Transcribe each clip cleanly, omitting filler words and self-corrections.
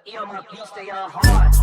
MIP stay on hard.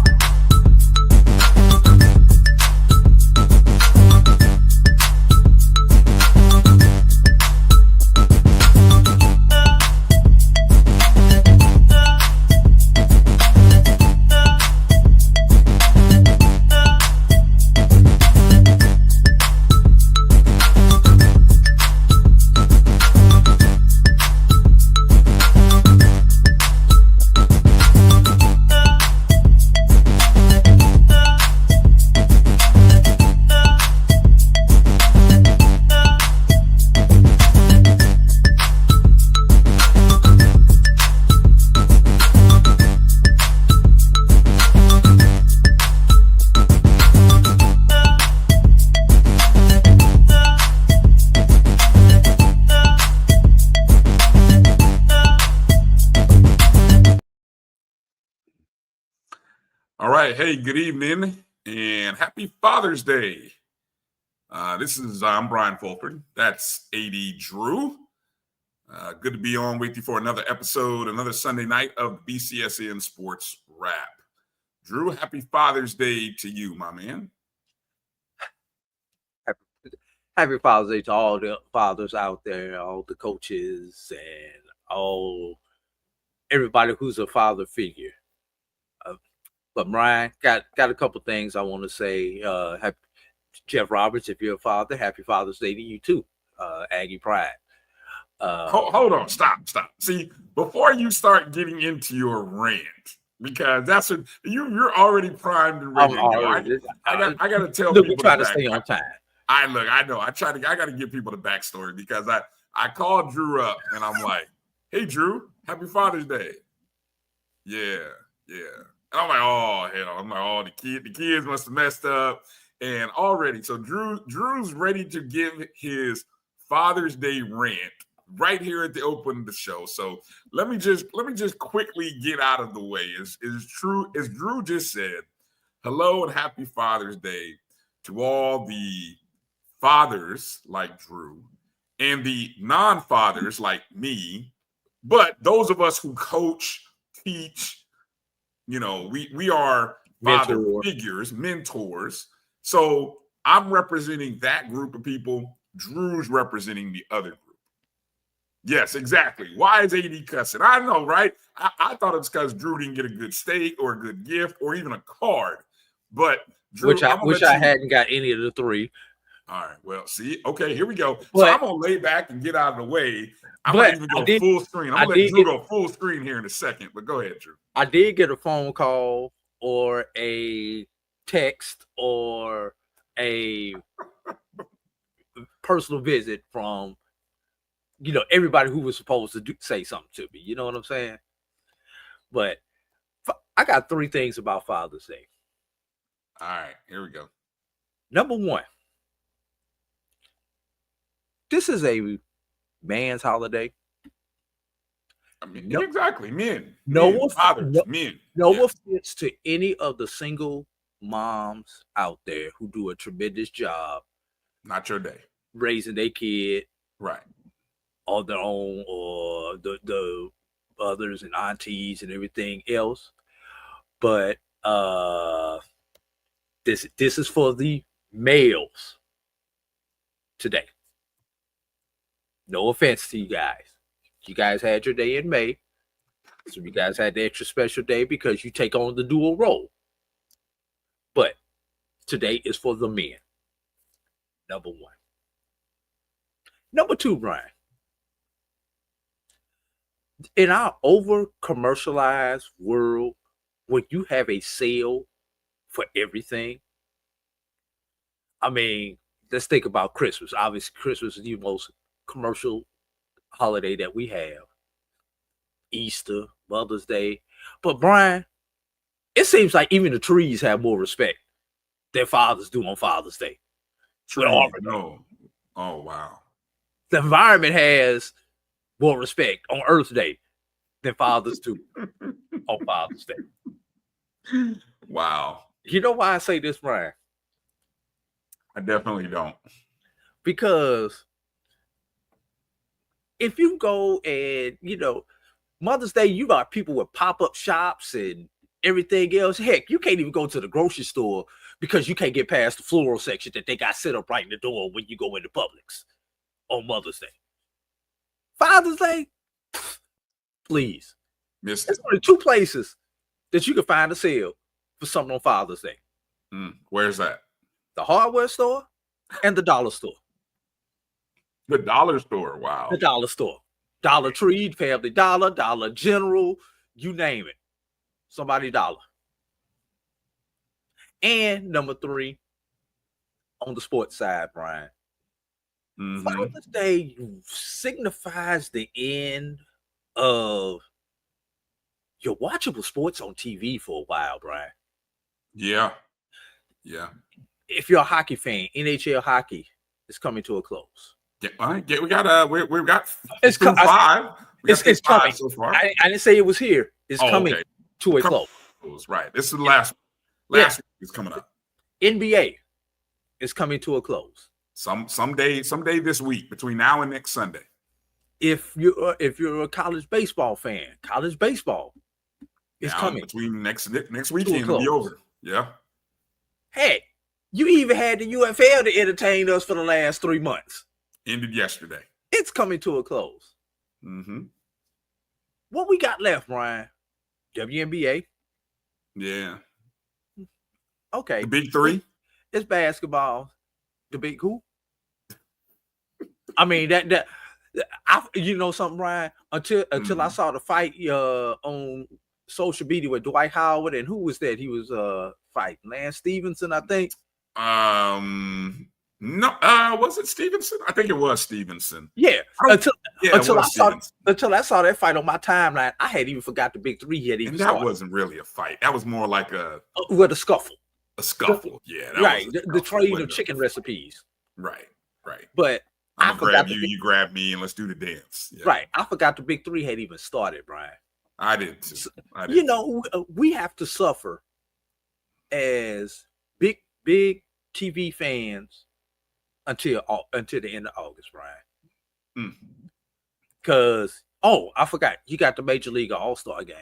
All right. Hey, good evening and happy Father's Day. I'm Brian Fulford. That's A.D. Drew. Good to be on with you for another episode, another Sunday night of BCSN SportsWrap. Drew, happy Father's Day to you, my man. Happy Father's Day to all the fathers out there, all the coaches, and everybody who's a father figure. But Brian, got a couple things I want to say. Happy, Jeff Roberts, if you're a father, happy Father's Day to you too. Aggie Pride. Hold on, stop. See, before you start getting into your rant, because that's what you're already primed and ready. I got to tell people. We try to stay on time. I know. I got to give people the backstory because I called Drew up and I'm like, "Hey, Drew, happy Father's Day." Yeah. And I'm like, "Oh hell!" I'm like, "Oh, the kids must have messed up." And already, so Drew's ready to give his Father's Day rant right here at the open of the show. So let me just quickly get out of the way. As Drew just said, hello and happy Father's Day to all the fathers like Drew and the non-fathers like me, but those of us who coach, teach, we are father figures, mentors. So I'm representing that group of people. Drew's representing the other group. Yes, exactly. Why is AD cussing? I know, right? I thought it was because Drew didn't get a good steak or a good gift or even a card. But Drew, which I hadn't got any of the three. All right. Well, see, okay, here we go. So I'm gonna lay back and get out of the way. I'm gonna even go full screen. I'm gonna let Drew go full screen here in a second. But go ahead, Drew. I did get a phone call or a text or a personal visit from everybody who was supposed to say something to me. You know what I'm saying? But I got three things about Father's Day. All right, here we go. Number one, this is a man's holiday. I mean, exactly, men. No offense to any of the single moms out there who do a tremendous job. Not your day. Raising their kid. Right. On their own, or the others and aunties and everything else. But this is for the males today. No offense to you guys. You guys had your day in May. So you guys had the extra special day because you take on the dual role. But today is for the men. Number one. Number two, Brian. In our over-commercialized world, when you have a sale for everything, I mean, let's think about Christmas. Obviously, Christmas is the most commercial holiday that we have. Easter, Mother's Day. But, Brian, it seems like even the trees have more respect than fathers do on Father's Day. No. Oh, wow. The environment has more respect on Earth Day than fathers do on Father's Day. Wow. You know why I say this, Brian? I definitely don't. Because if you go and, Mother's Day, you got people with pop-up shops and everything else. Heck, you can't even go to the grocery store because you can't get past the floral section that they got set up right in the door when you go into Publix on Mother's Day. Father's Day, please. Missed There's it. only 2 places that you can find a sale for something on Father's Day. Where's that? The hardware store and the dollar store. The dollar store. Wow. The dollar store. Dollar Tree, Family Dollar, Dollar General, you name it. Somebody dollar. And number 3, on the sports side, Brian. Father's Day signifies the end of your watchable sports on TV for a while, Brian. Yeah. Yeah. If you're a hockey fan, NHL hockey is coming to a close. Yeah, all right. Yeah, we got we've got It's through 5. It's coming so far. I didn't say it was here. It's coming okay. to a close. Right. This is the last week is coming up. NBA is coming to a close. Someday this week, between now and next Sunday. If you're a college baseball fan, college baseball is coming between next weekend. It'll be over. Yeah. Hey, you even had the UFL to entertain us for the last 3 months. Ended yesterday. It's coming to a close. What we got left, Brian? WNBA. Yeah. Okay. The big 3. It's basketball. The big who? I mean you know something, Brian? Until I saw the fight on social media with Dwight Howard and who was that? He was fighting Lance Stevenson, I think. No, was it Stevenson? I think it was Stevenson. Yeah. Until I saw that fight on my timeline, I had even forgot the big 3 had even and that started. Wasn't really a fight. That was more like a scuffle. A scuffle. Yeah. Right. The trade of chicken recipes. Right. But I'm gonna grab you, you grab me, and let's do the dance. Yeah. Right. I forgot the big 3 had even started, Brian. I did too. We have to suffer as big TV fans until the end of August, Brian. Because I forgot, you got the Major League All-Star game.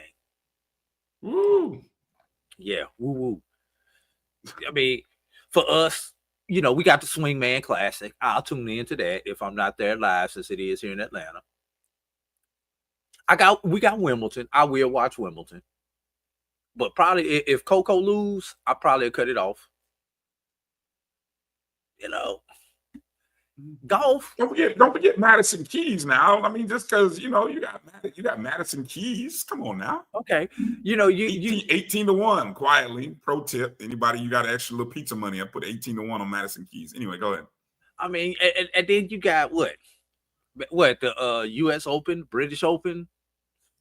Woo. Yeah, woo. I mean, for us, we got the Swingman Classic. I'll tune into that if I'm not there live, since it is here in Atlanta. We got Wimbledon. I will watch Wimbledon. But probably if Coco lose, I probably cut it off. Golf. Don't forget Madison Keys now. I mean, just because you got Madison Keys. Come on now. Okay. You 18-1 quietly. Pro tip. Anybody you got extra little pizza money, I put 18-1 on Madison Keys. Anyway, go ahead. I mean, and then you got what the US Open, British Open.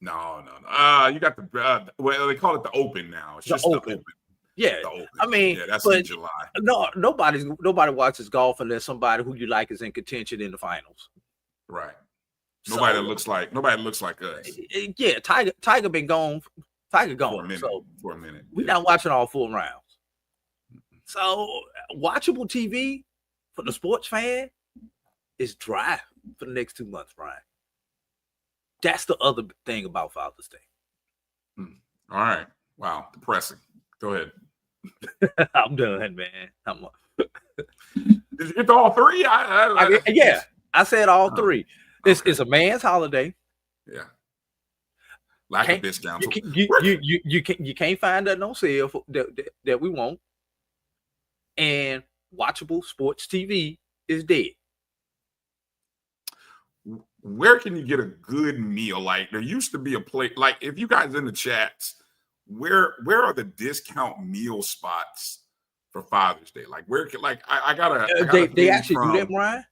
No. You got the they call it the Open now. It's just the Open. Yeah, I mean, that's in July. No, nobody watches golf unless somebody who you like is in contention in the finals. Right. Nobody looks like us. Yeah, Tiger been gone. Tiger gone for a minute. We're not watching all 4 rounds. So watchable TV for the sports fan is dry for the next 2 months, Brian. That's the other thing about Father's Day. All right. Wow. Depressing. Go ahead. I'm done, man. Did you get to all 3? Yeah, I said all 3. It's a man's holiday. Yeah. Lack of discounts. You can't find that on sale that we want. And watchable sports TV is dead. Where can you get a good meal? Like, there used to be a place, like, if you guys in the chats, where are the discount meal spots for Father's Day? Like, where can, like, I gotta they actually do that, Brian?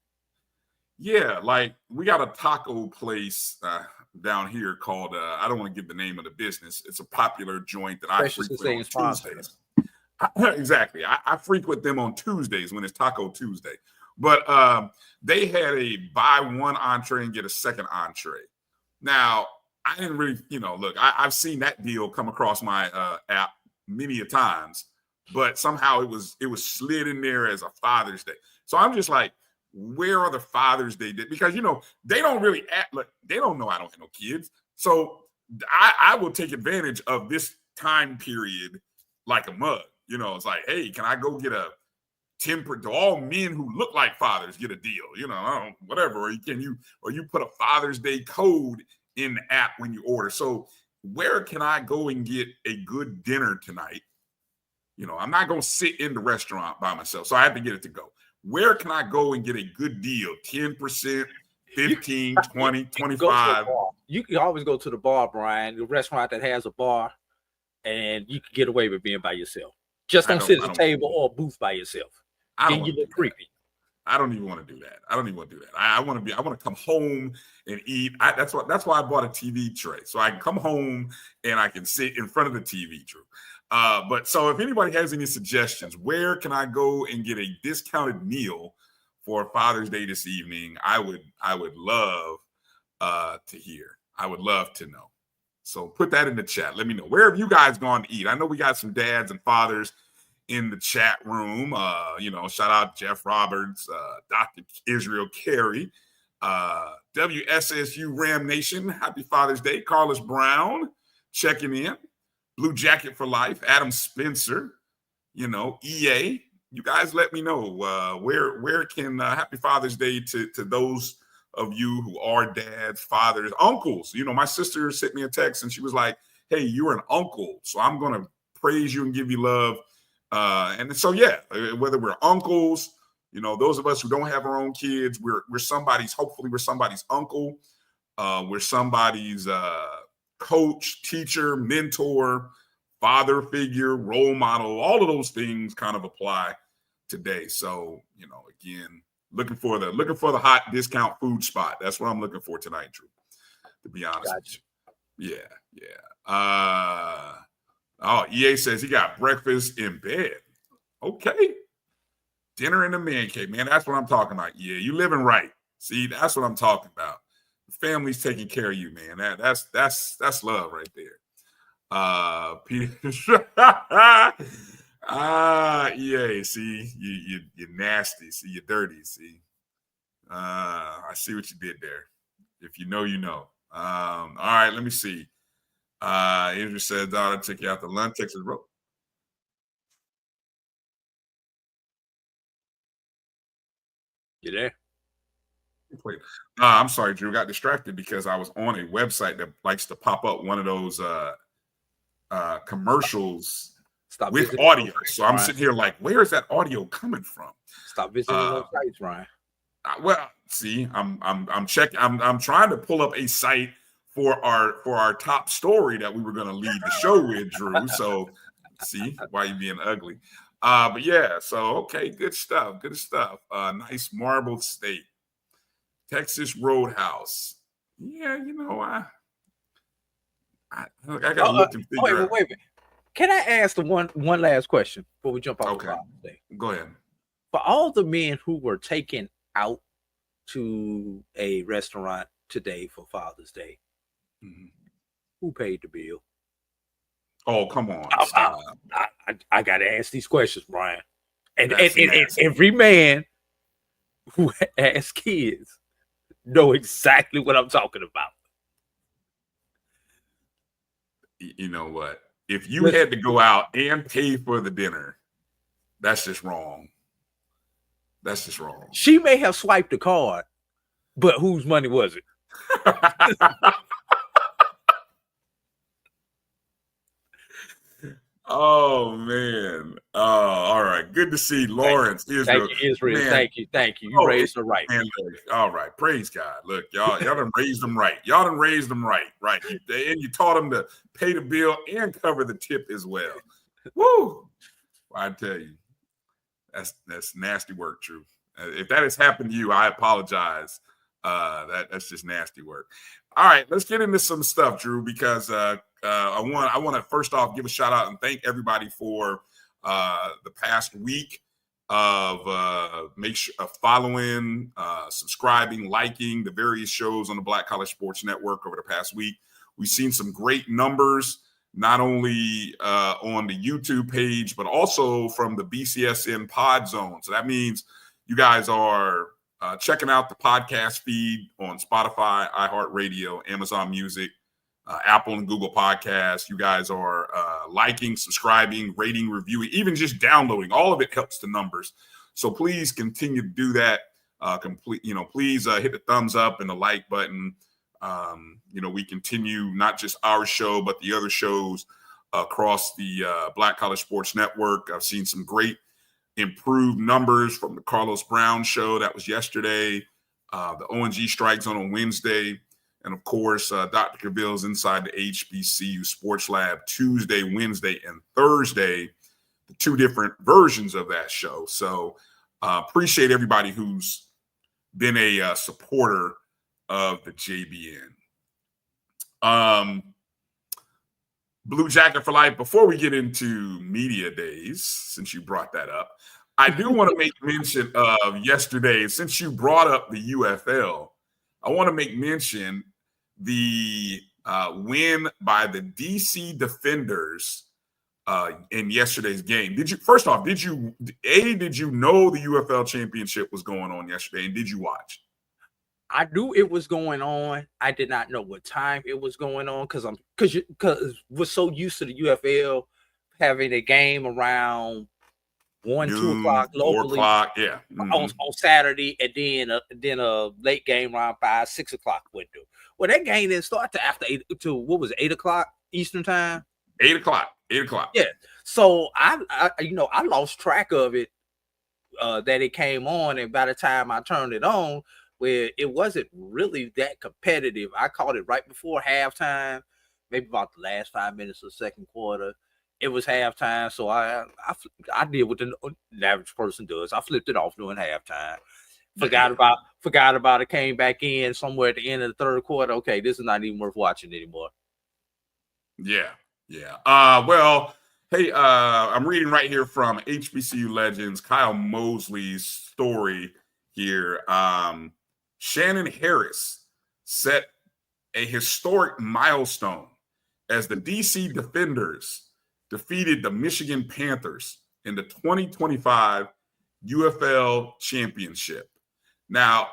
Yeah, like, we got a taco place down here called I don't want to give the name of the business. It's a popular joint that I frequent on Tuesdays. Exactly. I frequent them on Tuesdays when it's Taco Tuesday. But they had a buy one entree and get a second entree. Now, I didn't really, look, I've seen that deal come across my app many a times, but somehow it was slid in there as a Father's Day. So I'm just like, where are the Father's Day? Because, they don't really act like, they don't know I don't have no kids. So I will take advantage of this time period like a mug. You know, it's like, hey, can I go get a 10%? Do all men who look like fathers get a deal? You know, whatever. Or you put a Father's Day code in the app when you order. So where can I go and get a good dinner tonight? You know, I'm not going to sit in the restaurant by myself. So I have to get it to go. Where can I go and get a good deal? 10%, 15, 20, 25. You can always go to the bar, Brian, the restaurant that has a bar, and you can get away with being by yourself. Just don't sit at a table or a booth by yourself. Then you look creepy. I don't even want to do that. I want to come home and eat. That's why I bought a TV tray. So I can come home and I can sit in front of the TV, Drew. But so if anybody has any suggestions, where can I go and get a discounted meal for Father's Day this evening? I would love to hear. I would love to know. So put that in the chat. Let me know. Where have you guys gone to eat? I know we got some dads and fathers in the chat room. Shout out Jeff Roberts, Dr. Israel Carey, WSSU Ram Nation. Happy Father's Day. Carlos Brown checking in. Blue Jacket for Life. Adam Spencer. EA. You guys let me know where can Happy Father's Day to those of you who are dads, fathers, uncles. My sister sent me a text and she was like, hey, you're an uncle, so I'm going to praise you and give you love. And so, yeah, whether we're uncles, those of us who don't have our own kids, we're somebody's uncle. We're somebody's coach, teacher, mentor, father figure, role model. All of those things kind of apply today. So, again, looking for the hot discount food spot. That's what I'm looking for tonight, Drew, to be honest with you. Yeah. EA says he got breakfast in bed. Okay. Dinner in the man cave, man. That's what I'm talking about. Yeah, you living right. See, that's what I'm talking about. The family's taking care of you, man. That's love right there. Peter. EA, see, you're nasty. See, you're dirty. See. I see what you did there. If you know, you know. All right, let me see. Andrew said, daughter took you out to lunch, Texas Road. You there? I'm sorry, Drew. Got distracted because I was on a website that likes to pop up one of those commercials with audio. So I'm sitting here like, where is that audio coming from? Stop visiting those sites, Ryan. Well, see, I'm checking. I'm trying to pull up a site for our top story that we were going to lead the show with, Drew. So, see why you being ugly. But yeah, so okay, good stuff. Nice marbled steak, Texas Roadhouse. Yeah, I gotta look and figure out. Wait. Can I ask the one last question before we jump off the Father's Day? Go ahead. For all the men who were taken out to a restaurant today for Father's Day, who paid the bill? Oh, come on. I got to ask these questions, Brian. And every man who has kids know exactly what I'm talking about. You know what? If you had to go out and pay for the dinner, that's just wrong. That's just wrong. She may have swiped the card, but whose money was it? Oh man! All right. Good to see Lawrence Israel. Thank you, Israel. Man. Thank you. You raised her right. Man, all right. Praise God. Look, y'all done raised them right. Right. And you taught them to pay the bill and cover the tip as well. Woo! I tell you, that's nasty work, Drew. If that has happened to you, I apologize. That's just nasty work. All right, let's get into some stuff, Drew, because I want to first off give a shout out and thank everybody for the past week of following, subscribing, liking the various shows on the Black College Sports Network over the past week. We've seen some great numbers, not only on the YouTube page, but also from the BCSN Pod Zone. So that means you guys are checking out the podcast feed on Spotify, iHeartRadio, Amazon Music, Apple and Google Podcasts. You guys are liking, subscribing, rating, reviewing, even just downloading. All of it helps the numbers. So please continue to do that. Please hit the thumbs up and the like button. We continue not just our show, but the other shows across the Black College Sports Network. I've seen some great improved numbers from the Carlos Brown show that was yesterday, the ONG strikes on Wednesday, and of course, Dr. Cavill's Inside the HBCU Sports Lab Tuesday, Wednesday, and Thursday, the two different versions of that show. So appreciate everybody who's been a supporter of the JBN. Blue Jacket for Life. Before we get into media days, since you brought that up, I do want to make mention of yesterday. Since you brought up the UFL, I want to make mention the win by the DC Defenders in yesterday's game. Did you know the UFL championship was going on yesterday, and did you watch? I knew it was going on. I did not know what time it was going on because we're so used to the UFL having a game around 1, 2 o'clock locally, 4 o'clock, yeah, on Saturday, and then a late game around 5, 6 o'clock window. Well, that game didn't start to after 8 to 8 o'clock Eastern time. 8 o'clock. Yeah. So I lost track of it that it came on, and by the time I turned it on, where it wasn't really that competitive. I caught it right before halftime, maybe about the last 5 minutes of the second quarter. It was halftime, so I did what the average person does. I flipped it off during halftime. Forgot about it. Came back in somewhere at the end of the third quarter. Okay, this is not even worth watching anymore. Yeah. Well, hey, I'm reading right here from HBCU Legends Kyle Mosley's story here. Shannon Harris set a historic milestone as the DC Defenders defeated the Michigan Panthers in the 2025 UFL Championship. Now,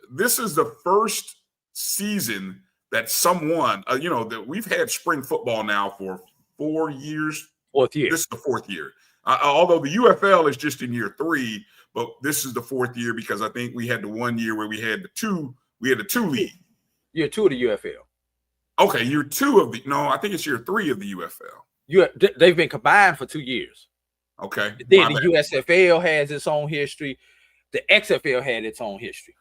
this is the first season that someone, that we've had spring football now for 4 years. Fourth year. This is the fourth year. Although the UFL is just in year 3, but this is the fourth year because I think we had the 1 year where we had the two league. Year 2 of the UFL. Okay, year 2 I think it's year 3 of the UFL. They've been combined for 2 years. Okay. Then the USFL has its own history. The XFL had its own history.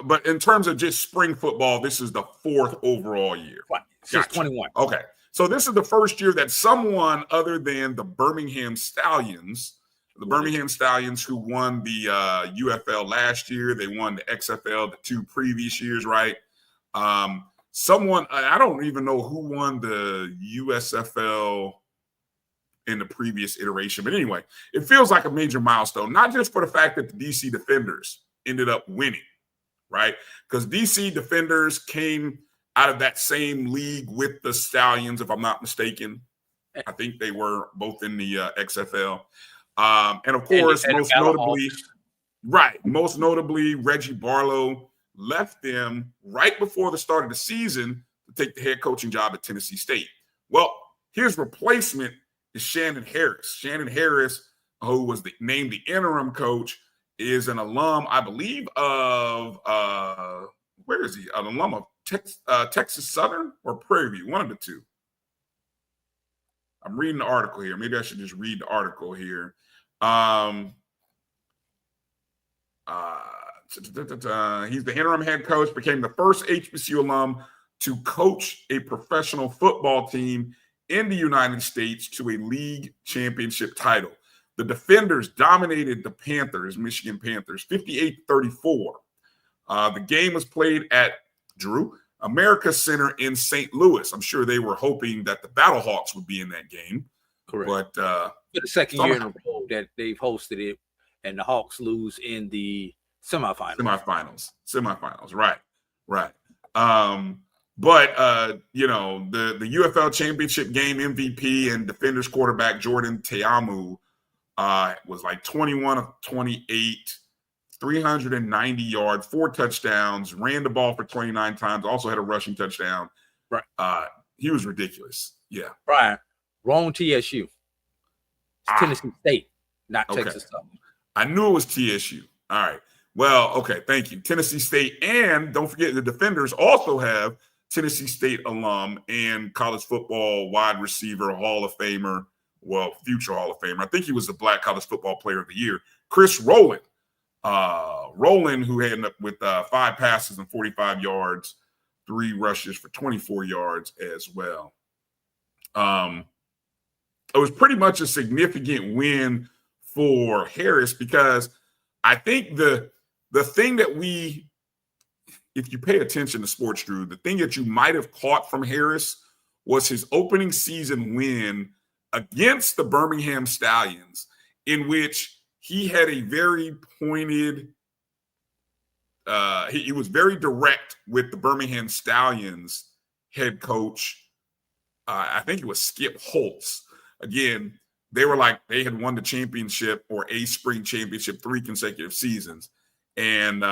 But in terms of just spring football, this is the 4th overall year. Right. Since 21. Okay. So this is the first year that someone other than the Birmingham Stallions who won the UFL last year, they won the XFL the 2 previous years, right? Someone, I don't even know who won the USFL in the previous iteration. But anyway, it feels like a major milestone, not just for the fact that the DC Defenders ended up winning, right? Because DC Defenders came out of that same league with the Stallions, if I'm not mistaken. I think they were both in the XFL. And of course, most notably, Reggie Barlow left them right before the start of the season to take the head coaching job at Tennessee State. Well, his replacement is Shannon Harris. Shannon Harris, who was named the interim coach, is an alum, I believe, of where is he? An alum of Texas Southern or Prairie View, one of the two. I'm reading the article here. Maybe I should just read the article here. He's the interim head coach, became the first HBCU alum to coach a professional football team in the United States to a league championship title. The Defenders dominated the Michigan Panthers, 58-34. The game was played at America Center in St. Louis. I'm sure they were hoping that the Battlehawks would be in that game. Correct. But for the second year in a row that they've hosted it, and the Hawks lose in the semifinals. Semifinals, right. But the UFL championship game MVP and Defenders quarterback Jordan Teamu was like 21 of 28, 390 yards, 4 touchdowns, ran the ball for 29 times, also had a rushing touchdown. Right. He was ridiculous. Yeah. Bryan, wrong TSU. It's Tennessee State, not Texas Southern. I knew it was TSU. All right. Well, okay. Thank you. Tennessee State. And don't forget the Defenders also have Tennessee State alum and college football wide receiver, Hall of Famer, well, future Hall of Famer. I think he was the Black College Football Player of the Year, Chris Rowland. Rowland, who ended up with 5 passes and 45 yards, 3 rushes for 24 yards as well. It was pretty much a significant win for Harris because I think the thing that if you pay attention to sports, Drew, the thing that you might have caught from Harris was his opening season win against the Birmingham Stallions, in which he had a very pointed, he was very direct with the Birmingham Stallions head coach. I think it was Skip Holtz. Again, they were like, they had won the championship or a spring championship 3 consecutive seasons. And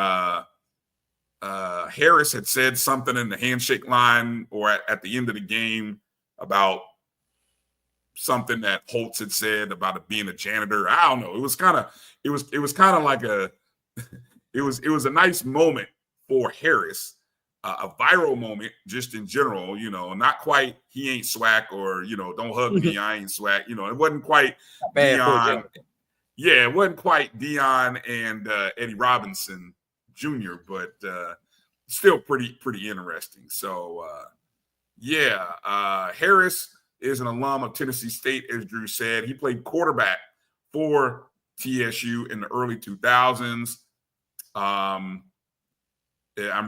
Harris had said something in the handshake line or at the end of the game about something that Holtz had said about it being a janitor. I don't know. It was kind of like it was a nice moment for Harris, a viral moment just in general, not quite he ain't swag or, don't hug me, I ain't swag. It wasn't quite Deion. Yeah, it wasn't quite Deion and Eddie Robinson Jr., but still pretty interesting. So, Harris is an alum of Tennessee State, as Drew said. He played quarterback for TSU in the early 2000s. I'm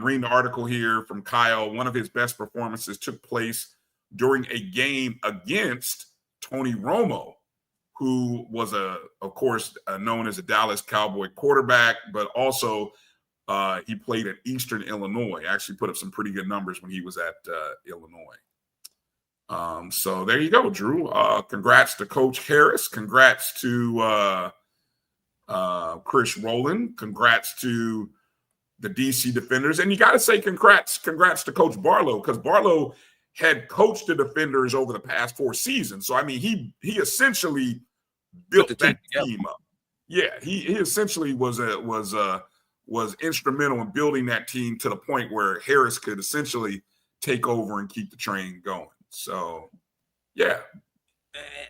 reading the article here from Kyle. One of his best performances took place during a game against Tony Romo, who was, of course, known as a Dallas Cowboy quarterback, but also he played at Eastern Illinois. Actually put up some pretty good numbers when he was at Illinois. So there you go, Drew. Congrats to Coach Harris. Congrats to Chris Rowland. Congrats to the DC Defenders. And you got to say congrats to Coach Barlow, because Barlow had coached the Defenders over the past 4 seasons. So, I mean, he essentially built that team up. Yeah, he essentially was instrumental in building that team to the point where Harris could essentially take over and keep the train going. So, yeah.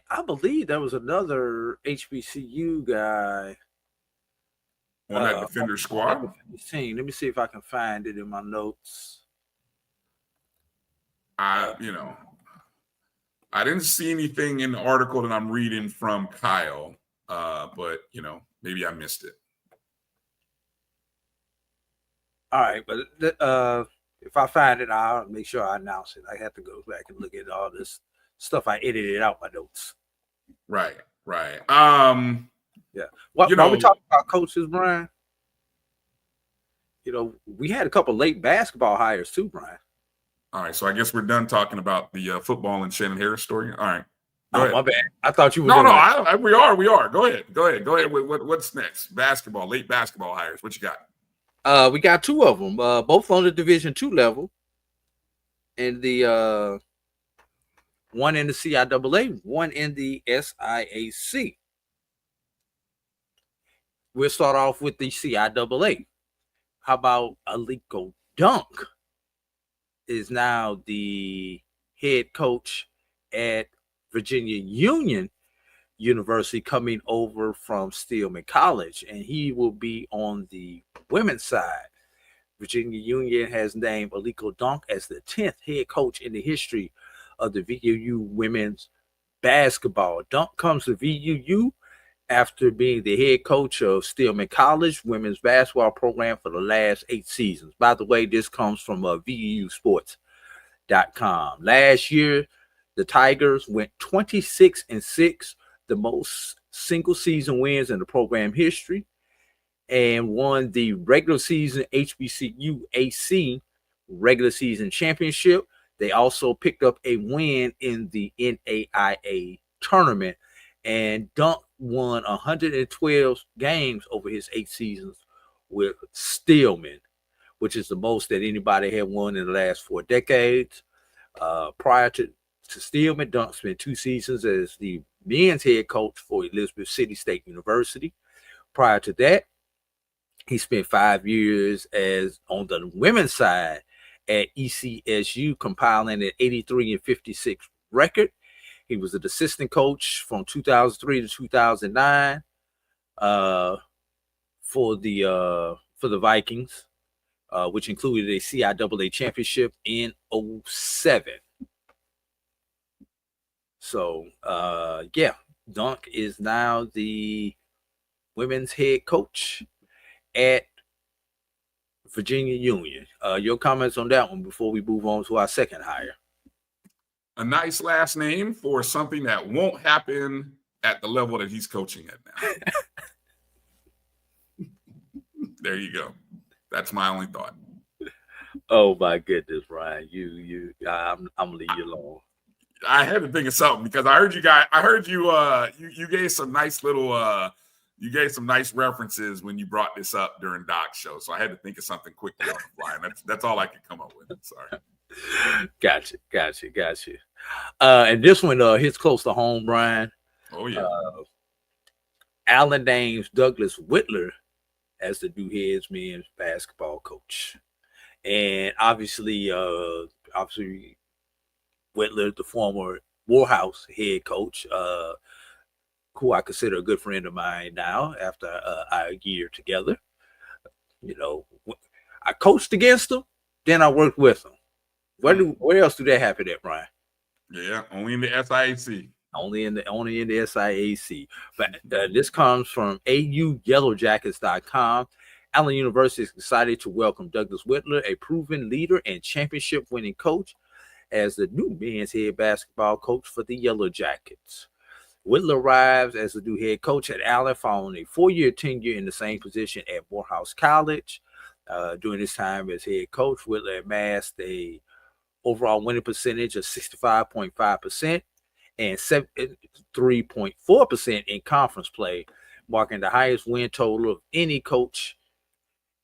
I believe there was another HBCU guy on that Defender squad. Let me see if I can find it in my notes. I didn't see anything in the article that I'm reading from Kyle, but maybe I missed it. All right, but if I find it, I'll make sure I announce it. I have to go back and look at all this stuff I edited out my notes. Right. Yeah. While we talking about coaches, Bryan, we had a couple late basketball hires too, Bryan. All right, so I guess we're done talking about the football and Shannon Harris story. All right. My bad. I thought you were. No, we are. Go ahead. What's next? Basketball, late basketball hires. What you got? We got 2 of them, both on the Division II level, and the one in the CIAA, one in the SIAC. We'll start off with the CIAA. How about Aliko Dunk is now the head coach at Virginia Union University, coming over from Stillman College, and he will be on the women's side. Virginia Union has named Aliko Dunk as the 10th head coach in the history of the VUU women's basketball. Dunk comes to VUU after being the head coach of Stillman College women's basketball program for the last 8 seasons. By the way, this comes from VCSU Sports.com. Last year, the Tigers went 26-6, the most single season wins in the program history, and won the regular season HBCU AC regular season championship. They also picked up a win in the NAIA tournament, and Dunk won 112 games over his 8 seasons with Stillman, which is the most that anybody had won in the last 4 decades. Prior to Steelman, Dunk spent 2 seasons as the men's head coach for Elizabeth City State University. Prior to that, he spent 5 years as on the women's side at ECSU, compiling an 83-56 record. He was an assistant coach from 2003 to 2009 for the Vikings, which included a CIAA championship in 2007. So, Dunk is now the women's head coach at Virginia Union. Your comments on that one before we move on to our second hire? A nice last name for something that won't happen at the level that he's coaching at now. There you go. That's my only thought. Oh my goodness, Ryan, I'm gonna leave you alone. I had to think of something because I heard you gave some nice little you gave some nice references when you brought this up during Doc's show. So I had to think of something quickly on the fly. And that's all I could come up with. Sorry. Gotcha. And this one hits close to home, Brian. Oh yeah. Allen names Douglas Whitler as the new head men's basketball coach. And obviously Whitler, the former Morehouse head coach, who I consider a good friend of mine now after our year together. You know, I coached against him, then I worked with him. Where else do that happen at, Brian? Yeah, only in the SIAC. Only in the SIAC. But this comes from AUYellowJackets.com. Allen University is excited to welcome Douglas Whitler, a proven leader and championship-winning coach, as the new men's head basketball coach for the Yellow Jackets. Whitler arrives as the new head coach at Allen following a 4-year tenure in the same position at Morehouse College. During his time as head coach, Whitler amassed a overall winning percentage of 65.5% and 73.4% in conference play, marking the highest win total of any coach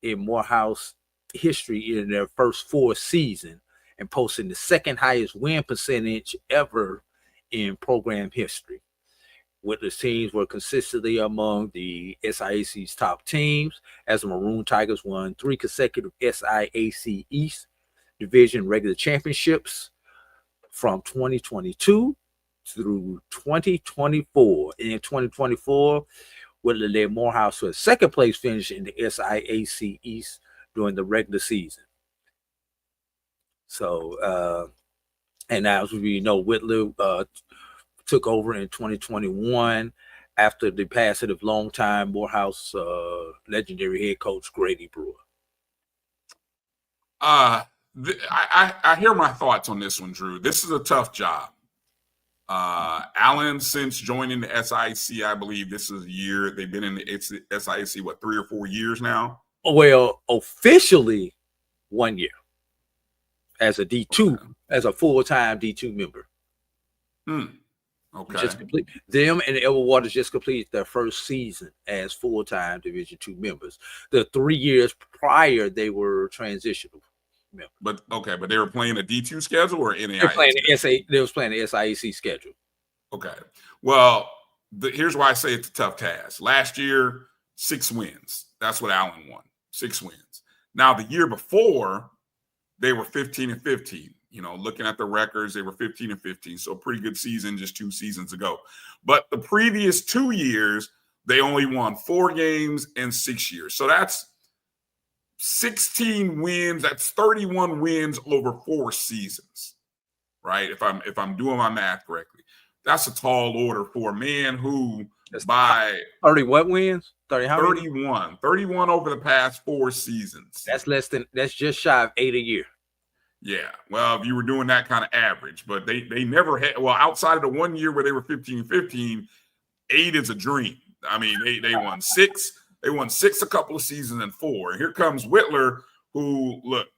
in Morehouse history in their first 4 seasons, and posting the second highest win percentage ever in program history. Whitler's teams were consistently among the SIAC's top teams, as the Maroon Tigers won 3 consecutive SIAC East Division regular championships from 2022 through 2024. And in 2024, Whitler led Morehouse to a second place finish in the SIAC East during the regular season. So, and as we know, Whitler took over in 2021 after the passing of longtime Morehouse legendary head coach Grady Brewer. I hear my thoughts on this one, Drew. This is a tough job. Allen, since joining the SIAC, I believe this is a year they've been in the SIAC, 3 or 4 years now? Well, officially 1 year as a D2, as a full-time D2 member. Okay. Just complete. Them and the Elwood Waters just completed their first season as full-time Division II members. The 3 years prior, they were transitional members. But they were playing a D2 schedule or NAIA? They was playing the SIAC schedule. Okay. Well, here's why I say it's a tough task. Last year, 6 wins. That's what Allen won. 6 wins. Now, the year before, they were 15-15. You know, looking at the records, they were 15-15. So a pretty good season just 2 seasons ago. But the previous 2 years, they only won 4 games in 6 years. So that's 16 wins. That's 31 wins over 4 seasons, right? If I'm doing my math correctly, that's a tall order for a man who by 30 what wins? 31 over the past 4 seasons. That's just shy of 8 a year. Yeah, well, if you were doing that kind of average, but they never had, well, outside of the 1 year where they were 15-15, 8 is a dream. I mean, they won 6. They won 6 a couple of seasons and 4. And here comes Whitler, who, look,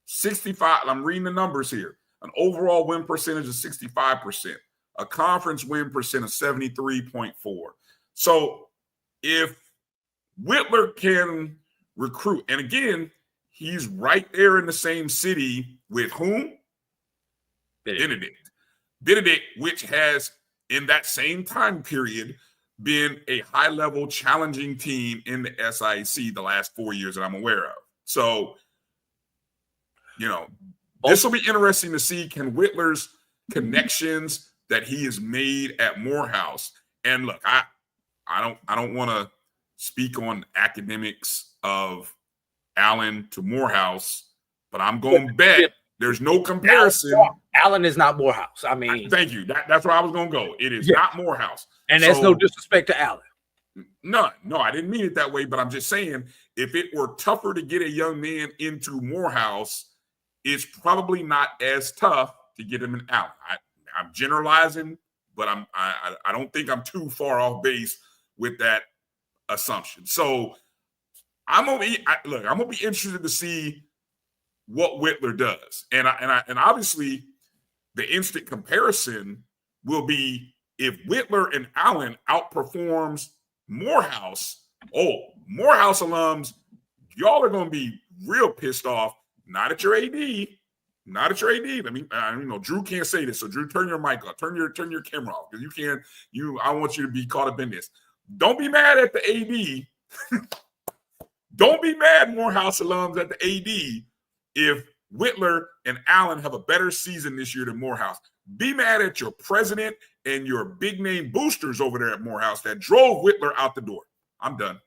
65. I'm reading the numbers here. An overall win percentage of 65%, a conference win percent of 73.4. So if Whitler can recruit, and again, he's right there in the same city with whom? Benedict, which has in that same time period been a high-level challenging team in the SIC the last 4 years that I'm aware of. So, this will be interesting to see. Can Whitler's connections that he has made at Morehouse, and look, I don't want to speak on academics of Allen to Morehouse, but I'm going to bet there's no comparison. Allen is not Morehouse. I mean, thank you. That's where I was going to go. It is not Morehouse. And that's no disrespect to Allen. No, I didn't mean it that way, but I'm just saying if it were tougher to get a young man into Morehouse, it's probably not as tough to get him in Allen. I'm generalizing, but I don't think I'm too far off base with that assumption. So I'm gonna be interested to see what Whitler does, and obviously the instant comparison will be if Whitler and Allen outperforms Morehouse. Oh, Morehouse alums, y'all are gonna be real pissed off. Not at your AD. Not at your AD. Drew can't say this, so Drew, turn your mic off, turn your camera off, because you can't. I want you to be caught up in this. Don't be mad at the AD. Don't be mad, Morehouse alums, at the AD if Whitler and Allen have a better season this year than Morehouse. Be mad at your president and your big name boosters over there at Morehouse that drove Whitler out the door. I'm done.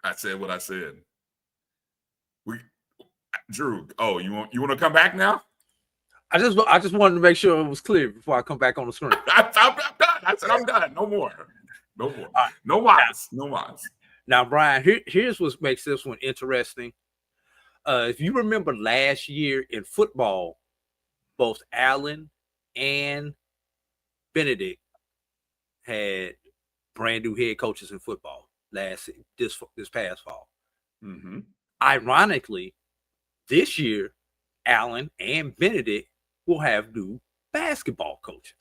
I said what I said. Drew, you want to come back now? I just wanted to make sure it was clear before I come back on the screen. I'm done. I said I'm done. No more. Right. No wise. Now, Brian, here's what makes this one interesting. If you remember last year in football, both Allen and Benedict had brand new head coaches in football this past fall. Mm-hmm. Ironically, this year, Allen and Benedict will have new basketball coaches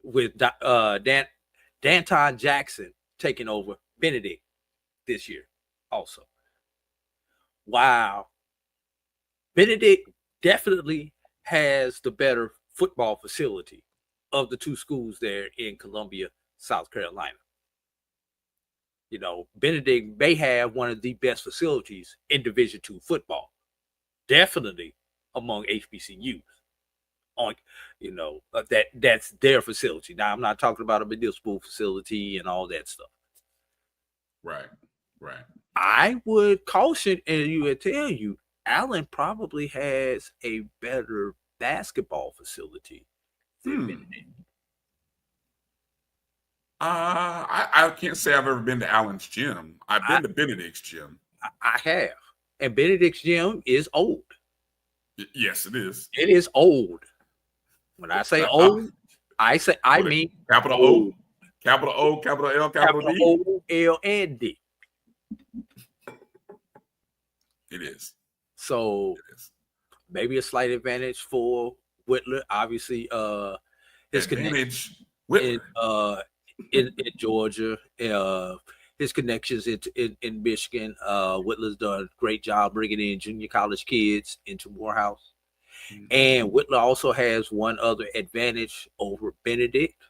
with Danton Jackson taking over Benedict this year also. Wow. Benedict definitely has the better football facility of the two schools there in Columbia, South Carolina. Benedict may have one of the best facilities in Division II football. Definitely among HBCUs. That's their facility. Now, I'm not talking about a municipal facility and all that stuff. Right. I would caution, and you would tell you, Allen probably has a better basketball facility than Benedict. I can't say I've ever been to Allen's gym. I've been to Benedict's gym. I have. And Benedict's gym is old. Yes, it is. It is old. When I say old, I mean capital old. O, capital O, capital L, capital D. O, L, and D. It is. So maybe a slight advantage for Whitler. Obviously, his advantage in Georgia, his connections in Michigan. Whitler's done a great job bringing in junior college kids into Morehouse. Mm-hmm. And Whitler also has one other advantage over Benedict.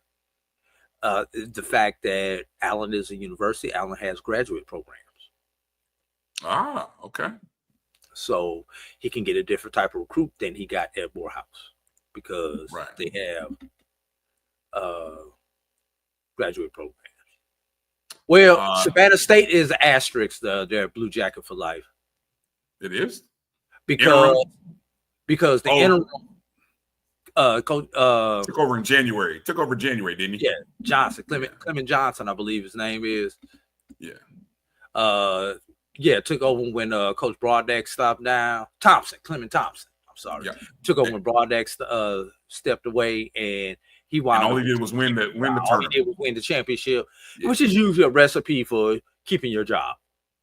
The fact that Allen is a university, Allen has graduate programs. Okay. So he can get a different type of recruit than he got at Morehouse because they have graduate programs. Well, Savannah State is an asterisk, their Blue Jacket for life. It is? Because the interim took over in January. Took over January, didn't he? Yeah, Johnson. Clement Johnson, I believe his name is. Yeah. Took over when Coach Broadneck stopped down. Clement Thompson. I'm sorry. Yeah. Took over when Broadneck stepped away, and he wound all he did was win the tournament. All he did was win the championship, which is usually a recipe for keeping your job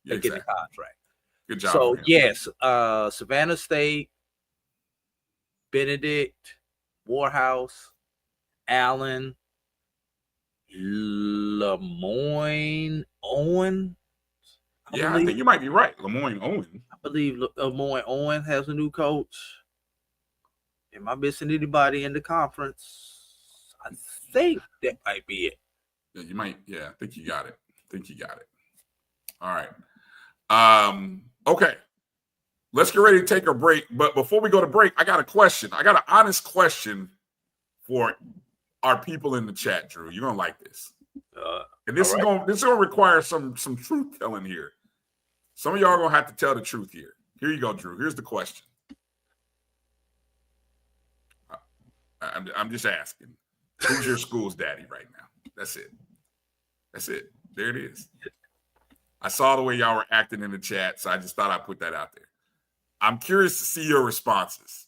and getting a contract. Good job. So yes, Savannah State, Benedict, Morehouse, Allen. Lemoyne Owen. I think you might be right. Lemoyne Owen. I believe Lemoyne Owen has a new coach. Am I missing anybody in the conference? I think that might be it. Yeah, you might. Yeah, I think you got it. All right. Okay. Let's get ready to take a break. But before we go to break, I got a question. I got an honest question for our people in the chat, Drew. You're gonna like this. And this is gonna require some truth telling here. Some of y'all are gonna have to tell the truth here. Here you go, Drew. Here's the question. I'm just asking. Who's your school's daddy right now? That's it. There it is. I saw the way y'all were acting in the chat, so I just thought I'd put that out there. I'm curious to see your responses.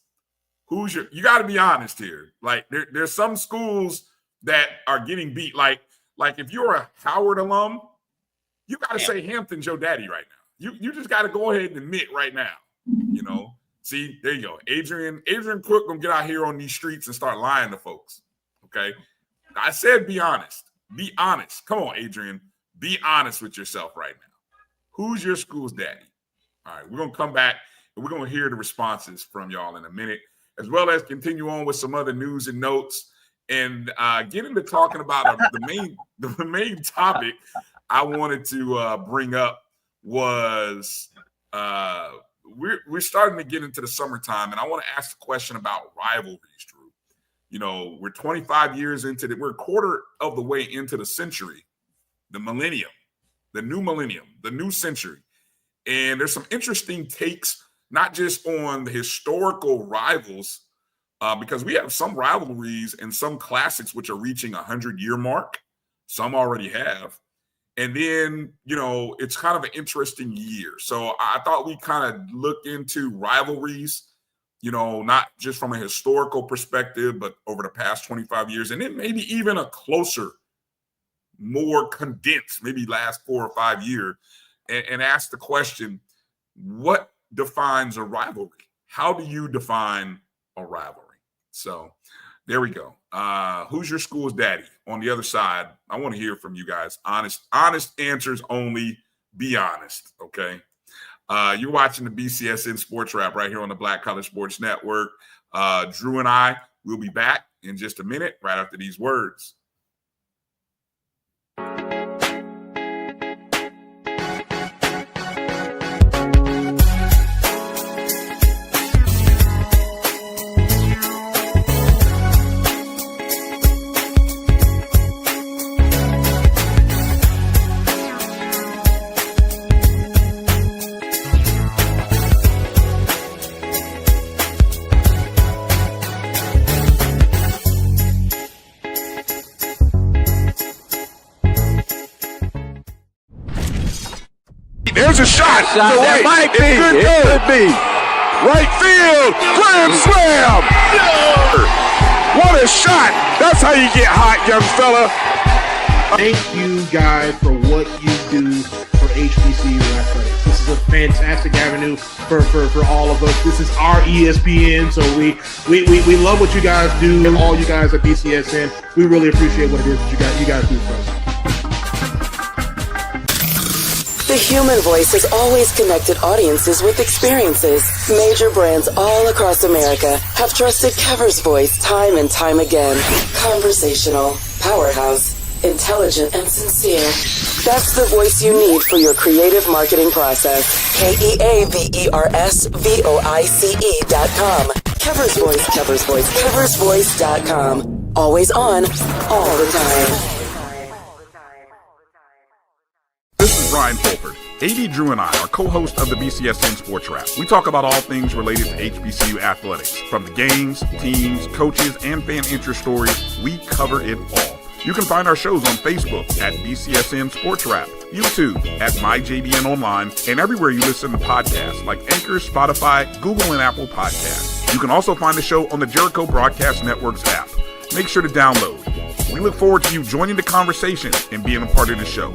You got to be honest here. Like there's some schools that are getting beat. Like if you're a Howard alum, you got to say Hampton's your daddy right now. You just got to go ahead and admit right now. See, there you go. Adrian Cook gonna get out here on these streets and start lying to folks. Okay, I said be honest. Be honest. Come on, Adrian. Be honest with yourself right now. Who's your school's daddy? All right, we're gonna come back and we're gonna hear the responses from y'all in a minute, as well as continue on with some other news and notes and get into talking about the main topic I wanted to bring up was we're starting to get into the summertime, and I want to ask a question about rivalries, Drew. We're 25 years into we're a quarter of the way into the century, the millennium, the new century. And there's some interesting takes, not just on the historical rivals, because we have some rivalries and some classics which are reaching 100-year mark. Some already have. And then, it's kind of an interesting year. So I thought we kind of look into rivalries, not just from a historical perspective, but over the past 25 years. And then maybe even a closer, more condensed, maybe last 4 or 5 years, and ask the question, what defines a rivalry? How do you define a rivalry? So there we go. Who's your school's daddy? On the other side, I want to hear from you guys. Honest answers only. Be honest, okay? You're watching the BCSN SportsWrap right here on the Black College Sports Network. Drew and I will be back in just a minute, right after these words. There's a shot. That might be. It could be. Right field. Grand slam. What a shot. That's how you get hot, young fella. Thank you, guys, for what you do for HBCU athletics. This is a fantastic avenue for all of us. This is our ESPN, so we love what you guys do, and all you guys at BCSN. We really appreciate what it is that you guys do for us. The human voice has always connected audiences with experiences. Major brands all across America have trusted Kever's voice time and time again. Conversational, powerhouse, intelligent, and sincere. That's the voice you need for your creative marketing process. KEAVERSVOICE.com. Kever's Voice, Kever's Voice, KeversVoice.com. Always on, all the time. This is Brian Fulford. A.D. Drew and I are co-hosts of the BCSN SportsWrap. We talk about all things related to HBCU athletics. From the games, teams, coaches, and fan interest stories, we cover it all. You can find our shows on Facebook at BCSN SportsWrap, YouTube at MyJBN Online, and everywhere you listen to podcasts like Anchor, Spotify, Google, and Apple Podcasts. You can also find the show on the Jericho Broadcast Network's app. Make sure to download. We look forward to you joining the conversation and being a part of the show.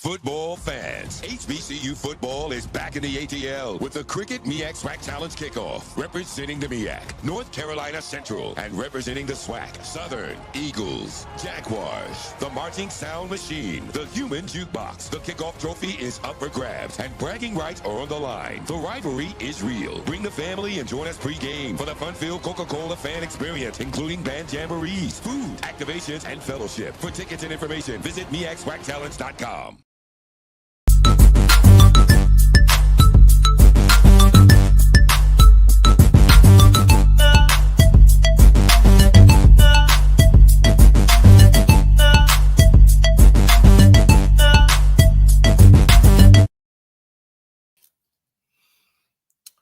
Football fans, HBCU football is back in the ATL with the Cricket MEAC SWAC Challenge Kickoff. Representing the MEAC, North Carolina Central, and representing the SWAC, Southern, Eagles, Jaguars, the Marching Sound Machine, the Human Jukebox. The kickoff trophy is up for grabs, and bragging rights are on the line. The rivalry is real. Bring the family and join us pre-game for the fun-filled Coca-Cola fan experience, including band jamborees, food, activations, and fellowship. For tickets and information, visit MEACSWACChallenge.com.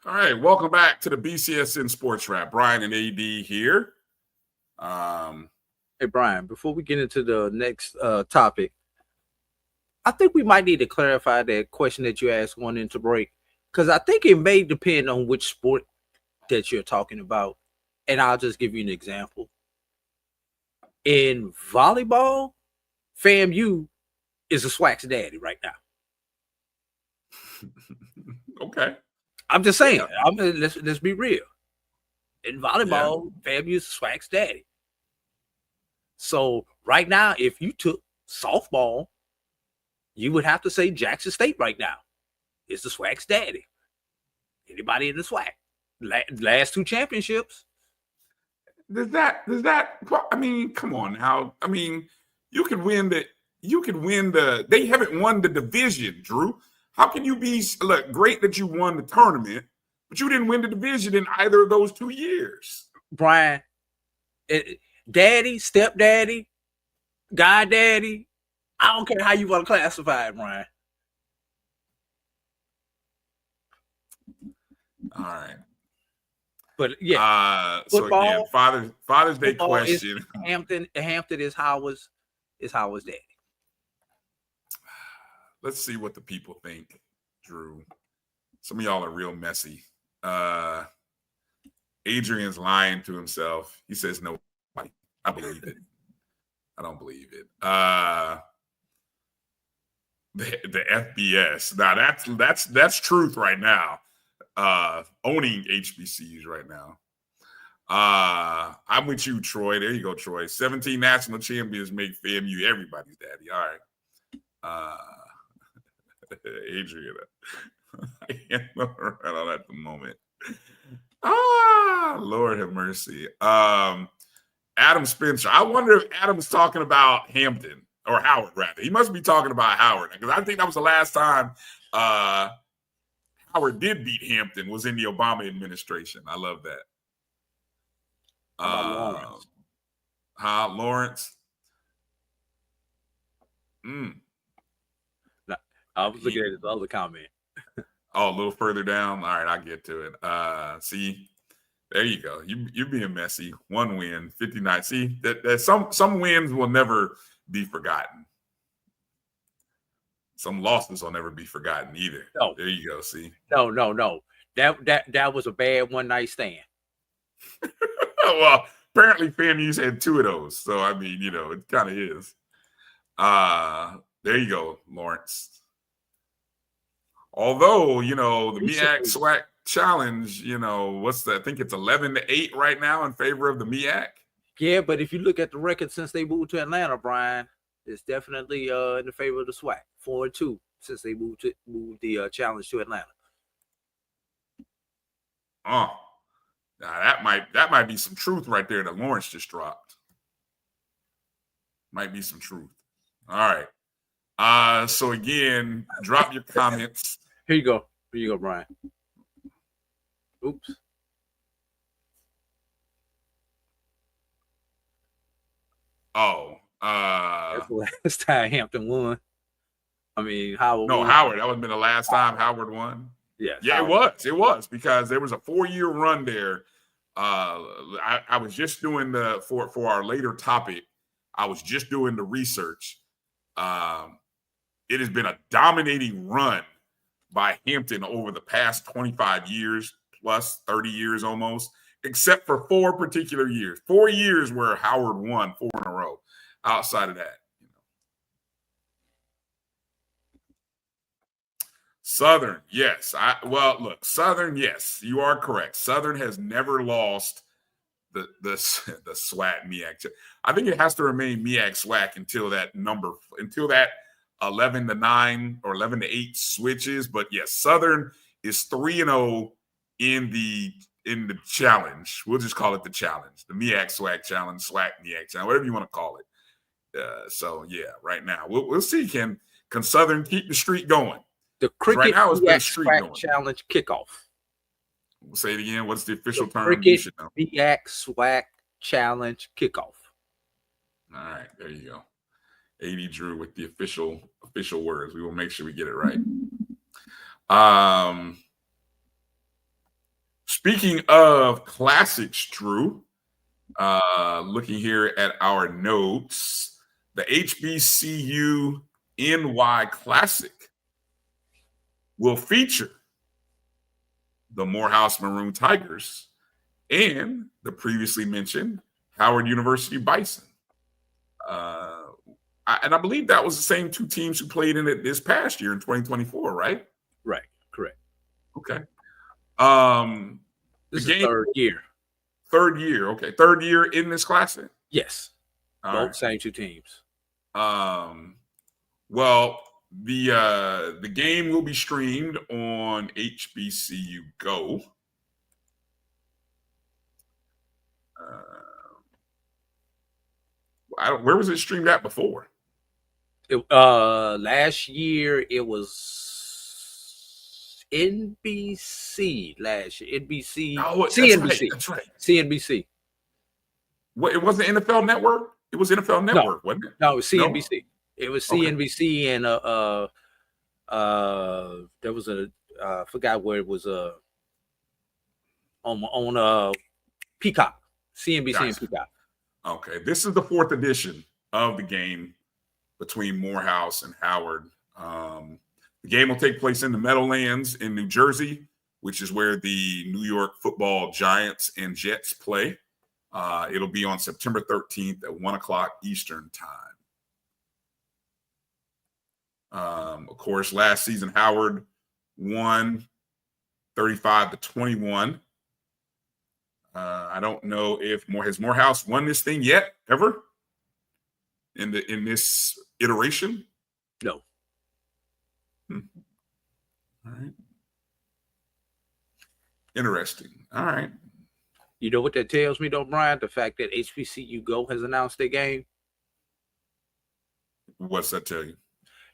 All right, welcome back to the BCSN SportsWrap. Bryan and A.D. here. Hey, Brian, before we get into the next topic, I think we might need to clarify that question that you asked going into break, because I think it may depend on which sport that you're talking about. And I'll just give you an example. In volleyball, FAMU is a SWAC's daddy right now. Okay. I'm just saying. Let's be real. In volleyball, FAMU is SWAC's daddy. So right now, if you took softball, you would have to say Jackson State right now is the SWAC's daddy. Anybody in the SWAC? Last two championships. Does that, I mean, come on now. I mean, they haven't won the division, Drew. How can you be, look, great that you won the tournament, but you didn't win the division in either of those 2 years? Brian, daddy, stepdaddy, goddaddy, I don't care how you want to classify it, Brian. All right. But yeah, so again, Father's Day question. Hampton is Howard's daddy. Let's see what the people think, Drew. Some of y'all are real messy. Adrian's lying to himself. He says no. I believe it. I don't believe it. The FBS. Now that's truth right now. Owning HBCUs right now. I'm with you, Troy. There you go, Troy. 17 national champions make FAMU everybody's daddy. All right. Adrian, I can't look around at the moment. Lord have mercy. Adam Spencer. I wonder if Adam's talking about Hampton or Howard, rather. He must be talking about Howard, because I think that was the last time Howard did beat Hampton was in the Obama administration. I love that. Lawrence? Lawrence? I was looking at his other comment. Oh, a little further down. All right, I'll get to it. See, there you go. You're being messy. One win, 59. See, that some wins will never be forgotten. Some losses will never be forgotten either. No. There you go. See. No. That was a bad one night stand. Well, apparently FAMU's had 2 of those. So I mean, it kind of is. There you go, Lawrence. Although, the MEAC SWAC Challenge, I think it's 11-8 right now in favor of the MEAC. Yeah, but if you look at the record since they moved to Atlanta, Brian, it's definitely in the favor of the SWAC. 4-2 since they moved the challenge to Atlanta. Now that might be some truth right there that Lawrence just dropped. Might be some truth. All right. So again, drop your comments. Here you go, Brian. Oops. Oh, that's the last time Hampton won. I mean, Howard. No, won. Howard. That would have been the last time Howard won. Yeah, Howard. It was because there was a 4-year run there. I was just doing for our later topic. I was just doing the research. It has been a dominating run by Hampton over the past 25 years, plus 30 years almost, except for 4 particular years. 4 years where Howard won 4 in a row. Outside of that, Southern, yes. Look, Southern, yes, you are correct. Southern has never lost the SWAC MEAC. I think it has to remain MEAC SWAC until that 11-9 or 11-8 switches. But yes, Southern is 3-0 in the challenge. We'll just call it the challenge, the MEAC SWAC challenge, SWAC MEAC challenge, whatever you want to call it. So yeah, right now we'll see. Can Southern keep the streak going? The Cricket right now, it's been a MEAC streak SWAC going. Challenge kickoff. We'll say it again. What's the official term? Cricket You should know. MEAC SWAC Challenge kickoff. All right, there you go. A.D. Drew with the official words. We will make sure we get it right. Speaking of classics, Drew, looking here at our notes, the HBCU NY Classic will feature the Morehouse Maroon Tigers and the previously mentioned Howard University Bison. And I believe that was the same two teams who played in it this past year in 2024, right? Right, correct. Okay. This is third year. Third year, okay. Third year in this classic? Yes. All Both right. same two teams. Well, the game will be streamed on HBCU Go. Where was it streamed at before? Last year it was NBC. Last year, NBC. Oh, CNBC. That's right. CNBC. What? It wasn't NFL Network. It was NFL Network, wasn't it? No, it was CNBC. No? It was Okay. CNBC, and there was I forgot where it was. On Peacock. CNBC and Gotcha. Peacock. Okay, this is the fourth edition of the game between Morehouse and Howard. The game will take place in the Meadowlands in New Jersey, which is where the New York Football Giants and Jets play. It'll be on September 13th at 1 o'clock Eastern time. Of course, last season Howard won 35-21. I don't know if Morehouse won this thing yet, ever in this iteration. No. All right. Interesting. All right. You know what that tells me, though, Brian? The fact that HBCU Go has announced their game. What's that tell you?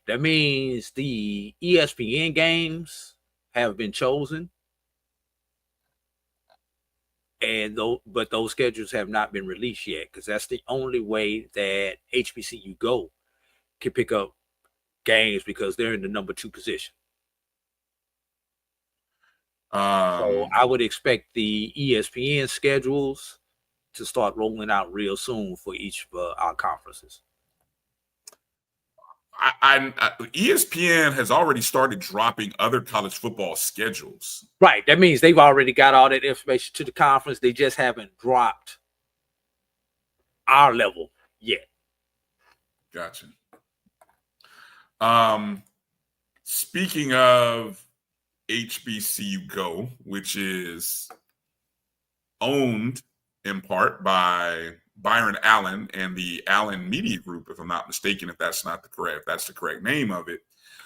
That means the ESPN games have been chosen, but those schedules have not been released yet, because that's the only way that HBCU Go can pick up games, because they're in the number 2 position. So I would expect the ESPN schedules to start rolling out real soon for each of our conferences. ESPN has already started dropping other college football schedules. Right. That means they've already got all that information to the conference. They just haven't dropped our level yet. Gotcha. Speaking of HBCU Go, which is owned in part by Byron Allen and the Allen Media Group, if I'm not mistaken, if that's the correct name of it.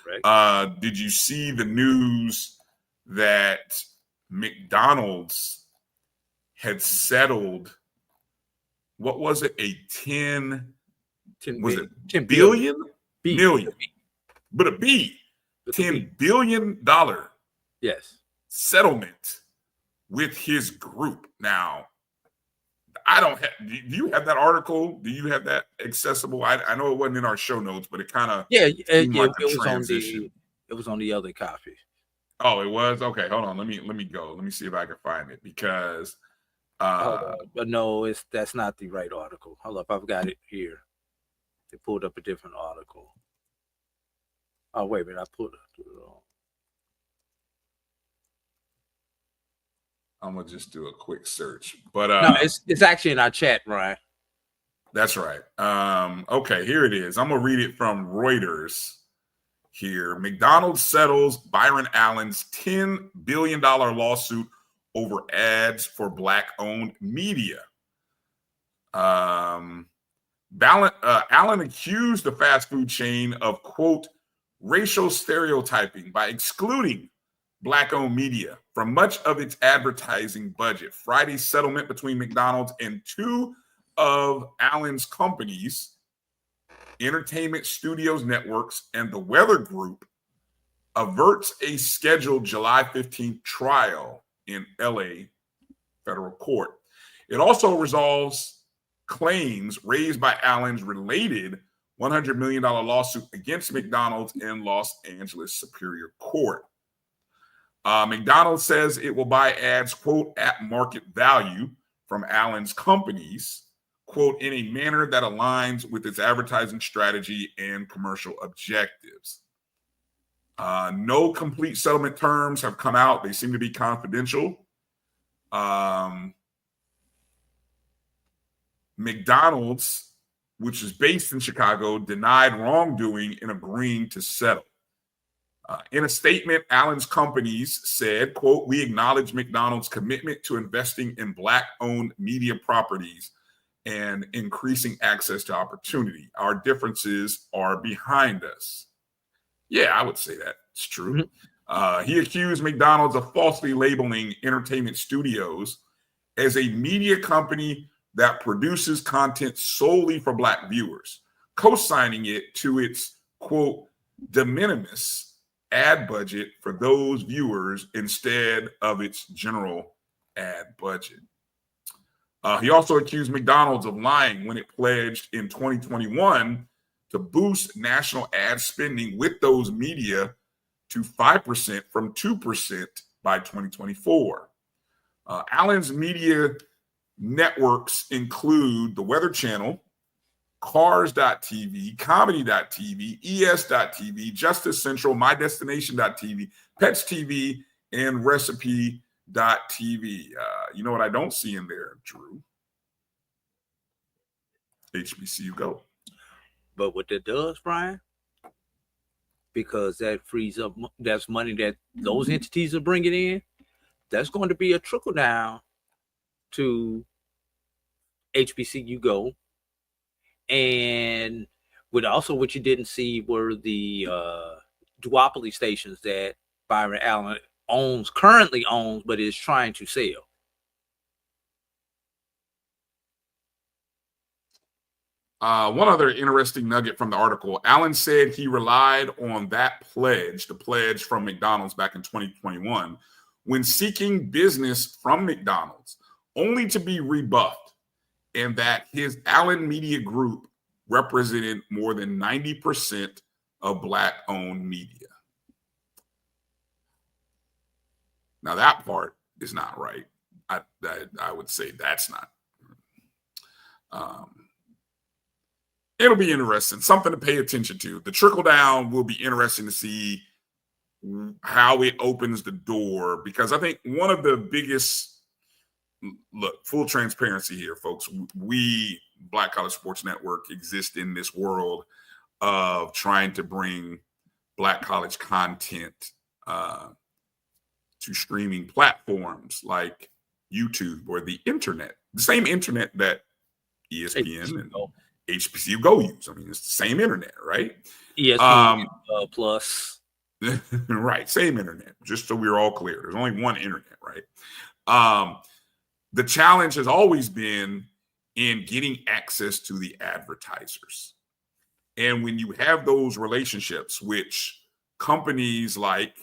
Right. Did you see the news that McDonald's had settled, what was it, a 10 billion? Million. But a B, $10 billion Yes. settlement with his group. Now, I don't have, do you have that article? Do you have that accessible? I know it wasn't in our show notes, but it kind of it transition. was on the other copy. Oh, it was? Okay, hold on. Let me go. Let me see if I can find it, because But no, that's not the right article. Hold up, I've got it here. They pulled up a different article. Oh, wait a minute, I pulled it on. I'm gonna just do a quick search. But No, it's actually in our chat, Ryan. that's right. Okay, here it is. I'm gonna read it from Reuters. here. McDonald's settles Byron Allen's $10 billion lawsuit over ads for Black-owned media. Allen accused the fast food chain of, quote, racial stereotyping by excluding Black-owned media from much of its advertising budget. Friday's settlement between McDonald's and two of Allen's companies, Entertainment Studios Networks and the Weather Group, averts a scheduled July 15th trial in LA federal court. It also resolves claims raised by Allen's related $100 million lawsuit against McDonald's in Los Angeles Superior Court. McDonald's says it will buy ads, quote, at market value from Allen's companies, quote, in a manner that aligns with its advertising strategy and commercial objectives. No complete settlement terms have come out. They seem to be confidential. McDonald's, which is based in Chicago, denied wrongdoing in agreeing to settle. In a statement, Allen's companies said, quote, we acknowledge McDonald's commitment to investing in Black-owned media properties and increasing access to opportunity. Our differences are behind us. Yeah, I would say that. It's true. He accused McDonald's of falsely labeling Entertainment Studios as a media company that produces content solely for Black viewers, co-signing it to its, quote, de minimis ad budget for those viewers instead of its general ad budget. He also accused McDonald's of lying when it pledged in 2021 to boost national ad spending with those media to 5% from 2% by 2024. Allen's media networks include the Weather Channel, Cars.tv, Comedy.tv, ES.tv, Justice Central, MyDestination.tv, Pets TV, and Recipe.tv. You know what I don't see in there, Drew? HBCU Go. But what that does, Brian, because that frees up, that's money that those entities are bringing in, that's going to be a trickle down to HBCU Go. And what you didn't see were the duopoly stations that Byron Allen currently owns, but is trying to sell. One other interesting nugget from the article, Allen said he relied on that pledge, the pledge from McDonald's back in 2021, when seeking business from McDonald's, only to be rebuffed, and that his Allen Media Group represented more than 90% of Black-owned media. Now, that part is not right. I would say that's not. It'll be interesting, something to pay attention to. The trickle down will be interesting to see how it opens the door, because I think one of the biggest, look, full transparency here, folks, we, Black College Sports Network, exist in this world of trying to bring Black college content to streaming platforms like YouTube or the internet, the same internet that ESPN and HBCU Go use. I mean, it's the same internet, right? ESPN Plus. Right, same internet, just so we're all clear. There's only one internet, right? The challenge has always been in getting access to the advertisers. And when you have those relationships, which companies like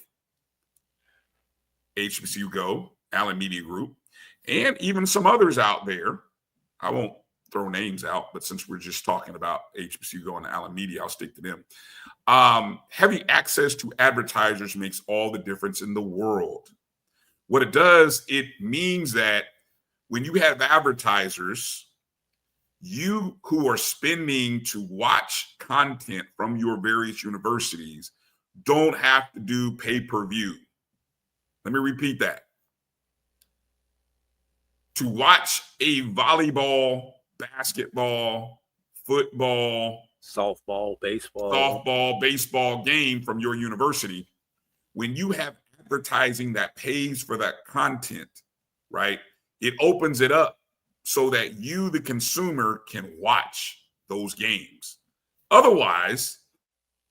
HBCU Go, Allen Media Group, and even some others out there, I won't throw names out, but since we're just talking about HBCU Go and Allen Media, I'll stick to them. Having access to advertisers makes all the difference in the world. What it does, it means that when you have advertisers, you who are spending to watch content from your various universities don't have to do pay-per-view. Let me repeat that. To watch a volleyball, basketball, football, softball, baseball game from your university, when you have advertising that pays for that content, right? It opens it up so that you, the consumer, can watch those games. Otherwise,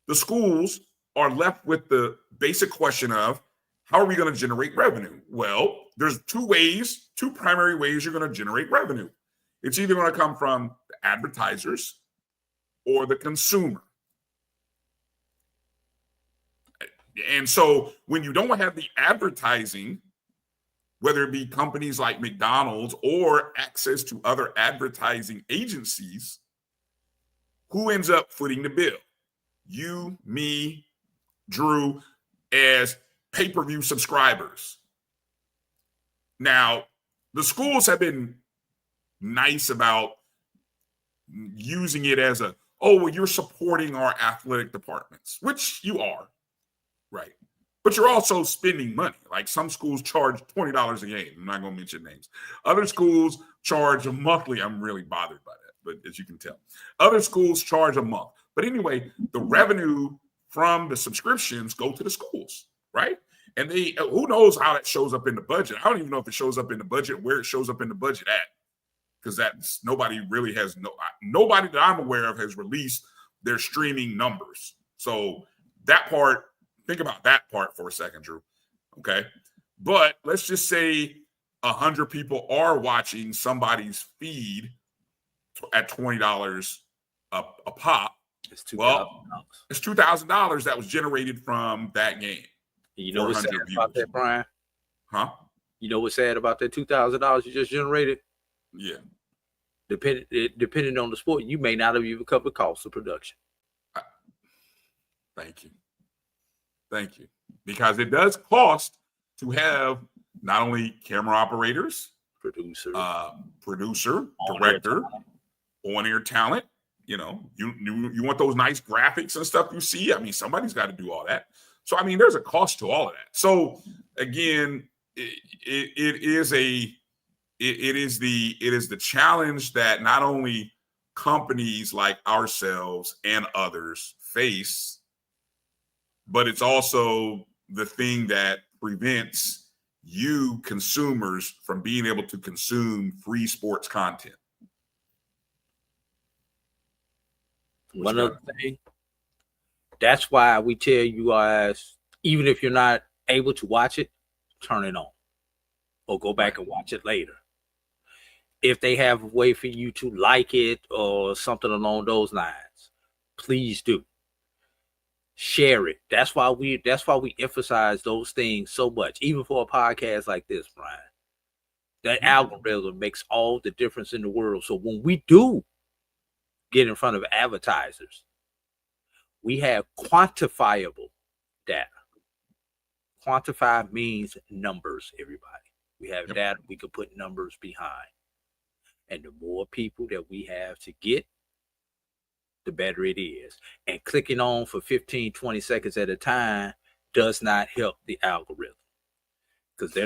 the schools are left with the basic question of, how are we going to generate revenue? Well, there's two primary ways you're going to generate revenue. It's either going to come from the advertisers or the consumer. And so when you don't have the advertising, whether it be companies like McDonald's or access to other advertising agencies, who ends up footing the bill? You, me, Drew, as pay-per-view subscribers. Now, the schools have been nice about using it as you're supporting our athletic departments, which you are, right? But you're also spending money. Like some schools charge $20 a game. I'm not going to mention names. Other schools charge a monthly. I'm really bothered by that, but as you can tell. Other schools charge a month. But anyway, the revenue from the subscriptions go to the schools, right? And who knows how that shows up in the budget. I don't even know if it shows up in the budget, where it shows up in the budget at. Because nobody that I'm aware of has released their streaming numbers. So that part, think about that part for a second, Drew. Okay. But let's just say 100 people are watching somebody's feed at $20 a pop. It's $2,000. Well, it's $2,000 that was generated from that game. You know what's sad about that, Brian? Huh? You know what's sad about that $2,000 you just generated? Yeah. Depending on the sport, you may not have even covered the cost of production. Thank you. Because it does cost to have not only camera operators, producer, director, on-air talent. You know, you want those nice graphics and stuff you see. I mean, somebody's got to do all that. So, I mean, there's a cost to all of that. So, again, it is the challenge that not only companies like ourselves and others face, but it's also the thing that prevents you consumers from being able to consume free sports content. One other thing, that's why we tell you guys, even if you're not able to watch it, turn it on or go back and watch it later. If they have a way for you to like it or something along those lines, please do. Share it. That's why we emphasize those things so much, even for a podcast like this, Brian. That algorithm makes all the difference in the world. So when we do get in front of advertisers, we have quantifiable data. Quantify means numbers, everybody. We have data we can put numbers behind. And the more people that we have to get, the better it is. And clicking on for 15, 20 seconds at a time does not help the algorithm. Because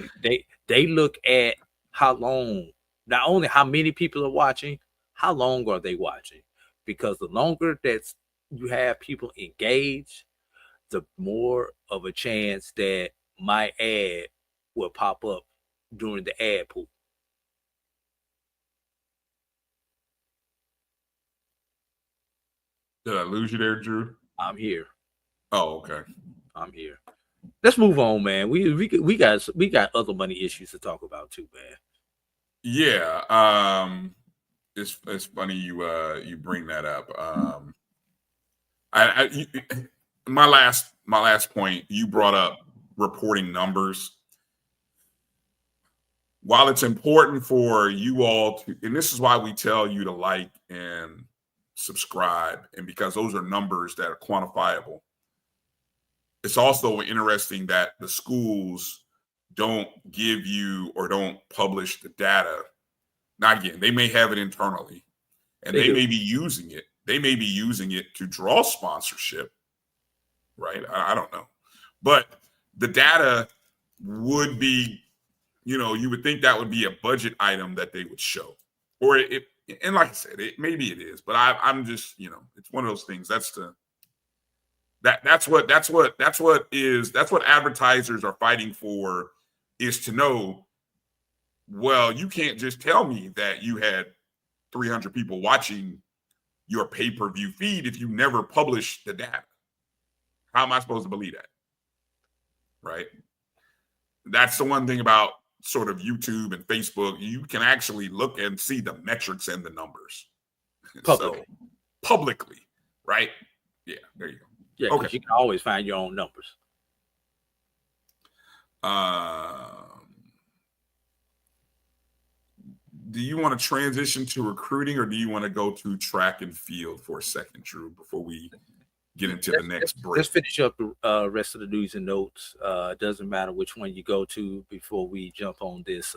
they look at how long, not only how many people are watching, how long are they watching? Because the longer that you have people engaged, the more of a chance that my ad will pop up during the ad pool. Did I lose you there, Drew? I'm here. Oh, okay. I'm here. Let's move on, man. We got other money issues to talk about too, man. Yeah. It's funny you bring that up. My last point, you brought up reporting numbers. While it's important for you all to, and this is why we tell you to like and subscribe, and because those are numbers that are quantifiable, it's also interesting that the schools don't give you or don't publish the data. Now, again, they may have it internally, and they may be using it. They may be using it to draw sponsorship, right? I don't know. But the data would be, you would think that would be a budget item that they would show. Or and like I said, maybe it is, but I'm just, it's one of those things. That's what advertisers are fighting for, is to know, well, you can't just tell me that you had 300 people watching your pay-per-view feed if you never publish the data. How am I supposed to believe that? Right? That's the one thing about sort of YouTube and Facebook. You can actually look and see the metrics and the numbers. Publicly. So, publicly, right? Yeah, there you go. Yeah, because you can always find your own numbers. Do you want to transition to recruiting, or do you want to go to track and field for a second, Drew, before we get into the next break? Let's finish up the rest of the news and notes. It doesn't matter which one you go to before we jump on this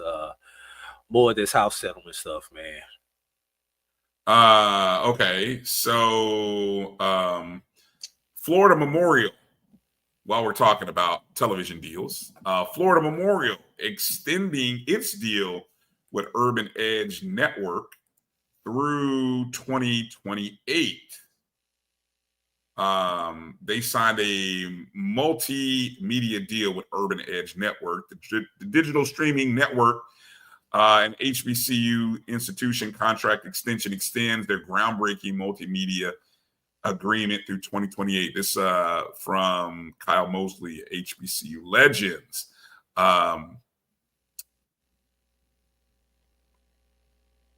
more of this house settlement stuff, man. Okay. So Florida Memorial, while we're talking about television deals, Florida Memorial extending its deal with Urban Edge Network through 2028. They signed a multimedia deal with Urban Edge Network, the digital streaming network. An HBCU institution contract extension extends their groundbreaking multimedia agreement through 2028. This from Kyle Mosley, HBCU Legends.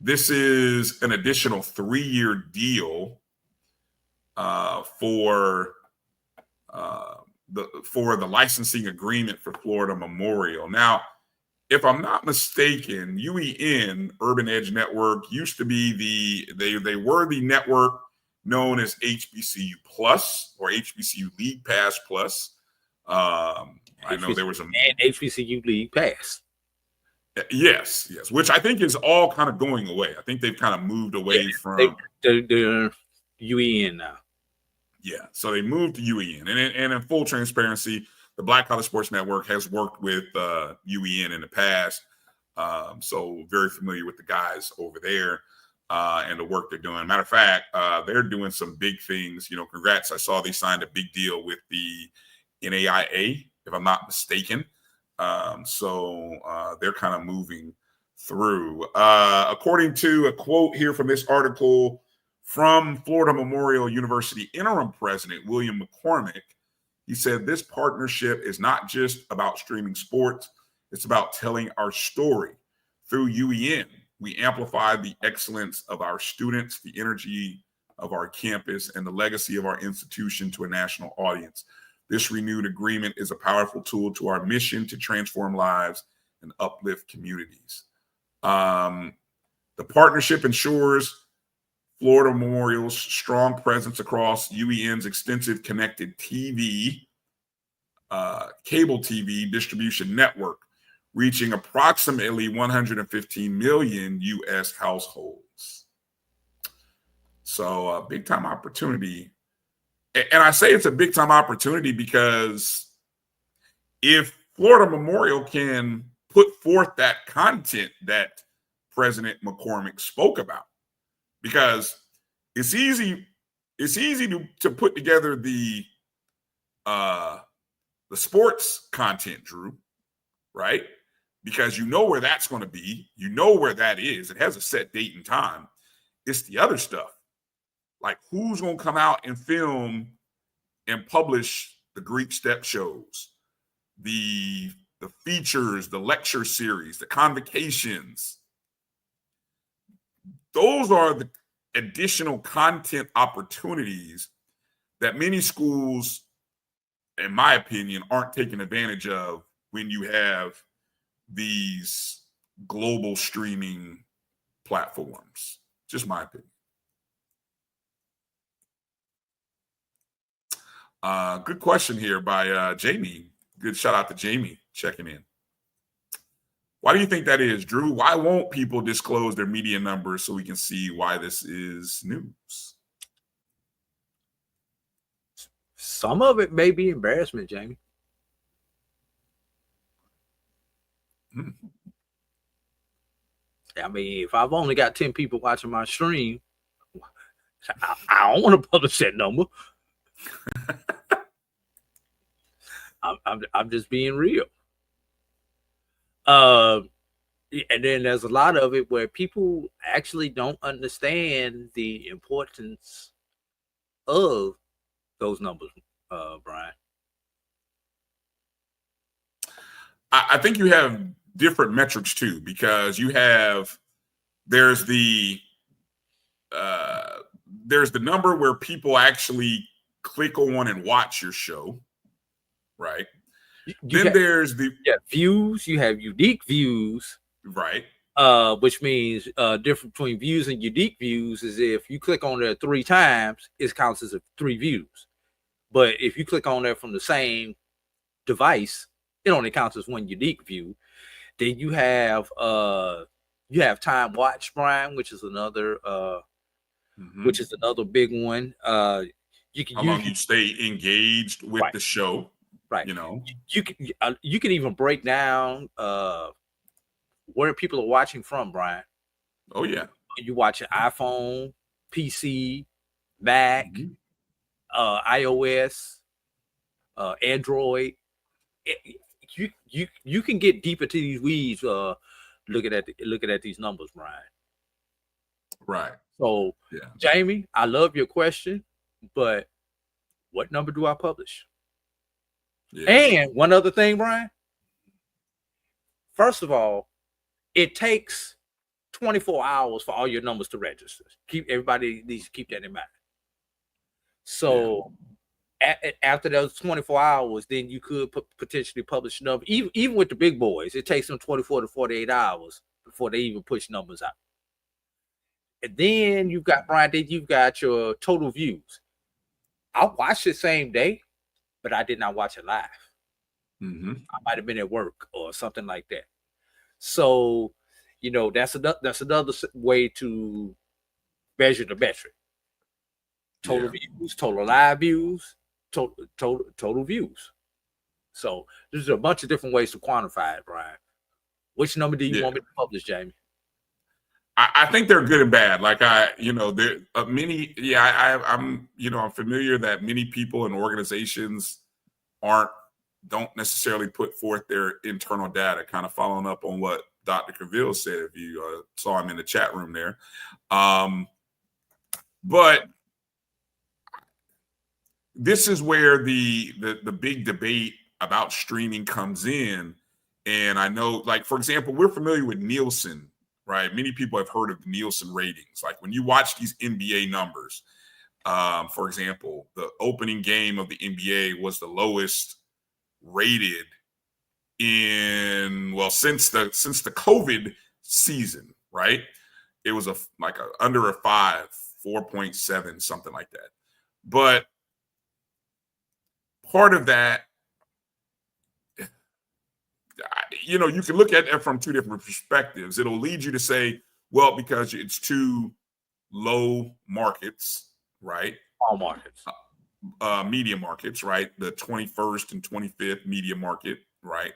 This is an additional 3-year deal for the licensing agreement for Florida Memorial. Now, if I'm not mistaken, UEN, Urban Edge Network, used to be they were the network known as HBCU Plus or HBCU League Pass Plus. I know there was and HBCU League Pass. Yes, which I think is all kind of going away. I think they've kind of moved away from they're UEN now. Yeah, so they moved to UEN, and in full transparency, the Black College Sports Network has worked with UEN in the past, so very familiar with the guys over there and the work they're doing. Matter of fact, they're doing some big things. Congrats! I saw they signed a big deal with the NAIA, if I'm not mistaken. So they're kind of moving through. According to a quote here from this article from Florida Memorial University interim president William McCormick, he said, "This partnership is not just about streaming sports. It's about telling our story. Through UEN, we amplify the excellence of our students, the energy of our campus, and the legacy of our institution to a national audience. This renewed agreement is a powerful tool to our mission to transform lives and uplift communities." The partnership ensures Florida Memorial's strong presence across UEN's extensive connected TV, cable TV distribution network, reaching approximately 115 million U.S. households. So a big time opportunity. And I say it's a big time opportunity because if Florida Memorial can put forth that content that President McCormick spoke about, because it's easy to put together the sports content, Drew, right? Because you know where that's going to be, you know where that is. It has a set date and time. It's the other stuff. Like, who's going to come out and film and publish the Greek step shows, the features, the lecture series, the convocations? Those are the additional content opportunities that many schools, in my opinion, aren't taking advantage of when you have these global streaming platforms. Just my opinion. Good question here by Jamie. Good shout out to Jamie checking in. Why do you think that is, Drew? Why won't people disclose their media numbers so we can see why this is news? Some of it may be embarrassment, Jamie. I mean, if I've only got 10 people watching my stream, I don't want to publish that number. I'm just being real. And then there's a lot of it where people actually don't understand the importance of those numbers, Bryan. I think you have different metrics too, because there's the number where people actually click on and watch your show, right? There's the views. You have unique views, right? Which means difference between views and unique views is if you click on there 3 times, it counts as 3 views. But if you click on there from the same device, it only counts as 1 unique view. Then you have time watched, Bryan, which is another big one. You can how long you stay engaged with the show, right? You know, you can even break down where people are watching from, Bryan. Oh yeah, you watch an iPhone, PC, Mac, iOS, Android. You can get deeper to these weeds looking at these numbers, Bryan. Right. So, Jamie, I love your question, but what number do I publish? Yeah. And one other thing, Bryan. First of all, it takes 24 hours for all your numbers to register. Everybody needs to keep that in mind. So after those 24 hours, then you could potentially publish numbers. Even with the big boys, it takes them 24 to 48 hours before they even push numbers out. And then you've got, Bryan, you've got your total views. I watched the same day, but I did not watch it live. I might have been at work or something like that. So, that's another way to measure the metric. Total views, total live views, total views. So there's a bunch of different ways to quantify it, Bryan. Which number do you want me to publish, Jamie? I think they're good and bad. Like there many. I'm familiar that many people and organizations don't necessarily put forth their internal data. Kind of following up on what Dr. Cavill said, if you saw him in the chat room there. But this is where the big debate about streaming comes in. And I know, like, for example, we're familiar with Nielsen, right? Many people have heard of Nielsen ratings. Like when you watch these NBA numbers, for example, the opening game of the NBA was the lowest rated since the COVID season, right? It was under a 5, 4.7, something like that. But part of that, you can look at it from 2 different perspectives. It'll lead you to say, well, because it's 2 low markets, right? All markets. Media markets, right? The 21st and 25th media market, right?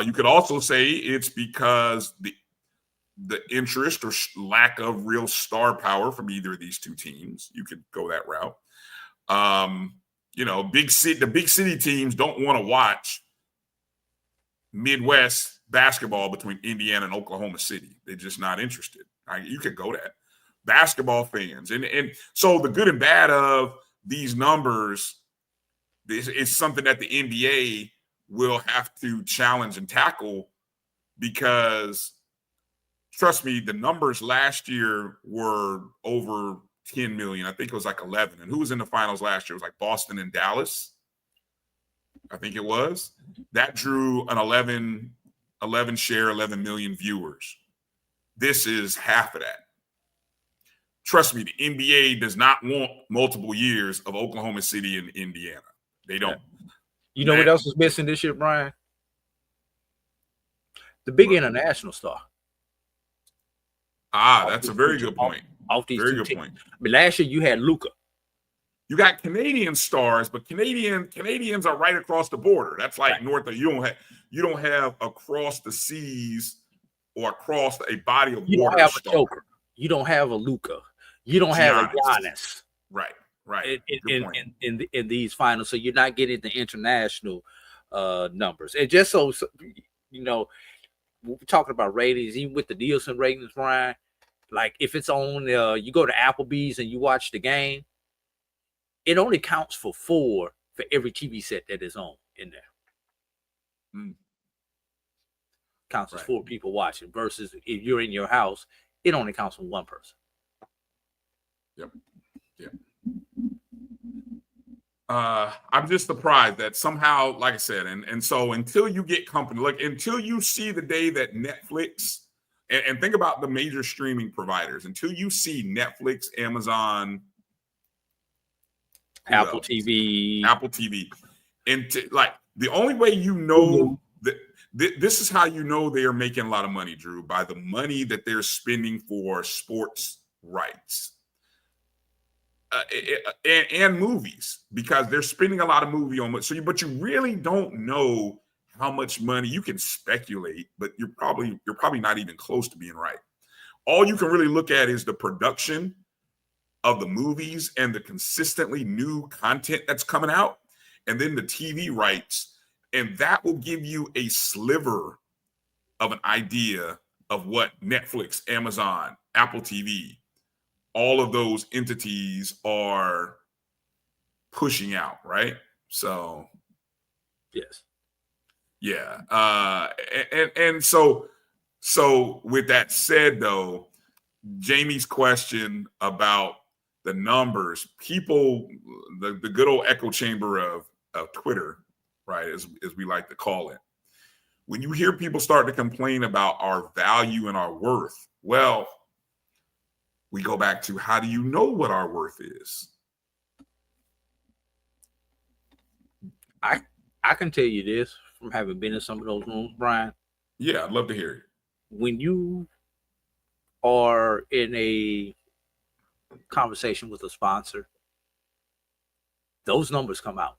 You could also say it's because the interest or lack of real star power from either of these 2 teams. You could go that route. The big city teams don't want to watch Midwest basketball between Indiana and Oklahoma City. They're just not interested. You could go that. Basketball fans. And so the good and bad of these numbers is something that the NBA will have to challenge and tackle, because trust me, the numbers last year were over 10 million. I think it was like 11. And who was in the finals last year? It was like Boston and Dallas. I think it was. That drew an 11 million viewers. This is half of that. Trust me, the NBA does not want multiple years of Oklahoma City and Indiana. They don't. You know what else is missing this year, Bryan? The big international star. That's a very good point. Off these very 2 good teams. point. But last year you had Luka. You got Canadian stars, but Canadians are right across the border. That's like north of you don't have across the seas or across a body of You water don't have a star. Joker. You don't have a Luka. You don't have a Giannis. Giannis. Right. Good point. In these finals, so you're not getting the international numbers. And just so you know, we're talking about ratings, even with the Nielsen ratings, Brian. Like if it's on, you go to Applebee's and you watch the game, it only counts for 4 for every TV set that is on in there. Counts as 4 people watching versus if you're in your house, it only counts for 1 person. Yep. I'm just surprised that somehow, like I said, and so until you get company, like until you see the day that Netflix and think about the major streaming providers, until you see Netflix, Amazon, Apple TV, and like the only way you know that this is how you know they are making a lot of money, Drew, by the money that they're spending for sports rights. And movies, because they're spending a lot of movie on it. But you really don't know how much money. You can speculate, but you're probably not even close to being right. All you can really look at is the production of the movies and the consistently new content that's coming out, and then the TV rights, and that will give you a sliver of an idea of what Netflix, Amazon, Apple TV, all of those entities are pushing out, right? So, yes, yeah. And so with that said, though, Jamie's question about the numbers, people, the good old echo chamber of Twitter, right, as we like to call it. When you hear people start to complain about our value and our worth, well, we go back to, how do you know what our worth is? I can tell you this from having been in some of those rooms, Brian. Yeah, I'd love to hear it. When you are in a conversation with a sponsor, those numbers come out.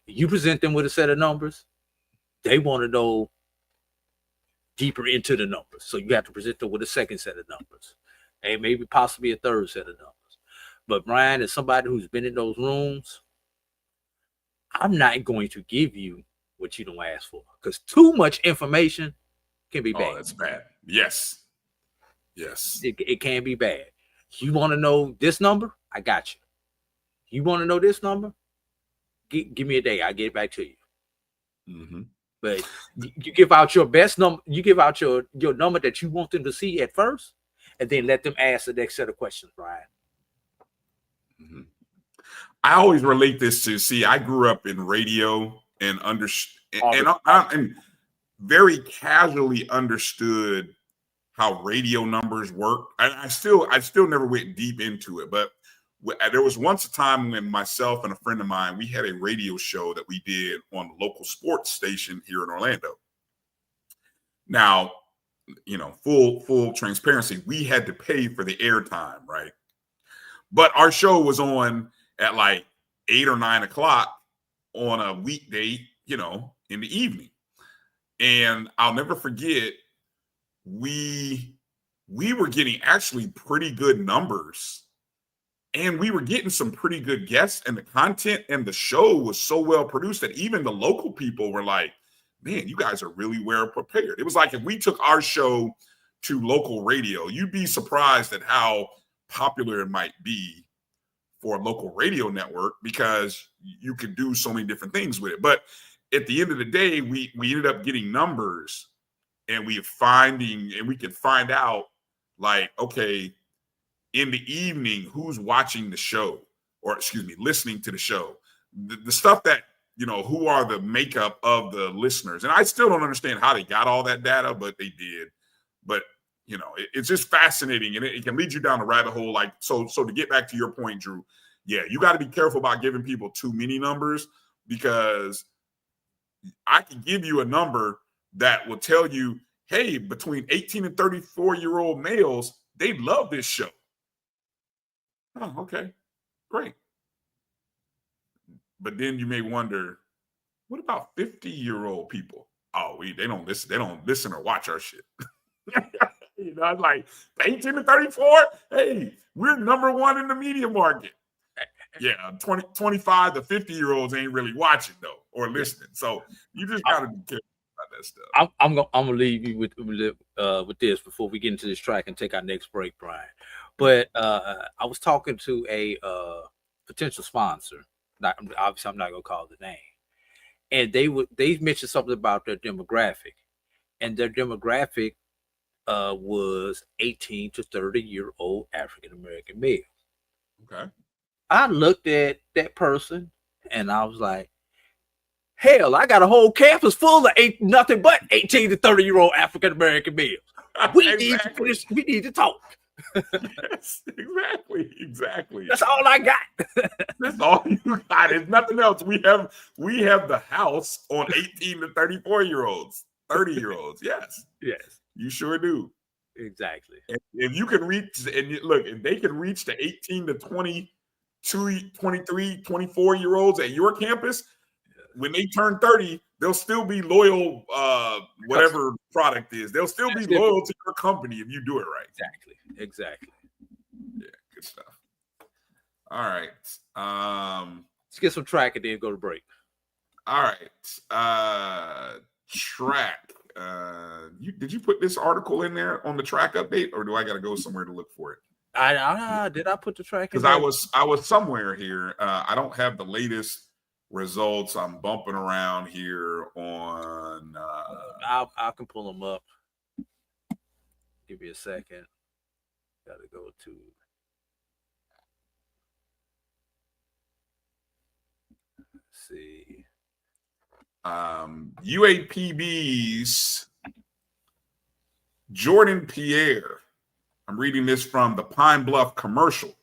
You present them with a set of numbers, they want to know deeper into the numbers. So you have to present them with a second set of numbers and maybe possibly a third set of numbers. But Brian, as somebody who's been in those rooms, I'm not going to give you what you don't ask for, because too much information can be bad. Oh, that's bad. Yes. It can be bad. You want to know this number? I got you. You want to know this number? Give me a day. I'll get it back to you. Mm-hmm. But you give out your best number. You give out your number that you want them to see at first, and then let them ask the next set of questions, Brian. Mm-hmm. I always relate this to, I grew up in radio and I very casually understood how radio numbers work. I still never went deep into it, but there was once a time when myself and a friend of mine, we had a radio show that we did on a local sports station here in Orlando. Now, full transparency, we had to pay for the airtime, right? But our show was on at like 8 or 9 o'clock on a weekday, in the evening. And I'll never forget, we were getting actually pretty good numbers, and we were getting some pretty good guests, and the content and the show was so well produced that even the local people were like, man, you guys are really well prepared. It was like if we took our show to local radio, you'd be surprised at how popular it might be for a local radio network, because you could do so many different things with it. But at the end of the day, we ended up getting numbers, and we could find out, like, okay, in the evening, who's watching the show, or listening to the show, the stuff that, who are the makeup of the listeners. And I still don't understand how they got all that data, but they did. But it's just fascinating, and it can lead you down a rabbit hole. Like, so to get back to your point, Drew, yeah, you got to be careful about giving people too many numbers, because I can give you a number that will tell you, hey, between 18 and 34-year-old males, they love this show. Oh, okay, great. But then you may wonder, what about 50-year-old people? Oh, they don't listen. They don't listen or watch our shit. You know, it's like 18 to 34. Hey, we're number one in the media market. Yeah, 25 to 50-year-olds ain't really watching though or listening. So you just gotta be careful about that stuff. I'm gonna leave you with this before we get into this track and take our next break, Brian. But I was talking to a potential sponsor. Obviously, I'm not gonna call the name. And they mentioned something about their demographic, and their demographic was 18 to 30-year-old African American male. Okay. I looked at that person and I was like, hell, I got a whole campus full of nothing but 18 to 30-year-old African American males. We need to talk. Yes, exactly. That's all I got. That's all you got. There's nothing else. We have the house on 18 to 34-year-olds, 30-year-olds. Yes. You sure do. Exactly. If you can reach, if they can reach the 18 to 22, 23, 24-year-olds at your campus, when they turn 30, they'll still be loyal, whatever product is. They'll still be loyal to your company if you do it right. Exactly. Yeah, good stuff. All right. Let's get some track and then go to break. All right. Track. Did you put this article in there on the track update, or do I got to go somewhere to look for it? Did I put the track in? Because I was somewhere here. I don't have the latest results. I'm bumping around here on. I can pull them up. Give me a second. Got to go to. Let's see. UAPB's Jordan Pierre. I'm reading this from the Pine Bluff Commercial.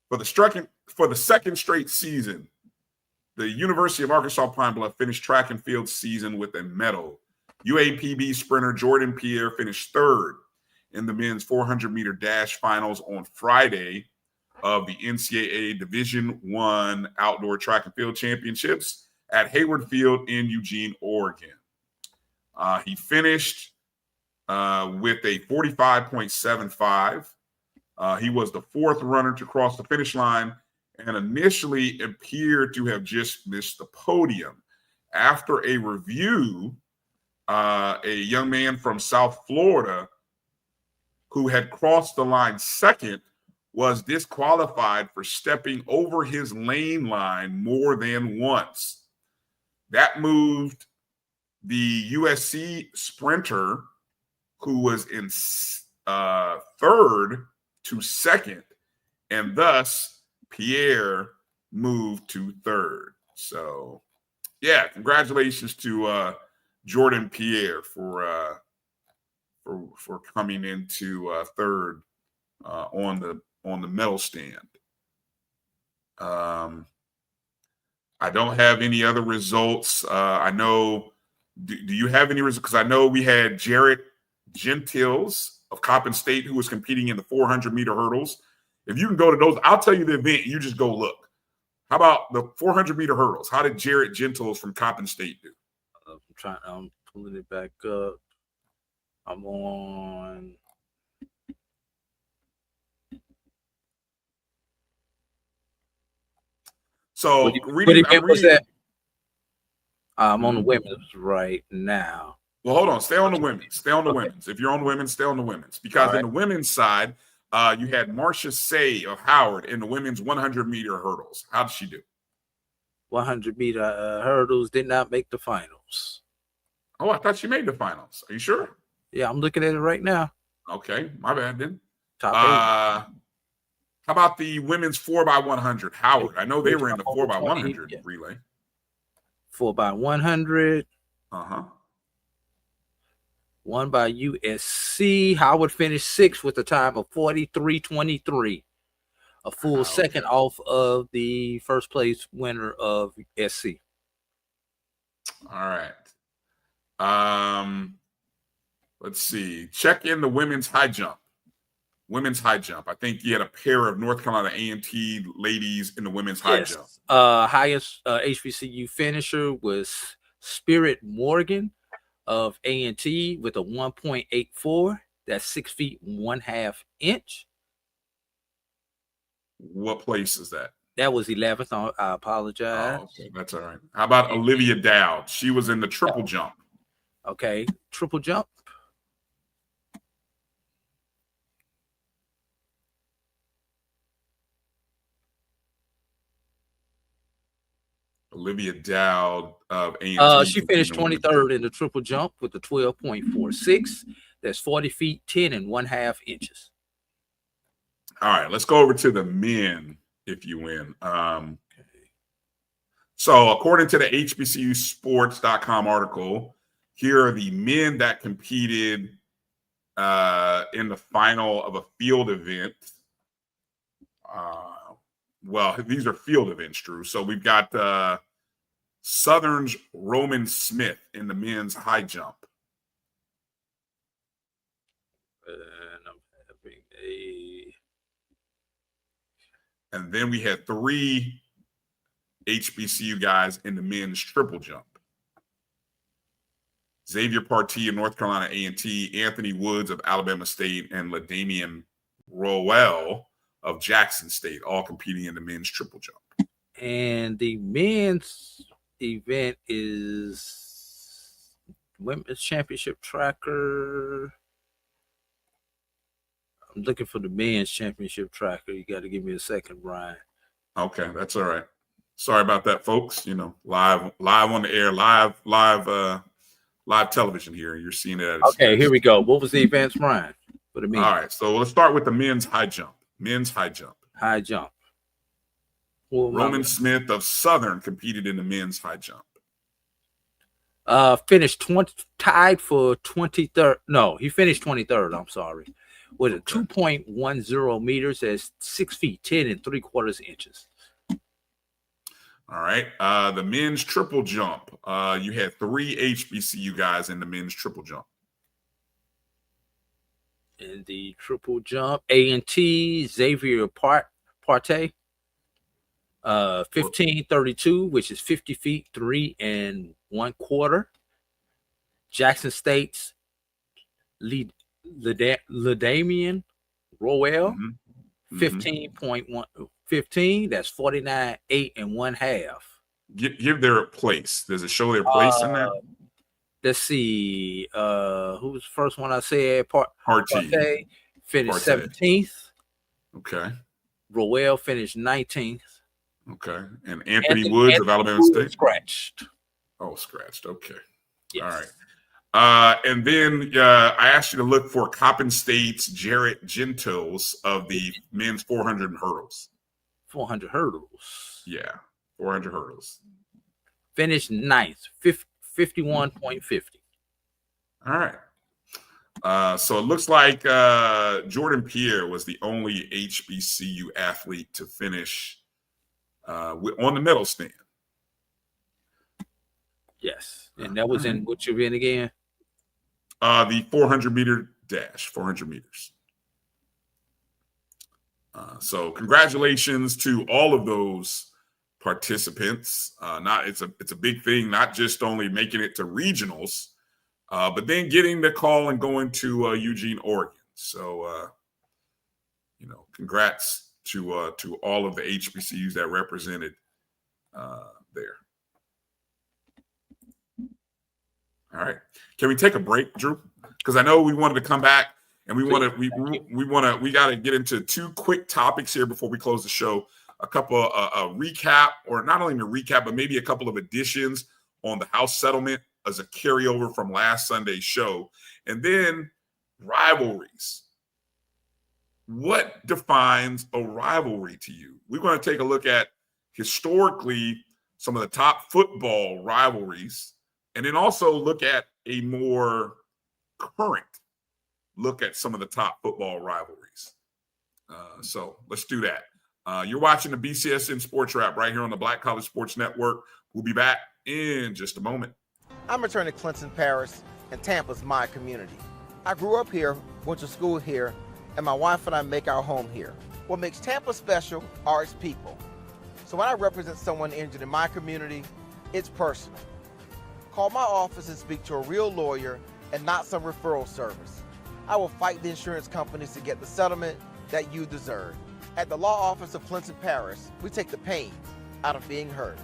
For the second straight season, the University of Arkansas Pine Bluff finished track and field season with a medal. UAPB sprinter Jordan Pierre finished third in the men's 400-meter dash finals on Friday of the NCAA Division I Outdoor Track and Field Championships at Hayward Field in Eugene, Oregon. He finished with a 45.75. He was the fourth runner to cross the finish line and initially appeared to have just missed the podium. After a review, a young man from South Florida who had crossed the line second was disqualified for stepping over his lane line more than once. That moved the USC sprinter, who was in third, to second, and thus Pierre moved to third. So, yeah, congratulations to Jordan Pierre for coming into third on the medal stand. I don't have any other results. I know. Do you have any results? Because I know we had Jarrett Gentiles of Coppin State who was competing in the 400-meter hurdles. If you can go to those, I'll tell you the event. You just go look. How about the 400-meter hurdles? How did Jarrett Gentiles from Coppin State do? I'm pulling it back up. I'm on. So I'm on the women's right now. Well, hold on. Stay on the women's. Women's. If you're on the women's, stay on the women's. Because in the women's side, you had Marcia Say of Howard in the women's 100-meter hurdles. How did she do? 100-meter hurdles did not make the finals. Oh, I thought she made the finals. Are you sure? Yeah, I'm looking at it right now. Okay, my bad then. Top 8. How about the women's 4x100? Howard. I know they were in the 4x100 relay. 4x100. Won by USC. Howard finished 6th with a time of 43.23. A full second off of the first place winner of SC. All right. Let's see. Check in the women's high jump. I think you had a pair of North Carolina A&T ladies in the women's high jump. Highest HBCU finisher was Spirit Morgan of A&T with a 1.84. That's 6 feet 1/2 inch. What place is that? That was 11th. I apologize. Oh, okay. That's all right. How about Olivia Dowd? She was in the triple jump. Okay, triple jump. Olivia Dowd of A&T. She finished 23rd in the triple jump with a 12.46. That's 40 feet 10 1/2 inches. All right, let's go over to the men, if you win. So according to the HBCU Sports.com article, here are the men that competed in the final of a field event. Well, these are field events, Drew. So we've got Southern's Roman Smith in the men's high jump. And then we had 3 HBCU guys in the men's triple jump. Xavier Partee of North Carolina A&T, Anthony Woods of Alabama State, and LaDamian Rowell of Jackson State, all competing in the men's triple jump. And the men's event is women's championship tracker. I'm looking for the men's championship tracker. You got to give me a second, Brian. Okay, that's all right. Sorry about that, folks. You know, live on the air, live television here. You're seeing it. Okay, here we go. What was the events, Brian? For the men. All right, so let's start with the men's high jump. Men's high jump. High jump. Roman Smith of Southern competed in the men's high jump. Finished tied for 23rd. No, he finished 23rd. I'm sorry. With a 2.10 meters, that's 6 feet 10 3/4 inches. All right. The men's triple jump. You had 3 HBCU guys in the men's triple jump. In the triple jump, A&T, Xavier Partee, 1532, which is 50 feet 3 1/4. Jackson State's LaDamian Rowell, 15.15. That's 49 8 1/2. Give their place. Does it show their place in there? Let's see. Who was the first one I said? Partee finished 17th. Okay. Rowell finished 19th. Okay. And Anthony Woods of Alabama State? Scratched. Oh, scratched. Okay. Yes. All right. And then I asked you to look for Coppin State's Jarrett Gentos of the men's 400 hurdles. 400 hurdles. Yeah, 400 hurdles. Finished 9th, 51.50. All right. So it looks like Jordan Pierre was the only HBCU athlete to finish on the medal stand. Yes. And that was in what event again? The 400-meter dash, 400 meters. So congratulations to all of those participants. It's a big thing, not just only making it to regionals, but then getting the call and going to Eugene, Oregon. So, congrats to all of the HBCUs that represented there. All right. Can we take a break, Drew? Because I know we wanted to come back and we got to get into 2 quick topics here before we close the show. A couple a recap, or not only a recap, but maybe a couple of additions on the House settlement as a carryover from last Sunday's show. And then rivalries. What defines a rivalry to you? We're going to take a look at historically some of the top football rivalries, and then also look at a more current look at some of the top football rivalries. So let's do that. You're watching the BCSN SportsWrap right here on the Black College Sports Network. We'll be back in just a moment. I'm returning to Clinton Parish, and Tampa's my community. I grew up here, went to school here, and my wife and I make our home here. What makes Tampa special are its people. So when I represent someone injured in my community, it's personal. Call my office and speak to a real lawyer and not some referral service. I will fight the insurance companies to get the settlement that you deserve. At the law office of Clinton Paris, we take the pain out of being heard.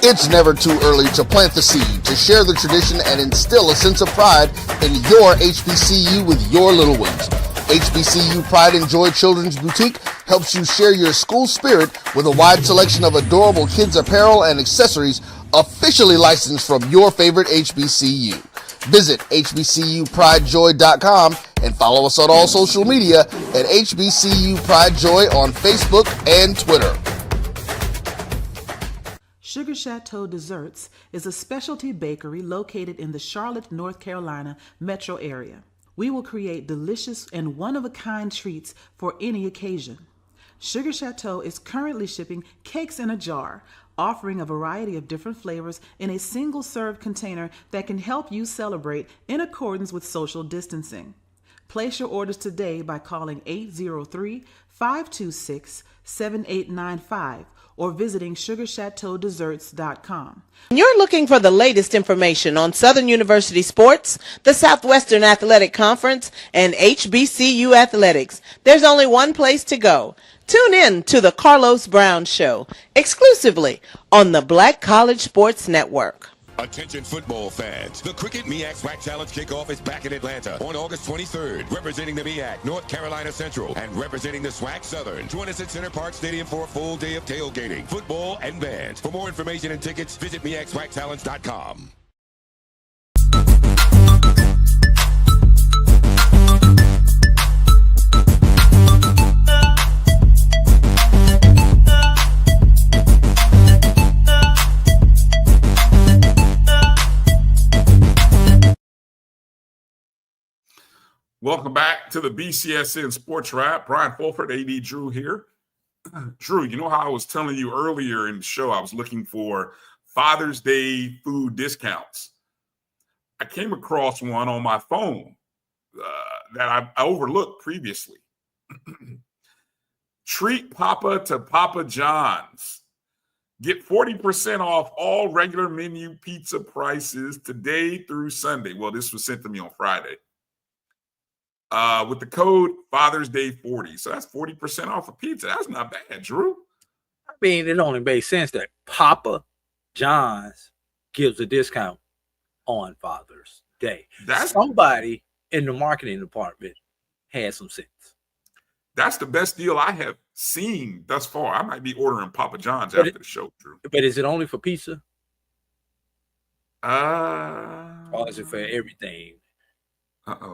It's never too early to plant the seed, to share the tradition, and instill a sense of pride in your HBCU with your little ones. HBCU Pride and Joy Children's Boutique helps you share your school spirit with a wide selection of adorable kids apparel and accessories officially licensed from your favorite HBCU. Visit hbcupridejoy.com and follow us on all social media at HBCU Pride Joy on Facebook and Twitter. Sugar Chateau Desserts is a specialty bakery located in the Charlotte, North Carolina metro area. We will create delicious and one-of-a-kind treats for any occasion. Sugar Chateau is currently shipping cakes in a jar, offering a variety of different flavors in a single-serve container that can help you celebrate in accordance with social distancing. Place your orders today by calling 803-526-7895 or visiting sugarchateaudesserts.com. You're looking for the latest information on Southern University sports, the Southwestern Athletic Conference, and HBCU athletics. There's only one place to go. Tune in to the Carlos Brown Show, exclusively on the Black College Sports Network. Attention football fans. The Cricket MEAC SWAC Challenge Kickoff is back in Atlanta on August 23rd. Representing the MEAC, North Carolina Central, and representing the SWAC Southern. Join us at Center Park Stadium for a full day of tailgating, football, and bands. For more information and tickets, visit MEACSWACChallenge.com. Welcome back to the BCSN SportsWrap. Brian Fulford, A.D. Drew here. Drew, you know how I was telling you earlier in the show I was looking for Father's Day food discounts? I came across one on my phone that I overlooked previously. Treat Papa to Papa John's. Get 40% off all regular menu pizza prices today through Sunday. Well, this was sent to me on Friday. With the code Father's Day 40. So that's 40% off of pizza. That's not bad, Drew. I mean, it only makes sense that Papa John's gives a discount on Father's Day. That's somebody in the marketing department had some sense. That's the best deal I have seen thus far. I might be ordering Papa John's after the show, Drew. But is it only for pizza? Or is it for everything?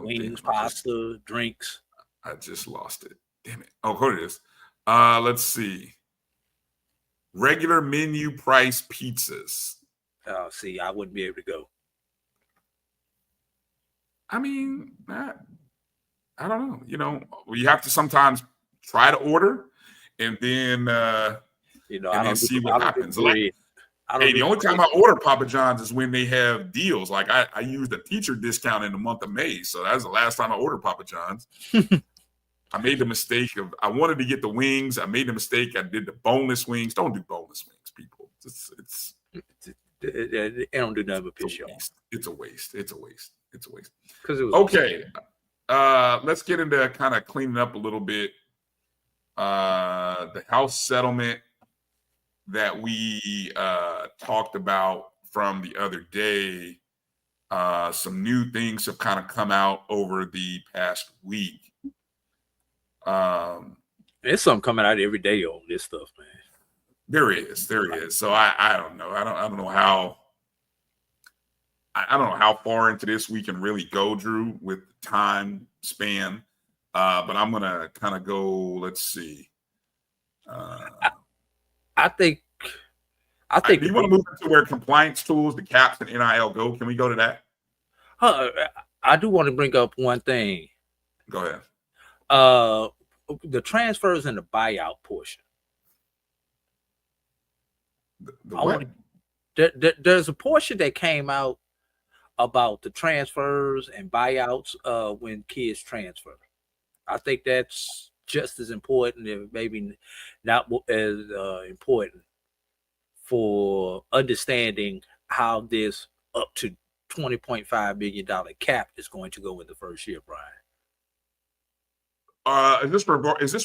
Wings, damn, pasta, drinks. I just lost it. Damn it. Oh, here it is. Let's see. Regular menu price pizzas. Oh, see, I wouldn't be able to go. I mean, I don't know. You know, you have to sometimes try to order and then and then see what happens. Hey, the only time I order Papa John's is when they have deals. Like I used a teacher discount in the month of May. So that was the last time I ordered Papa John's. I made the mistake of, I wanted to get the wings. I made the mistake. I did the boneless wings. Don't do boneless wings, people. They don't do nothing but piss you off. It's a waste. It's a waste. It's a waste. Okay. Let's get into kind of cleaning up a little bit. The house settlement that we talked about from the other day. Some new things have kind of come out over the past week. There's something coming out every day on this stuff, man. There is. So I don't know. I don't know how. I don't know how far into this we can really go, Drew, with time span. But I'm gonna kind of go. Let's see. I think do you want to move into where compliance tools, the caps, and NIL go? Can we go to that? I do want to bring up one thing. Go ahead. The transfers and the buyout portion. There's a portion that came out about the transfers and buyouts when kids transfer. I think that's just as important, and maybe not as important for understanding how this up to $20.5 million cap is going to go in the first year, Brian. Is this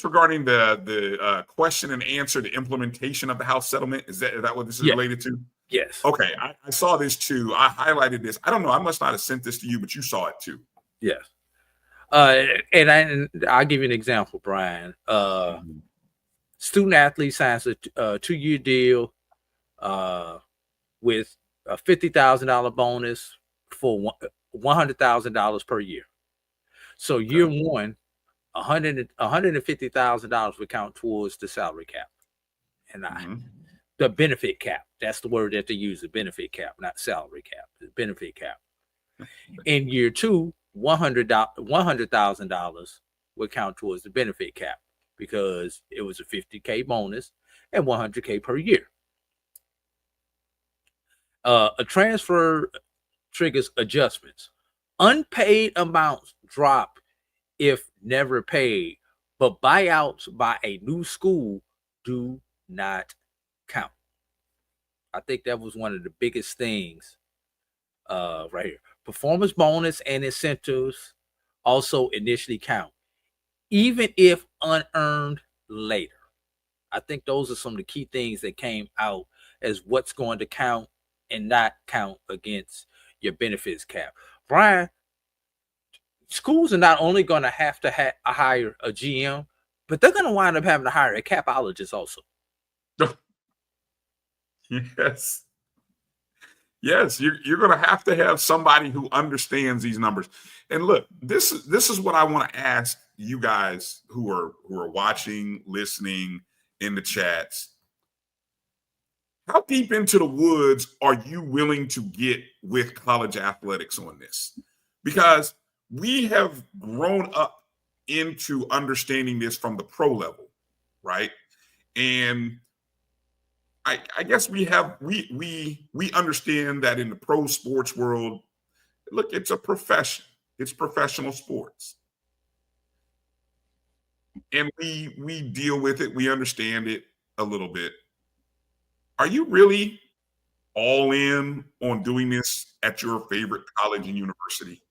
regarding the question and answer, the implementation of the House settlement? Is that what this is related to? Yes. Okay, I saw this too. I highlighted this. I don't know. I must not have sent this to you, but you saw it too. Yes. And I'll give you an example, Brian. Student athlete signs a 2-year deal with a $50,000 bonus for $100,000 per year. So year one, $150,000 would count towards the salary cap, and the benefit cap. That's the word that they use, the benefit cap, not salary cap, the benefit cap. In year two, $100,000 would count towards the benefit cap because it was a $50K bonus and $100K per year. A transfer triggers adjustments. Unpaid amounts drop if never paid, but buyouts by a new school do not count. I think that was one of the biggest things right here. Performance bonus and incentives also initially count, even if unearned later. I think those are some of the key things that came out as what's going to count and not count against your benefits cap. Brian, schools are not only going to have to hire a GM, but they're going to wind up having to hire a capologist also. Yes, you're going to have somebody who understands these numbers. And look, this is what I want to ask you guys who are watching, listening in the chats. How deep into the woods are you willing to get with college athletics on this? Because we have grown up into understanding this from the pro level, right? And I guess we understand that in the pro sports world, look, it's a profession. It's professional sports. And we deal with it. We understand it a little bit. Are you really all in on doing this at your favorite college and university?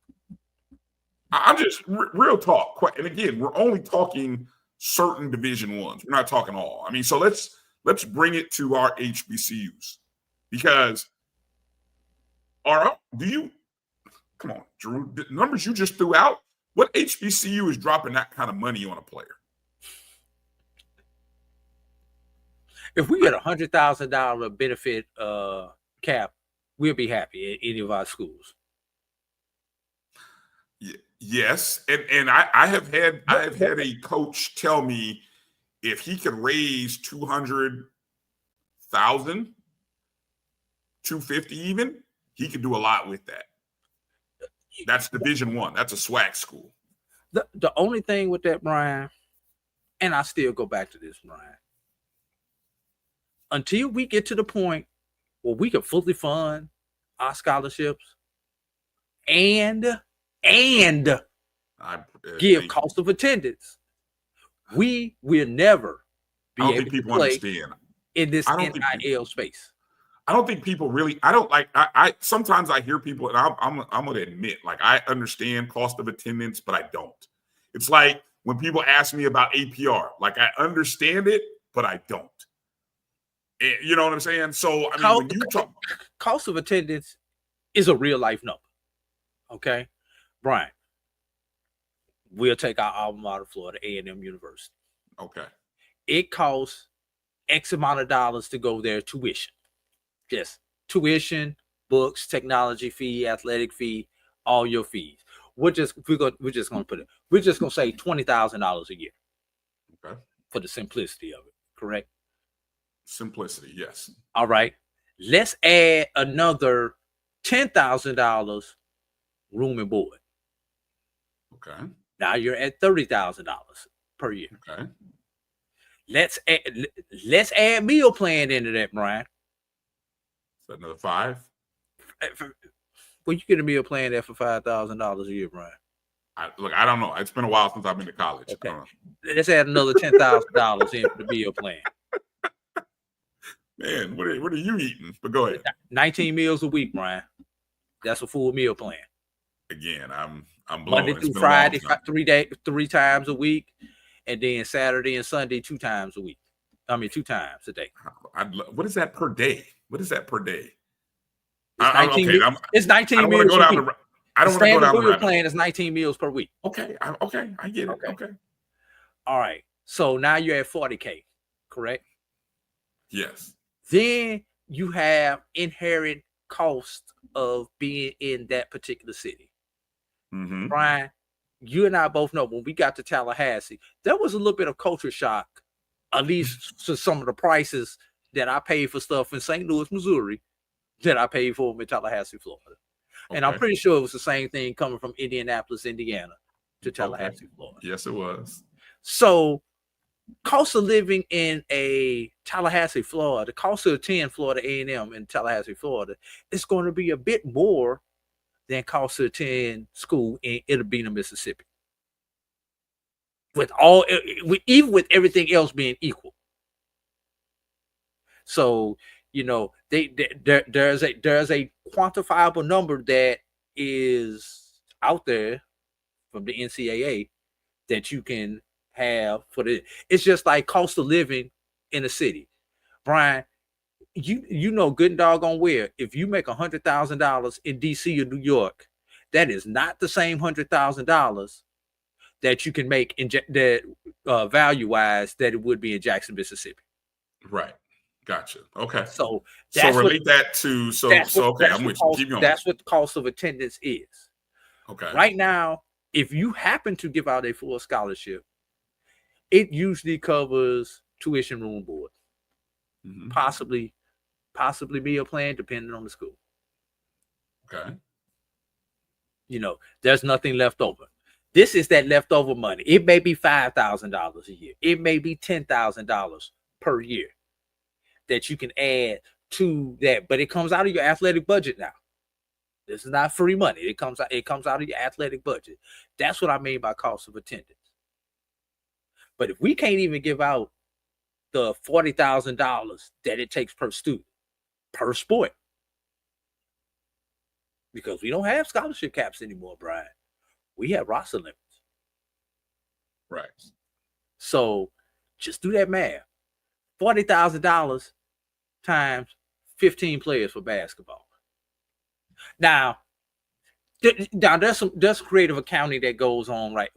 I'm just real talk. And again, we're only talking certain Division I's. We're not talking all. I mean, so let's bring it to our HBCUs, because come on, Drew, the numbers you just threw out, what HBCU is dropping that kind of money on a player? If we get $100,000 benefit cap, we'll be happy at any of our schools. Yes, and I have had a coach tell me if he could raise $200,000, $250 even, he could do a lot with that. That's Division I. That's a SWAC school. The only thing with that, Brian, and I still go back to this, Brian, until we get to the point where we can fully fund our scholarships and give cost of attendance, we will never be able to play in this NIL space. I don't think people really. I sometimes I hear people, and I'm going to admit, like, I understand cost of attendance, but I don't. It's like when people ask me about APR, like, I understand it, but I don't. You know what I'm saying? So I mean, when you talk cost of attendance is a real life number. Okay, Brian, we'll take our alma mater, Florida A&M University. Okay, it costs X amount of dollars to go there. Tuition, yes, tuition, books, technology fee, athletic fee, all your fees. We're just gonna put it. We're just gonna say $20,000 a year. Okay, for the simplicity of it. Correct. Simplicity, yes. All right. Let's add another $10,000 room and board. Okay. Now you're at $30,000 per year. Okay. Let's add meal plan into that, Brian. So another 5. Well, you get a meal plan there for $5,000 a year, Brian. I don't know. It's been a while since I've been to college. Okay. Let's add another $10,000 in for the meal plan. Man, what are you eating? But go ahead. 19 meals a week, Brian. That's a full meal plan. Again, I'm blowing. Monday through Friday, 3 times a week, and then Saturday and Sunday 2 times a week. 2 times a day. What is that per day? What is that per day? It's 19 meals a week. I don't want to go down the meal plan is 19 meals per week. Okay, I get it. Okay. All right. So now you're at $40K, correct? Yes. Then you have inherent cost of being in that particular city. Mm-hmm. Brian, you and I both know when we got to Tallahassee, there was a little bit of culture shock, at least to some of the prices that I paid for stuff in St. Louis, Missouri, that I paid for in Tallahassee, Florida. Okay. And I'm pretty sure it was the same thing coming from Indianapolis, Indiana to Tallahassee, Florida. Yes, it was. So cost of living in a Tallahassee, Florida, the cost of attending Florida A&M in Tallahassee, Florida, is going to be a bit more than cost to attend school in Itabena, Mississippi. Even with everything else being equal. So, there's a quantifiable number that is out there from the NCAA that you can have for the. It's just like cost of living in a city. Brian, you know good and doggone well, if you make $100,000 in DC or New York, that is not the same $100,000 that you can make in value wise that it would be in Jackson, Mississippi. Right. Gotcha. Okay. So relate that to I'm with you. Keep going. That's what the cost of attendance is. Okay. Right now, if you happen to give out a full scholarship, it usually covers tuition, room, board, possibly meal plan, depending on the school. Okay. There's nothing left over. This is that leftover money. It may be $5,000 a year. It may be $10,000 per year that you can add to that, but it comes out of your athletic budget now. This is not free money. It comes out of your athletic budget. That's what I mean by cost of attendance. But if we can't even give out the $40,000 that it takes per student, per sport, because we don't have scholarship caps anymore, Brian. We have roster limits. Right. So just do that math. $40,000 times 15 players for basketball. Now there's creative accounting that goes on right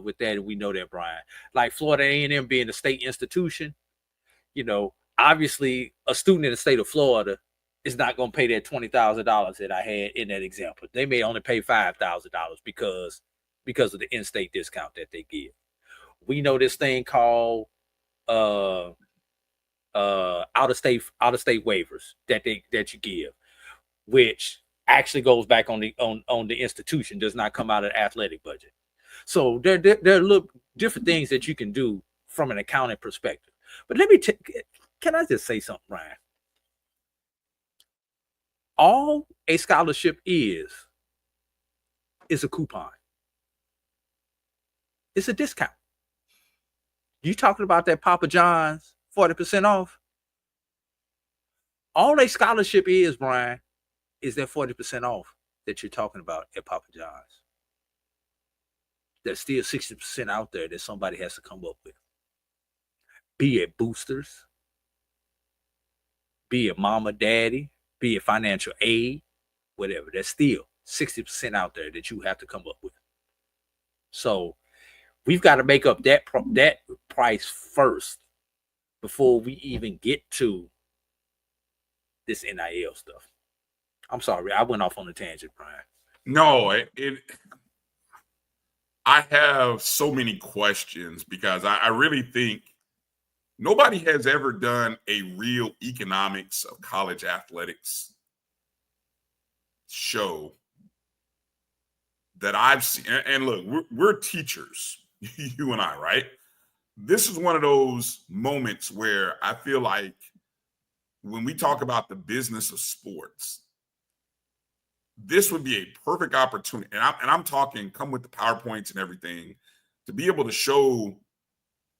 with that, and we know that, Brian. Like Florida A&M being a state institution, obviously a student in the state of Florida is not going to pay that $20,000 that I had in that example. They may only pay $5,000 because of the in-state discount that they give. We know this thing called out-of-state waivers that you give, which actually goes back on the institution, does not come out of the athletic budget. So there are little different things that you can do from an accounting perspective. But can I just say something, Ryan? All a scholarship is a coupon. It's a discount. You talking about that Papa John's 40% off? All a scholarship is, Brian, is that 40% off that you're talking about at Papa John's. There's still 60% out there that somebody has to come up with. Be it boosters, be it mama, daddy, be it financial aid, whatever. There's still 60% out there that you have to come up with. So we've got to make up that price first before we even get to this NIL stuff. I'm sorry, I went off on a tangent, Brian. No, I have so many questions because I really think nobody has ever done a real economics of college athletics show that I've seen. And look, we're teachers, you and I, right? This is one of those moments where I feel like when we talk about the business of sports, this would be a perfect opportunity. And I'm talking, come with the PowerPoints and everything, to be able to show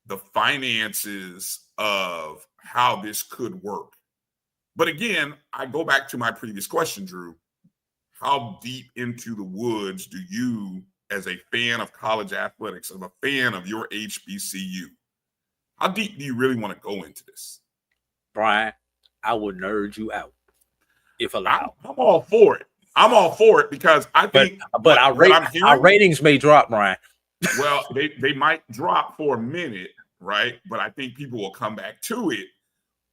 the finances of how this could work. But again, I go back to my previous question, Drew. How deep into the woods do you, as a fan of college athletics, as a fan of your HBCU, how deep do you really want to go into this? Bryan, I would nerd you out if allowed. I'm all for it. I'm all for it because I think, but our ratings may drop, Bryan. Well, they might drop for a minute, right? But I think people will come back to it.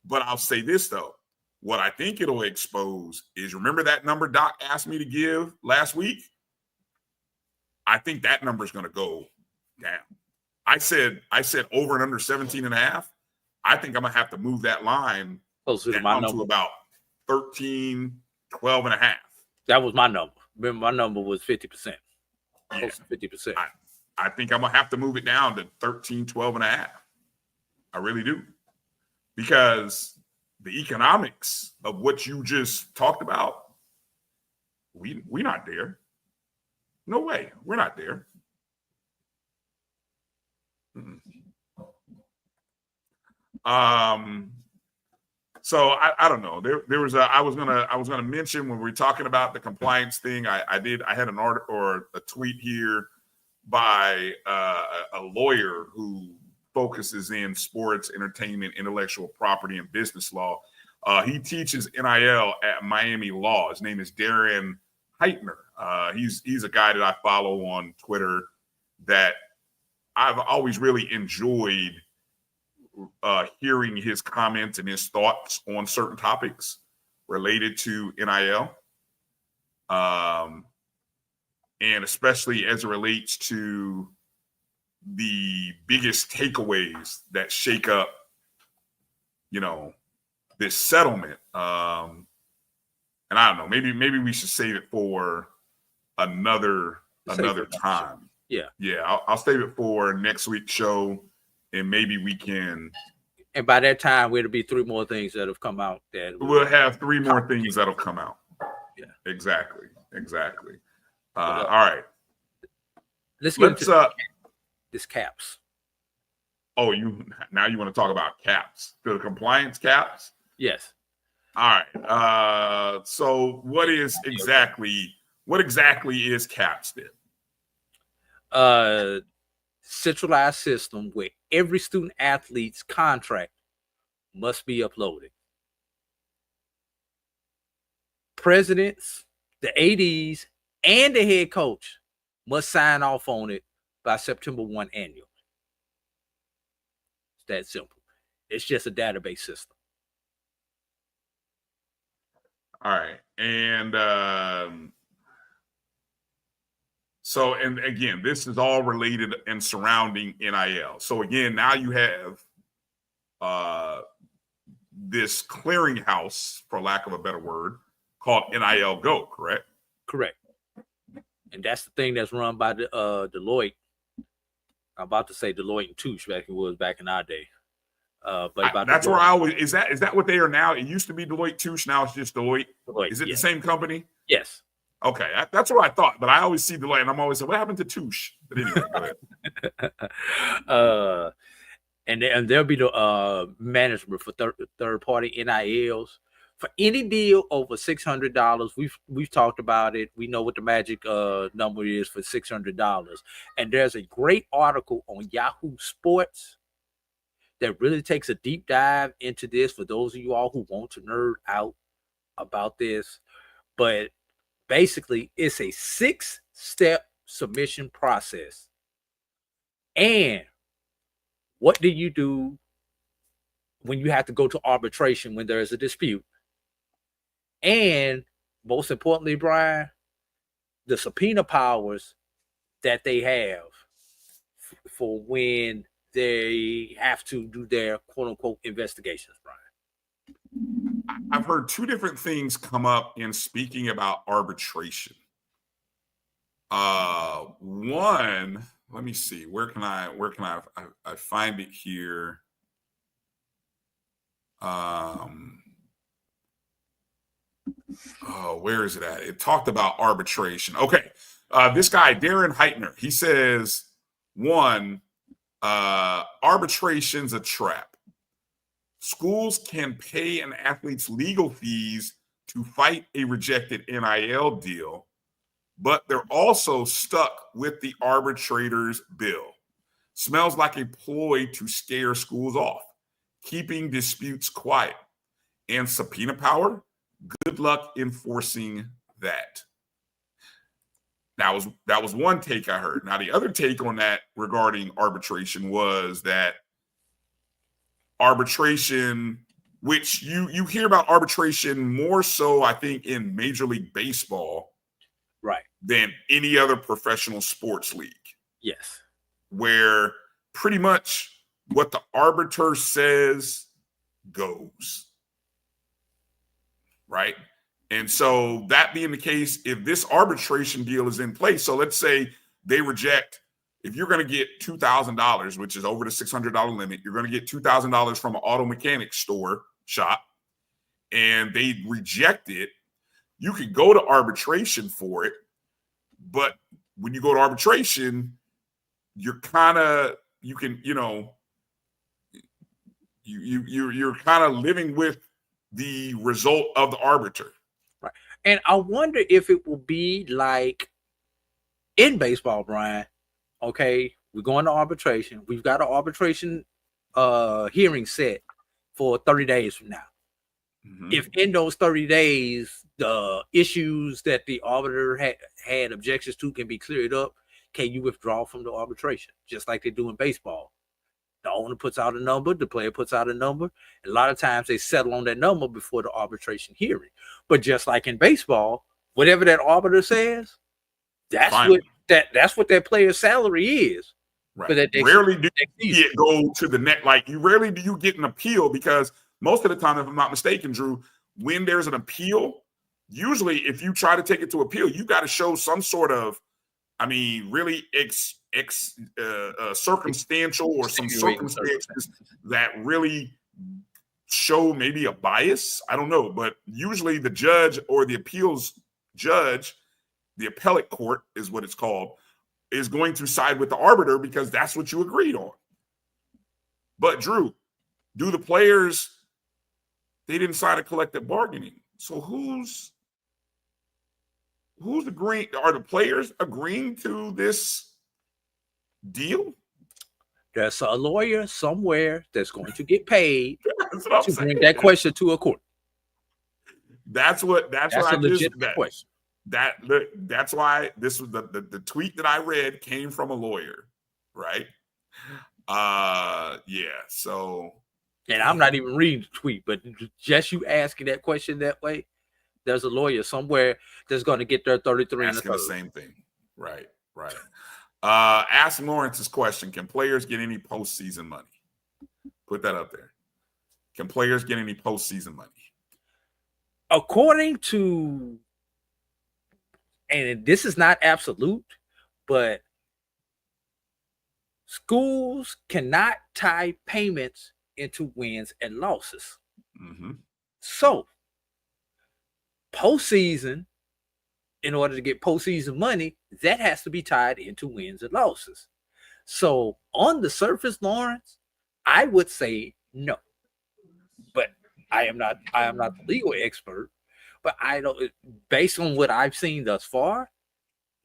But I'll say this though. What I think it'll expose is, remember that number Doc asked me to give last week? I think that number is going to go down. I said over and under 17.5. I think I'm going to have to move that line down to about 13, 12.5. That was my number. Remember, my number was 50%. Close to 50%. I think I'm going to have to move it down to 13, 12.5. I really do. Because the economics of what you just talked about, we're not there. No way. We're not there. So I don't know. There was I was gonna mention when we were talking about the compliance thing. I had an article or a tweet here by a lawyer who focuses in sports, entertainment, intellectual property, and business law. He teaches NIL at Miami Law. His name is Darren Heitner. He's a guy that I follow on Twitter that I've always really enjoyed hearing his comments and his thoughts on certain topics related to NIL. And especially as it relates to the biggest takeaways that shake up, this settlement. And I don't know, maybe we should save it for another time. Yeah. I'll save it for next week's show, and maybe we can. And by that time, it'll be 3 more things that have come out. We'll have 3 more things that'll come out. Yeah, exactly. All right. Let's get into this caps. Oh, now you want to talk about caps? The compliance caps? Yes. All right. So what exactly is caps then? Centralized system where every student athlete's contract must be uploaded. Presidents, the ADs, and the head coach must sign off on it by September 1 annually. It's that simple. It's just a database system. All right. And so, and again, this is all related and surrounding NIL. So again, now you have this clearinghouse, for lack of a better word, called NIL Go, correct? Correct. And that's the thing that's run by the Deloitte. I'm about to say Deloitte and Touche back in our day. But that's where I always is that what they are now? It used to be Deloitte Touche, now it's just Deloitte. Is it the same company? Yes. Okay, that's what I thought, but I always see Deloitte, and I'm always saying, what happened to Touche? But anyway, go ahead. And there'll be the management for third party NILs for any deal over $600. We've talked about it. We know what the magic number is for $600. And there's a great article on Yahoo Sports that really takes a deep dive into this for those of you all who want to nerd out about this. But basically, it's a 6-step submission process. And what do you do when you have to go to arbitration when there is a dispute? And most importantly, Bryan, the subpoena powers that they have for when they have to do their quote unquote investigations, Brian? I've heard two different things come up in speaking about arbitration. One, let me see, where can I find it here? Where is it at? It talked about arbitration. Okay. This guy, Darren Heitner, he says, one, arbitration's a trap. Schools can pay an athlete's legal fees to fight a rejected NIL deal, but they're also stuck with the arbitrator's bill. Smells like a ploy to scare schools off, keeping disputes quiet. And subpoena power, good luck enforcing that. That was one take I heard. Now, the other take on that regarding arbitration was that arbitration, which you hear about arbitration more so, I think, in Major League Baseball, right, than any other professional sports league. Yes. Where pretty much what the arbiter says goes. Right? And so that being the case, if this arbitration deal is in place, so let's say they reject, if you're going to get $2,000, which is over the $600 limit, you're going to get $2,000 from an auto mechanic shop, and they reject it, you could go to arbitration for it. But when you go to arbitration, you're kind of, you're kind of living with the result of the arbiter. Right. And I wonder if it will be like in baseball, Brian. Okay, we're going to arbitration. We've got an arbitration hearing set for 30 days from now. Mm-hmm. If in those 30 days, the issues that the arbiter had objections to can be cleared up, can you withdraw from the arbitration? Just like they do in baseball. The owner puts out a number, the player puts out a number. A lot of times they settle on that number before the arbitration hearing. But just like in baseball, whatever that arbiter says, that's what that player's salary is. Right. But rarely do you see it go to the net. Like, rarely do you get an appeal, because most of the time, if I'm not mistaken, Drew, when there's an appeal, usually if you try to take it to appeal, you got to show some sort of, really circumstantial or some circumstances that really show maybe a bias. I don't know, but usually the judge or the appeals judge, the appellate court is what it's called, is going to side with the arbiter because that's what you agreed on. But Drew, do the players, they didn't sign a collective bargaining. So who's agreeing? Are the players agreeing to this deal? There's a lawyer somewhere that's going to get paid to bring that question to a court. That's a legitimate question. That's why this was the tweet that I read came from a lawyer, right? So, and I'm not even reading the tweet, but just you asking that question that way, there's a lawyer somewhere that's going to get their 33 asking the same thing. Right. Ask Lawrence's question: can players get any postseason money? Put that up there. Can players get any postseason money? According to, and this is not absolute, but schools cannot tie payments into wins and losses. Mm-hmm. So, postseason, in order to get postseason money, that has to be tied into wins and losses. So, on the surface, Lawrence, I would say no. But I am not the legal expert. But I don't, based on what I've seen thus far,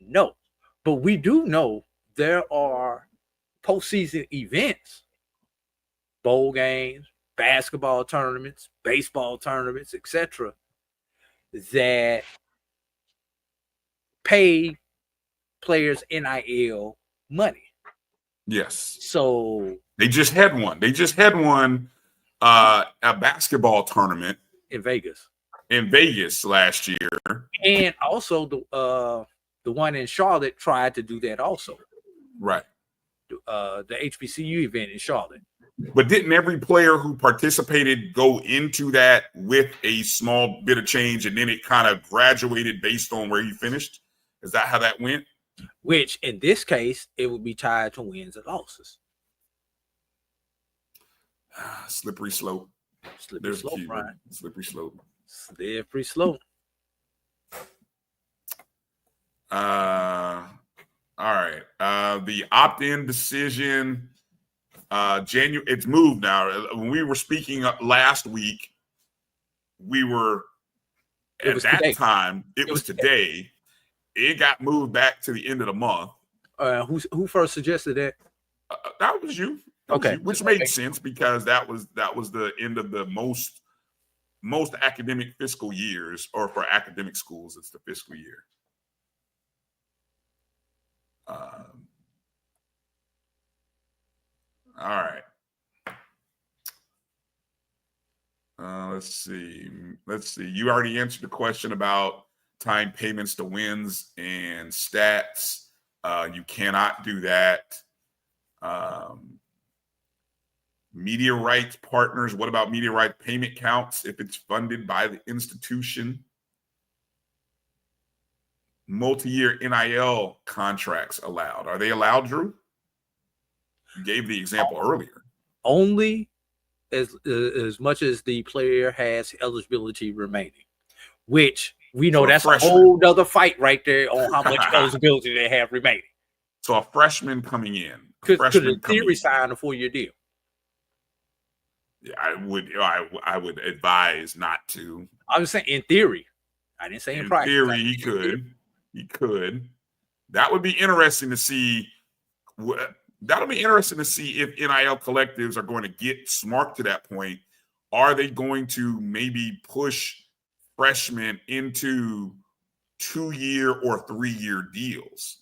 no. But we do know there are postseason events, bowl games, basketball tournaments, baseball tournaments, etc., that pay players NIL money. Yes. So they just had one. A basketball tournament in Vegas. Last year, and also the one in Charlotte tried to do that also. Right. the HBCU event in Charlotte. But didn't every player who participated go into that with a small bit of change, and then it kind of graduated based on where he finished? Is that how that went? Which, in this case, it would be tied to wins and losses. Slippery slope. Slippery There's slope, the key, Brian. Slippery slope. Slippery slope. All right. The opt-in decision, January. It's moved now. When we were speaking last week, we were at that today. time. It was today. It got moved back to the end of the month. Who first suggested that? That was you. Okay, which made sense because that was the end of the most academic fiscal years, or for academic schools, it's the fiscal year. All right. Let's see. You already answered the question about time payments to wins and stats. You cannot do that. Media rights partners. What about media rights payment counts if it's funded by the institution? Multi-year NIL contracts allowed. Are they allowed, Drew? You gave the example earlier. Only as much as the player has eligibility remaining, which we know that's a whole other fight right there on how much eligibility they have remaining. So a freshman coming in. Could in theory sign a 4-year deal. Yeah, I would advise not to. I was saying in theory. I didn't say in practice. In theory, he could. He could. That would be interesting to see. That'll be interesting to see if NIL collectives are going to get smart to that point. Are they going to maybe push freshmen into 2-year or 3-year deals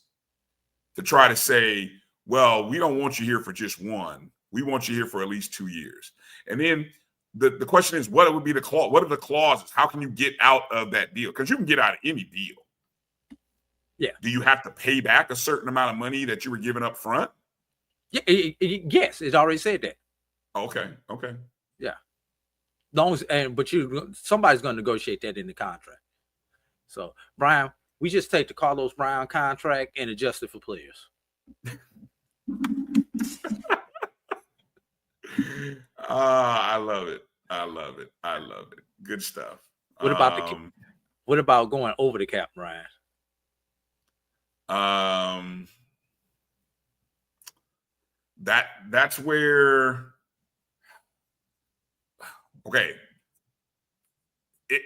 to try to say, well, we don't want you here for just one. We want you here for at least 2 years. And then the question is, what would be the clause? What are the clauses? How can you get out of that deal? Because you can get out of any deal. Yeah. Do you have to pay back a certain amount of money that you were giving up front? Yeah. Yes, it's already said that. Okay. Yeah. But somebody's going to negotiate that in the contract. So, Brian, we just take the Carlos Brown contract and adjust it for players. I love it. Good stuff. What about going over the cap, Brian? That's where. Okay.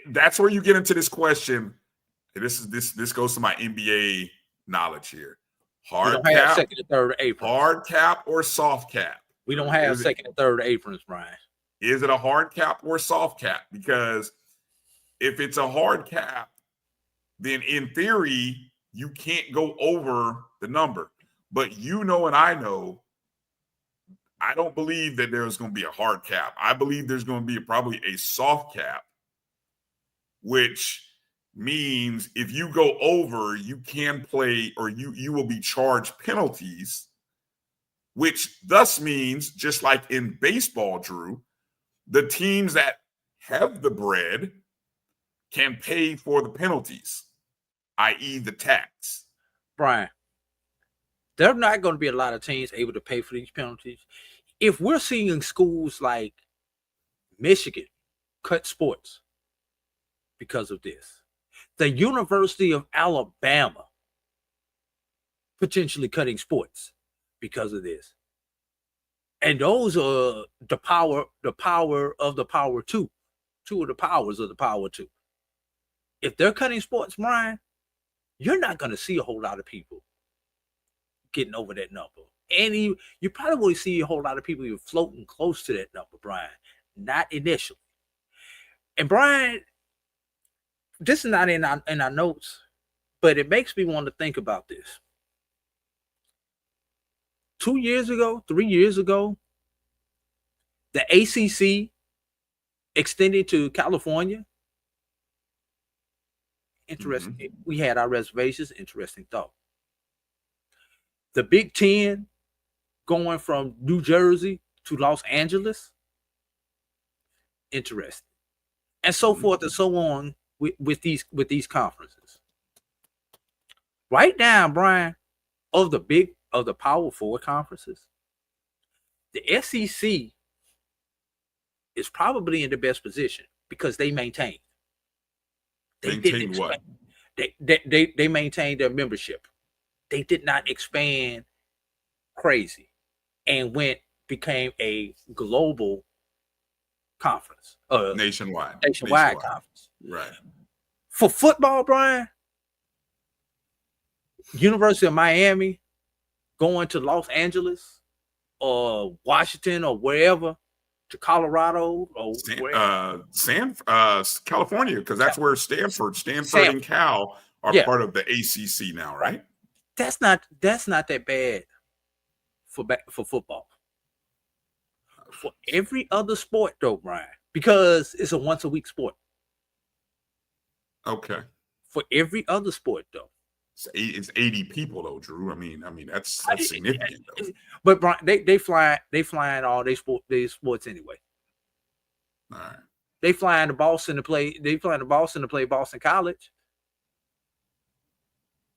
That's where you get into this question. This goes to my NBA knowledge here. Hard cap, second and third aprons. Hard cap or soft cap? We don't have second and third aprons, Brian. Is it a hard cap or soft cap? Because if it's a hard cap, then in theory, you can't go over the number. But you know and I know, I don't believe that there's going to be a hard cap. I believe there's going to be probably a soft cap, which means if you go over, you can play, or you will be charged penalties, which thus means, just like in baseball, Drew, the teams that have the bread can pay for the penalties, i.e. the tax. Brian, there are not going to be a lot of teams able to pay for these penalties. If we're seeing schools like Michigan cut sports because of this, the University of Alabama potentially cutting sports because of this, and those are the power of the power two of the powers of the power two. If they're cutting sports, Brian, you're not going to see a whole lot of people getting over that number. And you probably will see a whole lot of people even floating close to that number, Brian. Not initially. And Brian, this is not in our notes, but it makes me want to think about this. 3 years ago, the ACC extended to California. Interesting. Mm-hmm. We had our reservations. Interesting thought. The Big Ten going from New Jersey to Los Angeles. Interesting. And so forth and so on with these conferences. Right now, Brian, of the Power Four conferences, the SEC is probably in the best position because they maintained. Maintain what? They maintained their membership. They did not expand crazy and became a global conference. Nationwide conference. Right. For football, Brian, University of Miami going to Los Angeles or Washington or wherever, to Colorado or California, because that's where Stanford and Cal are part of the ACC now, right? That's not that bad for football. For every other sport, though, Brian, because it's a once a week sport. Okay. For every other sport, though, it's 80 people, though, Drew. I mean that's significant, though. But Brian, they flying all they sports anyway. All right. They flying to Boston to play. They flying to Boston to play Boston College.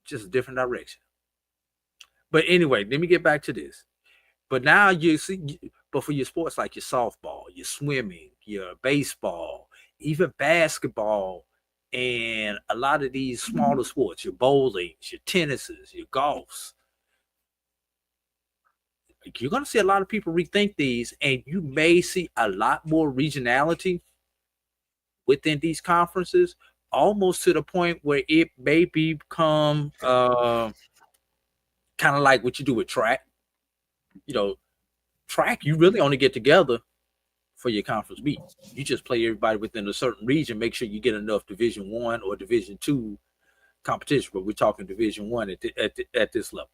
Just a different direction. But anyway, let me get back to this. But now you see, but for your sports like your softball, your swimming, your baseball, even basketball, and a lot of these smaller sports, your bowlings, your tennises, your golfs, you're going to see a lot of people rethink these, and you may see a lot more regionality within these conferences, almost to the point where it may become kind of like what you do with track. You know, track, you really only get together for your conference meet. You just play everybody within a certain region, make sure you get enough Division I or Division II competition, but we're talking Division I at this level.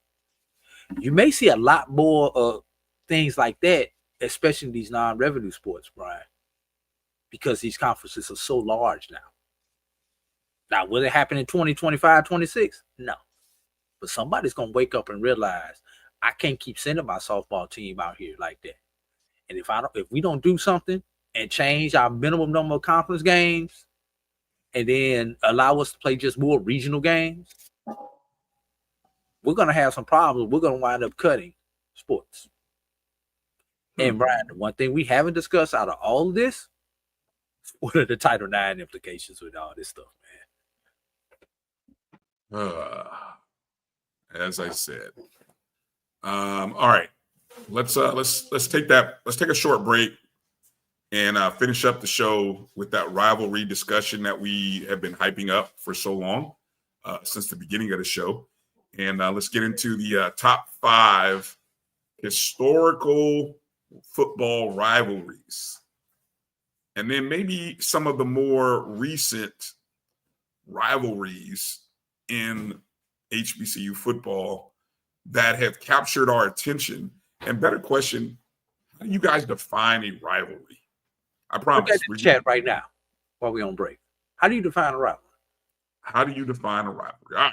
You may see a lot more of things like that, especially in these non-revenue sports, Brian, because these conferences are so large now. Now, will it happen in 2025, 26? No. But somebody's going to wake up and realize, I can't keep sending my softball team out here like that. And if we don't do something and change our minimum number of conference games and then allow us to play just more regional games, we're going to have some problems. We're going to wind up cutting sports. And Brian, the one thing we haven't discussed out of all of this, what are the Title IX implications with all this stuff, man? As I said. All right. Let's take a short break and finish up the show with that rivalry discussion that we have been hyping up for so long, since the beginning of the show. And let's get into the top 5 historical football rivalries. And then maybe some of the more recent rivalries in HBCU football that have captured our attention. And better question, how do you guys define a rivalry? I promise. We're in the chat right now while we're on break. How do you define a rivalry? How do you define a rivalry? All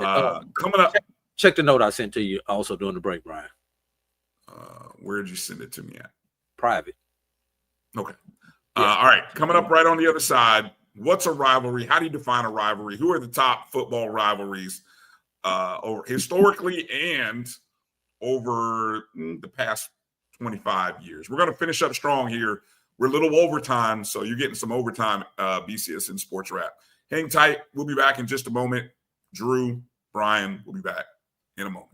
right. Coming up. Check the note I sent to you also during the break, Brian. Where did you send it to me at? Private. Okay. All right. Coming up right on the other side. What's a rivalry? How do you define a rivalry? Who are the top football rivalries over historically and over the past 25 years? We're going to finish up strong here. We're a little overtime, so you're getting some overtime BCSN Sports Wrap. Hang tight. We'll be back in just a moment. Drew, Brian, we'll be back in a moment.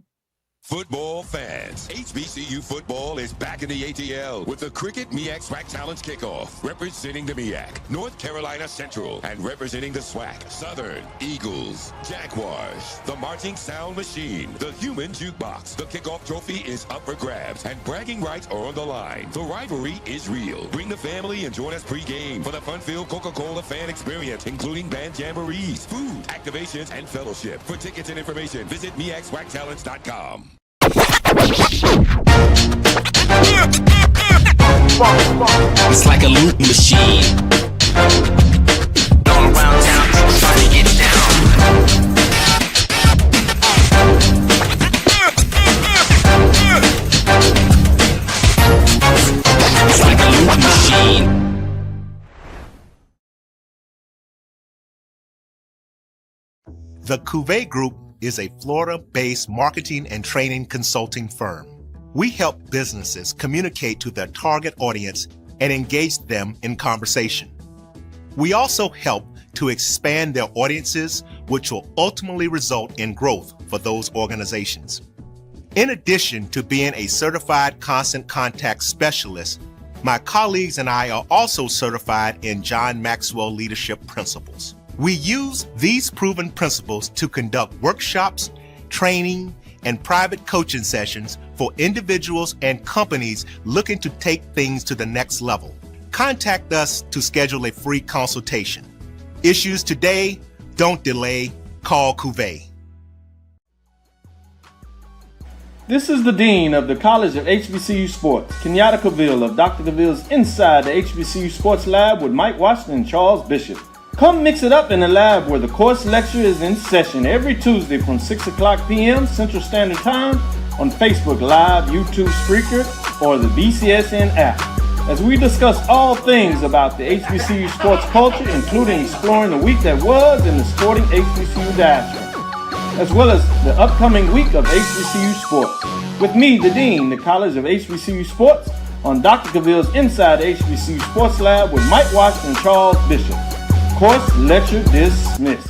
Football fans, HBCU football is back in the ATL with the Cricket MEAC SWAC Challenge Kickoff. Representing the MEAC, North Carolina Central, and representing the SWAC, Southern, Eagles, Jaguars, the Marching Sound Machine, the Human Jukebox. The kickoff trophy is up for grabs, and bragging rights are on the line. The rivalry is real. Bring the family and join us pre-game for the fun-filled Coca-Cola fan experience, including band jamborees, food, activations, and fellowship. For tickets and information, visit MEACSWACChallenge.com. It's like a loot machine. Going around town, trying to get down. The Cuvée Group is a Florida-based marketing and training consulting firm. We help businesses communicate to their target audience and engage them in conversation. We also help to expand their audiences, which will ultimately result in growth for those organizations. In addition to being a certified constant contact specialist, my colleagues and I are also certified in John Maxwell Leadership Principles. We use these proven principles to conduct workshops, training, and private coaching sessions for individuals and companies looking to take things to the next level. Contact us to schedule a free consultation. Issues today, don't delay, call Cuvée. This is the Dean of the College of HBCU Sports, Kenyatta Cavill of Dr. Cavill's Inside the HBCU Sports Lab with Mike Washington and Charles Bishop. Come mix it up in the lab where the course lecture is in session every Tuesday from 6 o'clock p.m. Central Standard Time on Facebook Live, YouTube Spreaker, or the BCSN app, as we discuss all things about the HBCU sports culture, including exploring the week that was in the sporting HBCU diaspora, as well as the upcoming week of HBCU Sports. With me, the Dean, the College of HBCU Sports, on Dr. Cavill's Inside the HBCU Sports Lab with Mike Washington and Charles Bishop. Course lecture dismissed.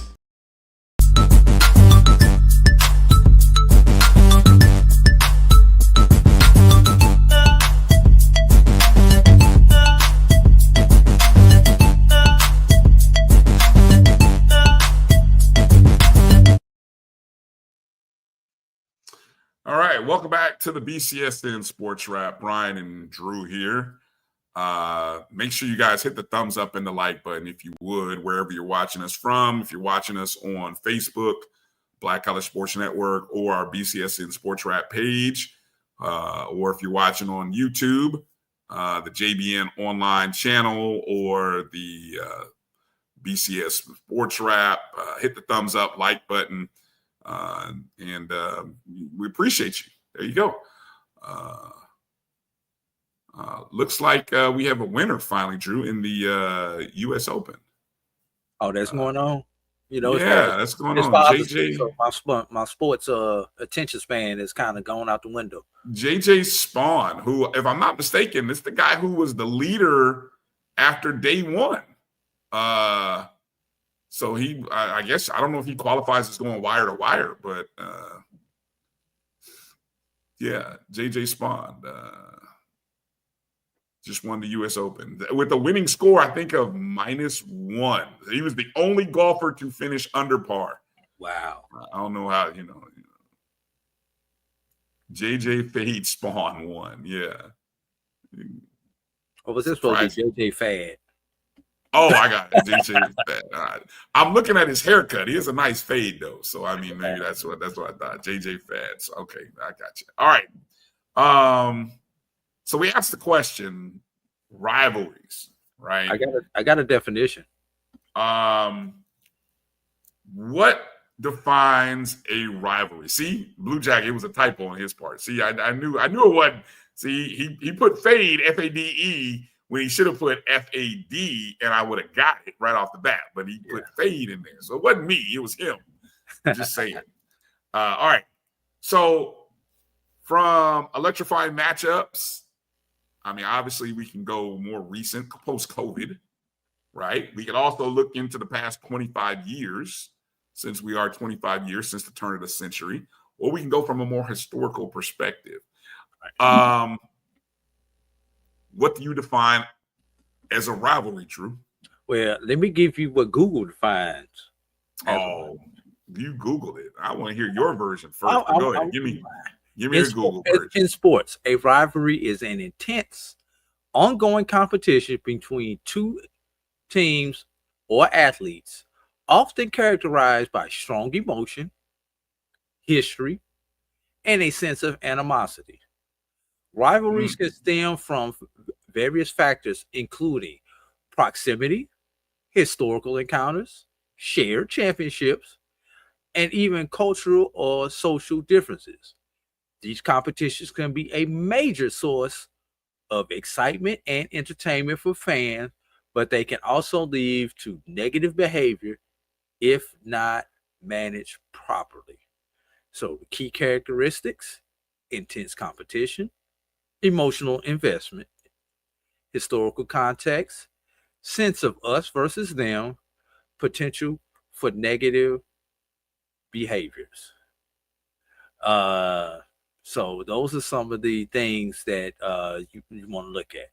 All right, welcome back to the BCSN SportsWrap. Bryan and Drew here. Make sure you guys hit the thumbs up and the like button if you would, wherever you're watching us from. If you're watching us on Facebook, Black College Sports Network, or our BCSN SportsWrap page, or if you're watching on YouTube, the JBN online channel, or the BCS SportsWrap, hit the thumbs up, like button, and we appreciate you. There you go. Looks like we have a winner finally, Drew, in the U.S. Open. Oh, that's going on. You know, yeah, that's going on. JJ, so my sports attention span is kind of going out the window. JJ Spawn, who, if I'm not mistaken, is the guy who was the leader after day one. So he, I guess, I don't know if he qualifies as going wire to wire, but yeah, JJ Spawn just won the U.S. Open with a winning score, I think, of -1. He was the only golfer to finish under par. Wow. I don't know how, JJ Fade Spawn won. Yeah. What was this supposed to be? JJ Fad. Oh, I got it. JJ Fad. All right. I'm looking at his haircut. He has a nice fade, though. So, I mean, maybe that's what I thought. JJ Fads. Okay, I got you. All right. So we asked the question, rivalries, right? I got a definition. What defines a rivalry? See, Blue Jacket, it was a typo on his part. See, I knew it wasn't. See, he put fade, F-A-D-E, when he should have put F-A-D, and I would have got it right off the bat. But he put fade in there. So it wasn't me, it was him. Just saying. All right. So from electrifying matchups, I mean, obviously we can go more recent, post-COVID, right? We can also look into the past 25 years, since we are 25 years since the turn of the century, or we can go from a more historical perspective. What do you define as a rivalry, Drew? Well, let me give you what Google defines. Oh, you Googled it. I want to hear your version first. Go ahead. Give me your Google version. In sports, a rivalry is an intense, ongoing competition between two teams or athletes, often characterized by strong emotion, history, and a sense of animosity. Rivalries can stem from various factors, including proximity, historical encounters, shared championships, and even cultural or social differences. These competitions can be a major source of excitement and entertainment for fans, but they can also lead to negative behavior if not managed properly. So the key characteristics: intense competition, emotional investment, historical context, sense of us versus them, potential for negative behaviors. So those are some of the things that you want to look at.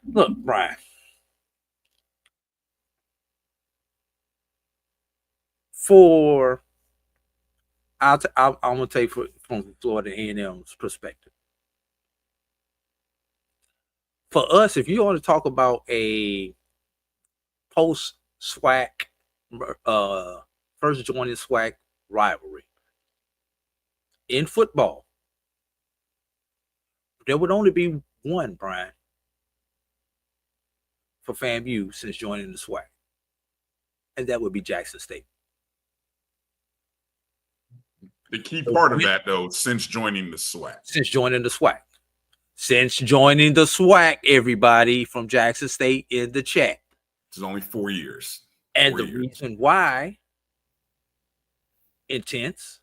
Look, Bryan, I'm gonna take from Florida A&M's perspective. For us, if you want to talk about a post SWAC, first joining SWAC rivalry in football, there would only be one, Bryan, for FAMU since joining the SWAC, and that would be Jackson State. The key part of that, though, since joining the SWAC. Since joining the SWAC. Since joining the SWAC, everybody from Jackson State in the chat. It's only 4 years. And the reason why: intense,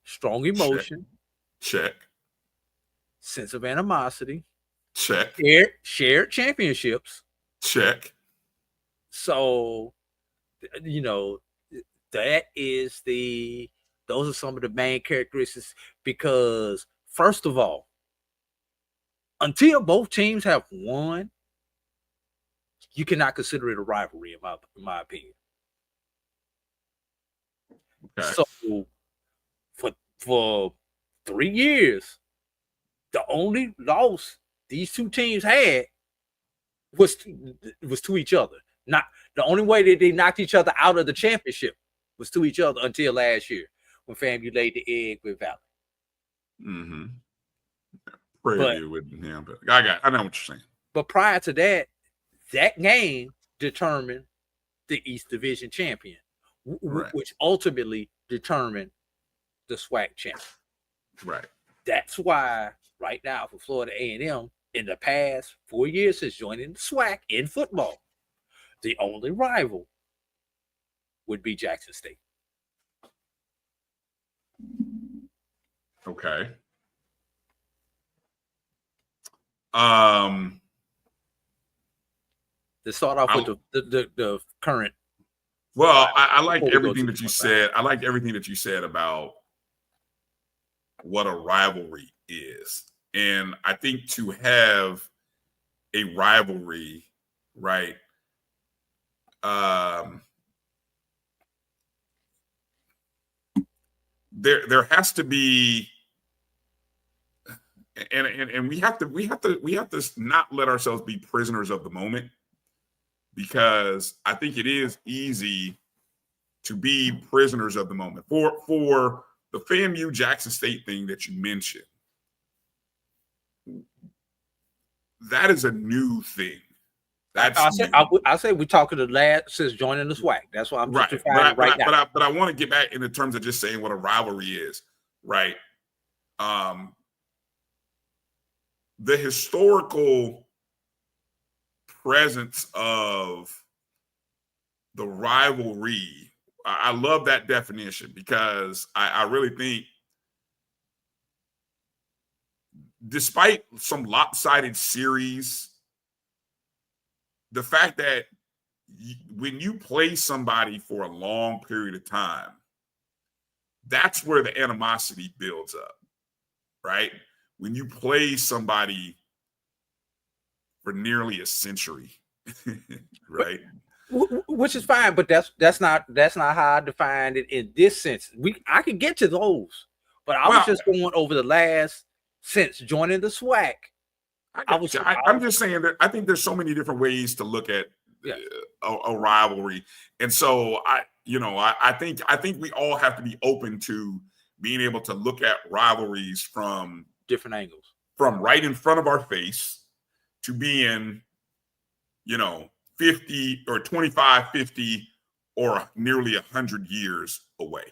strong emotion, check. Sense of animosity, check. Shared championships, check. So, you know, those are some of the main characteristics, because first of all, until both teams have won, you cannot consider it a rivalry, in my opinion. Okay. So for 3 years, the only loss these two teams had was to each other. Not the only way that they knocked each other out of the championship was to each other until last year when FAMU laid the egg with Valley. Mm-hmm. But I know what you're saying. But prior to that, that game determined the East Division champion, right, which ultimately determined the SWAC champion. Right. That's why right now for Florida A&M, in the past 4 years since joining the SWAC in football, the only rival would be Jackson State. Okay. To start off with the current. Well, I like everything that you said. I like everything that you said about what a rivalry is. And I think to have a rivalry, right, there has to be, and we have to not let ourselves be prisoners of the moment, because I think it is easy to be prisoners of the moment. For the FAMU Jackson State thing that you mentioned, that is a new thing. I say we're talking the last since joining the SWAC. That's why I'm justifying right now. But I want to get back in the terms of just saying what a rivalry is, right? The historical presence of the rivalry, I love that definition, because I really think, despite some lopsided series, the fact that when you play somebody for a long period of time, that's where the animosity builds up, right? When you play somebody for nearly a century, right? Which is fine, but that's not how I define it in this sense. I can get to those, but I was just going over the last since joining the SWAC. I'm just saying that I think there's so many different ways to look at a rivalry, and so I think we all have to be open to being able to look at rivalries from different angles, from right in front of our face to being, 50 or 25, 50, or nearly 100 years away,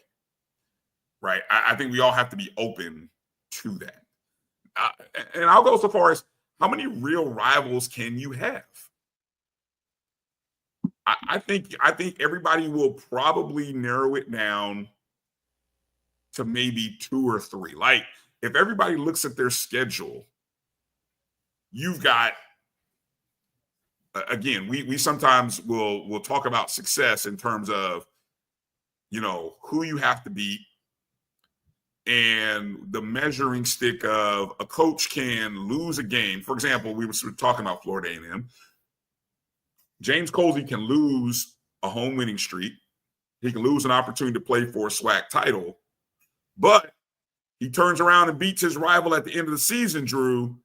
right? I think we all have to be open to that. And I'll go so far as, how many real rivals can you have? I think everybody will probably narrow it down to maybe 2 or 3. Like if everybody looks at their schedule, you've got again, we sometimes will talk about success in terms of, you know, who you have to beat and the measuring stick of a coach can lose a game. For example, we were talking about Florida A&M. James Colsey can lose a home winning streak. He can lose an opportunity to play for a SWAC title, but he turns around and beats his rival at the end of the season, Drew.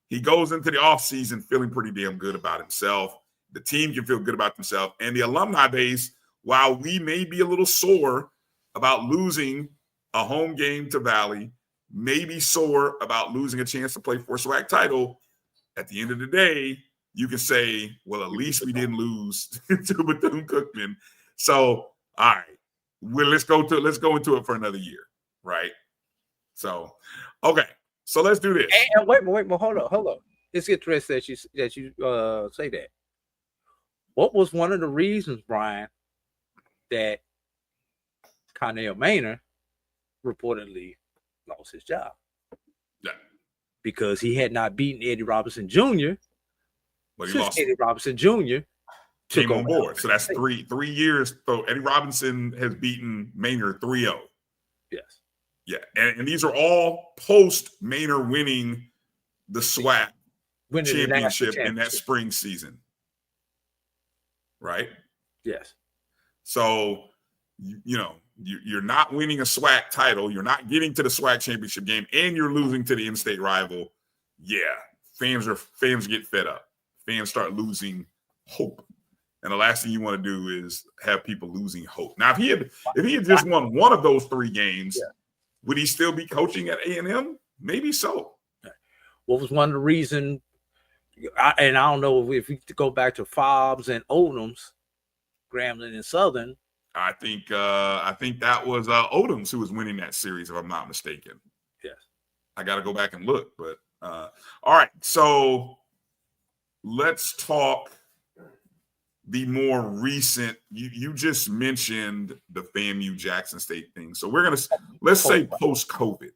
He goes into the offseason feeling pretty damn good about himself. The team can feel good about themselves. And the alumni base, while we may be a little sore about losing a home game to Valley, may be sore about losing a chance to play for a SWAC title, at the end of the day, you can say, well, at least we didn't lose to Bethune-Cookman. So, all right, let's go into it for another year, right? So, okay, so let's do this. And wait, hold on. It's interesting that you say that. What was one of the reasons, Brian, that Connell Maynard reportedly lost his job? Yeah, because he had not beaten Eddie Robinson Jr. But he since lost. Eddie Robinson Jr. came on board. So that's 3 years. So Eddie Robinson has beaten Maynard 3-0. Yes. Yeah, and these are all post Maynard winning the SWAC championship in that spring season, right? Yes. So you're not winning a SWAC title, you're not getting to the SWAC championship game, and you're losing to the in-state rival. Yeah, fans get fed up. Fans start losing hope, and the last thing you want to do is have people losing hope. Now, if he had just won one of those 3 games. Yeah. Would he still be coaching at A&M? Maybe so. What was one of the reasons, and I don't know if we go back to Fobbs and Odom's, Grambling and Southern. I think that was Odoms who was winning that series, if I'm not mistaken. Yes. I got to go back and look. But all right, so let's talk the more recent. You just mentioned the FAMU Jackson State thing. So we're going to, let's say post-COVID.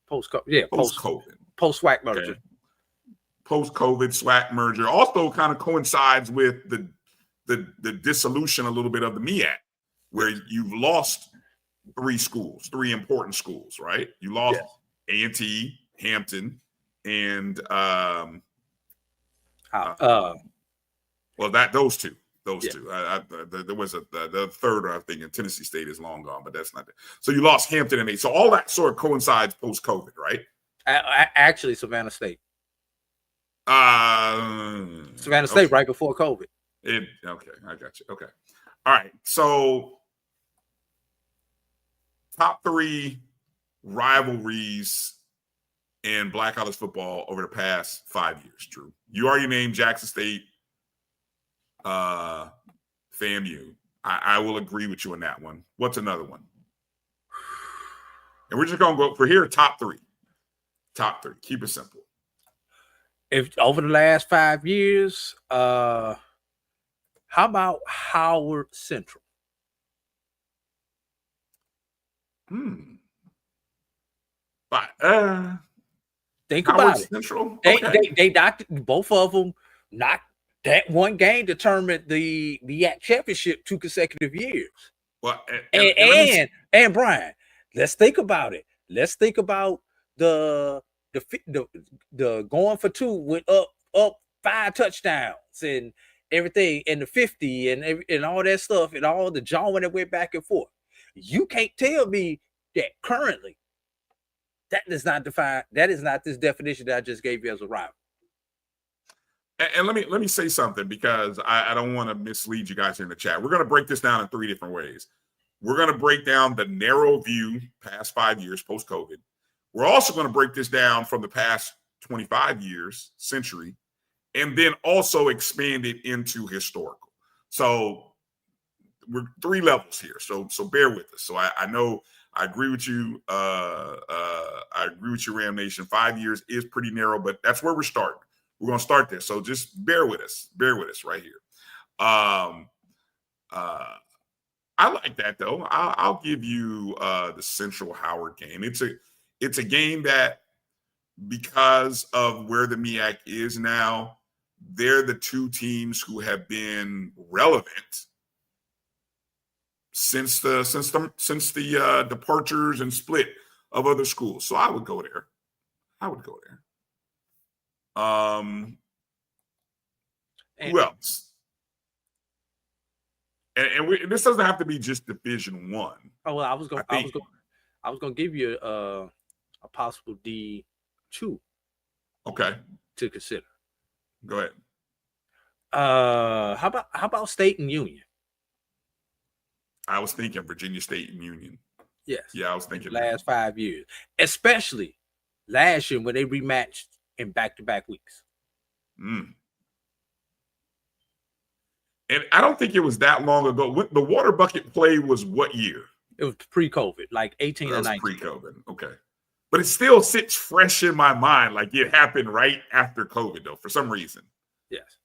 Post-COVID. Post-SWAC merger. Okay. Post-COVID SWAC merger also kind of coincides with the dissolution a little bit of the MEAC, where you've lost 3 important schools, right? You lost A&T, Hampton, and those two. Those two. There was the third, I think, in Tennessee State is long gone, but that's not it. So you lost Hampton and A. So all that sort of coincides post-COVID, right? Actually, Savannah State. Savannah State right before COVID. Okay, I got you. Okay. All right. So top 3 rivalries in Black college football over the past 5 years, Drew. You already named Jackson State, FAMU. I will agree with you on that one. What's another one? And we're just gonna go for here. Top 3. Keep it simple. If over the last 5 years, how about Howard Central? Think Howard about it. Central. They knocked both of them. Knocked that one game determined the MEAC championship 2 consecutive years. Well, and Brian, let's think about it. Let's think about the going for 2 went up 5 touchdowns and everything, and the 50 and all that stuff and all the jawing that went back and forth. You can't tell me that currently that is not this definition that I just gave you as a rival. And let me say something, because I don't want to mislead you guys here in the chat. We're going to break this down in 3 different ways. We're going to break down the narrow view past 5 years post-COVID. We're also going to break this down from the past 25 years, century, and then also expand it into historical. So we're 3 levels here. So bear with us. So I know I agree with you. I agree with you, Ram Nation. 5 years is pretty narrow, but that's where we're starting. We're going to start there. So just bear with us. Bear with us right here. I like that though. I'll give you the Central Howard game. It's a game that, because of where the MEAC is now, they're the two teams who have been relevant since the departures and split of other schools. So I would go there. Who else? And this doesn't have to be just Division I. Oh well, I was gonna give you a possible D2. Okay. To consider. Go ahead. How about State and Union? I was thinking Virginia State and Union. Yes. Yeah, I was thinking last 5 years, especially last year when they rematched in back-to-back weeks. And I don't think it was that long ago. The water bucket play was what year? It was pre-COVID, like 18 or 19. Pre-COVID. Okay. But it still sits fresh in my mind, like it happened right after COVID, though, for some reason. Yes.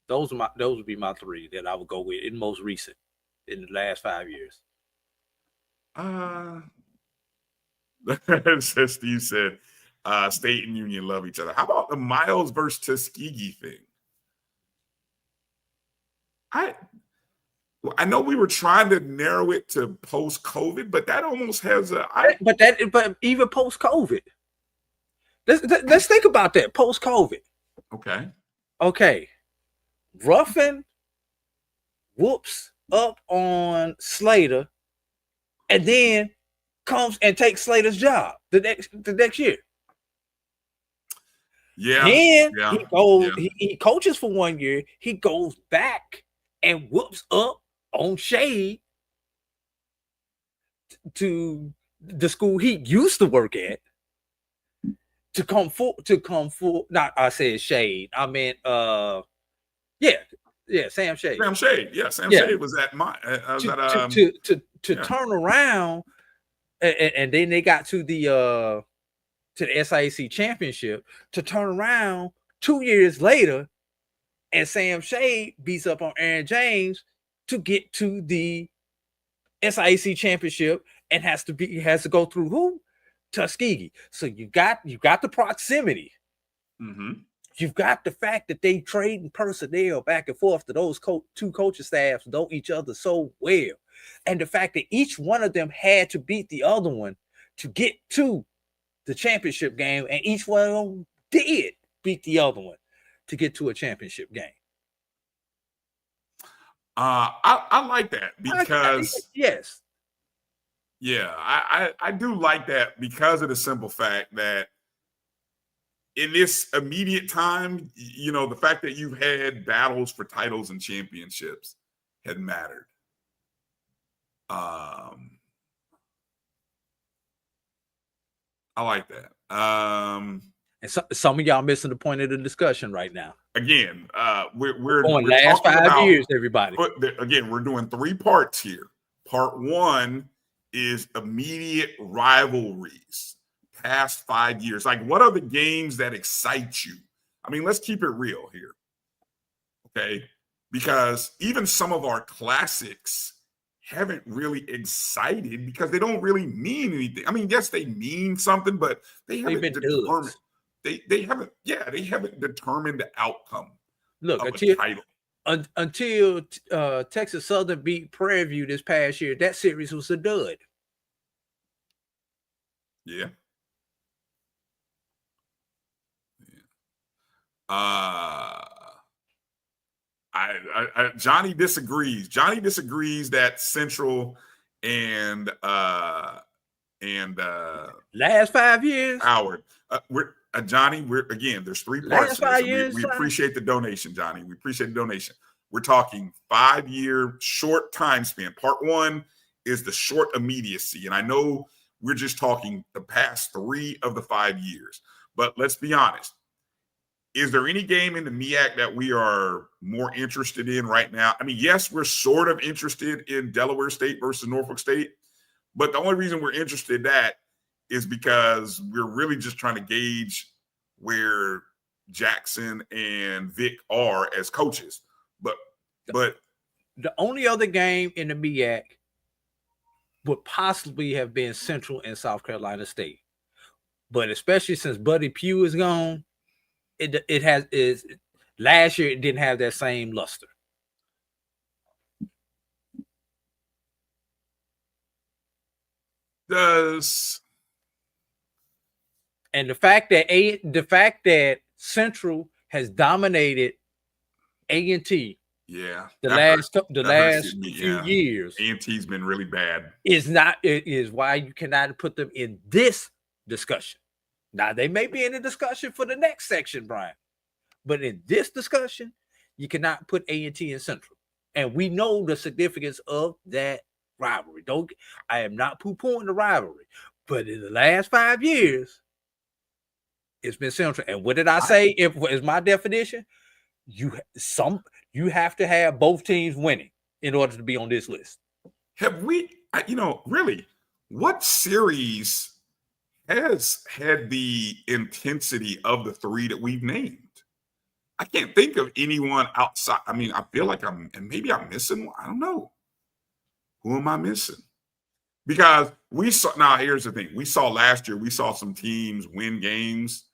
Those would be my three that I would go with in most recent in the last 5 years. Steve said, State and Union love each other. How about the Miles versus Tuskegee thing? I know we were trying to narrow it to post-COVID, but that almost has but even post-COVID, let's think about that. Post-COVID. Okay. Ruffin whoops up on Slater, and then comes and takes Slater's job the next year. Yeah. Then he goes. He coaches for 1 year. He goes back and whoops up on Shade to the school he used to work at to come for. Not I said Shade. I meant Sam Shade. Sam Shade. Yeah, Sam Shade was at my to turn around, and then they got to the SIAC championship, to turn around 2 years later, and Sam Shade beats up on Aaron James to get to the SIAC championship, and has to go through who? Tuskegee. So you got the proximity. Mm-hmm. You've got the fact that they trading personnel back and forth to those two coaching staffs know each other so well. And the fact that each one of them had to beat the other one to get to the championship game, and each one of them did beat the other one to get to a championship game. I like that because yes. Yeah, I do like that because of the simple fact that in this immediate time, the fact that you've had battles for titles and championships had mattered. I like that. And some of y'all missing the point of the discussion right now. Again, we're going last 5 years, everybody. Again, we're doing 3 parts here. Part 1 is immediate rivalries, past 5 years. Like, what are the games that excite you? I mean, let's keep it real here. Okay? Because even some of our classics haven't really excited because they don't really mean anything. I mean, yes, they mean something, but they haven't determined. They haven't determined the outcome. Look, of a title. Until Texas Southern beat Prairie View this past year, that series was a dud. Yeah. Johnny disagrees. Johnny disagrees that Central and last 5 years. Howard, Johnny, there's 3 parts. Last 5 years. We appreciate the donation, Johnny. We appreciate the donation. We're talking 5-year short time span. Part 1 is the short immediacy, and I know we're just talking the past 3 of the 5 years. But let's be honest. Is there any game in the MEAC that we are more interested in right now? I mean, yes, we're sort of interested in Delaware State versus Norfolk State, but the only reason we're interested in that is because we're really just trying to gauge where Jackson and Vic are as coaches. But the only other game in the MEAC would possibly have been Central and South Carolina State. But especially since Buddy Pugh is gone, last year it didn't have that same luster. And the fact that Central has dominated A&T, the last few years, A&T's been really bad. Is why you cannot put them in this discussion. Now they may be in the discussion for the next section, Brian, but in this discussion, you cannot put A&T in Central, and we know the significance of that rivalry. I am not poo-pooing the rivalry, but in the last 5 years, it's been Central. And what did I say? If is my definition, you have to have both teams winning in order to be on this list. Have we, really, what series has had the intensity of the three that we've named? I can't think of anyone outside. I mean, I feel like maybe I'm missing one. I don't know. Who am I missing? Because here's the thing. We saw last year, we saw some teams win games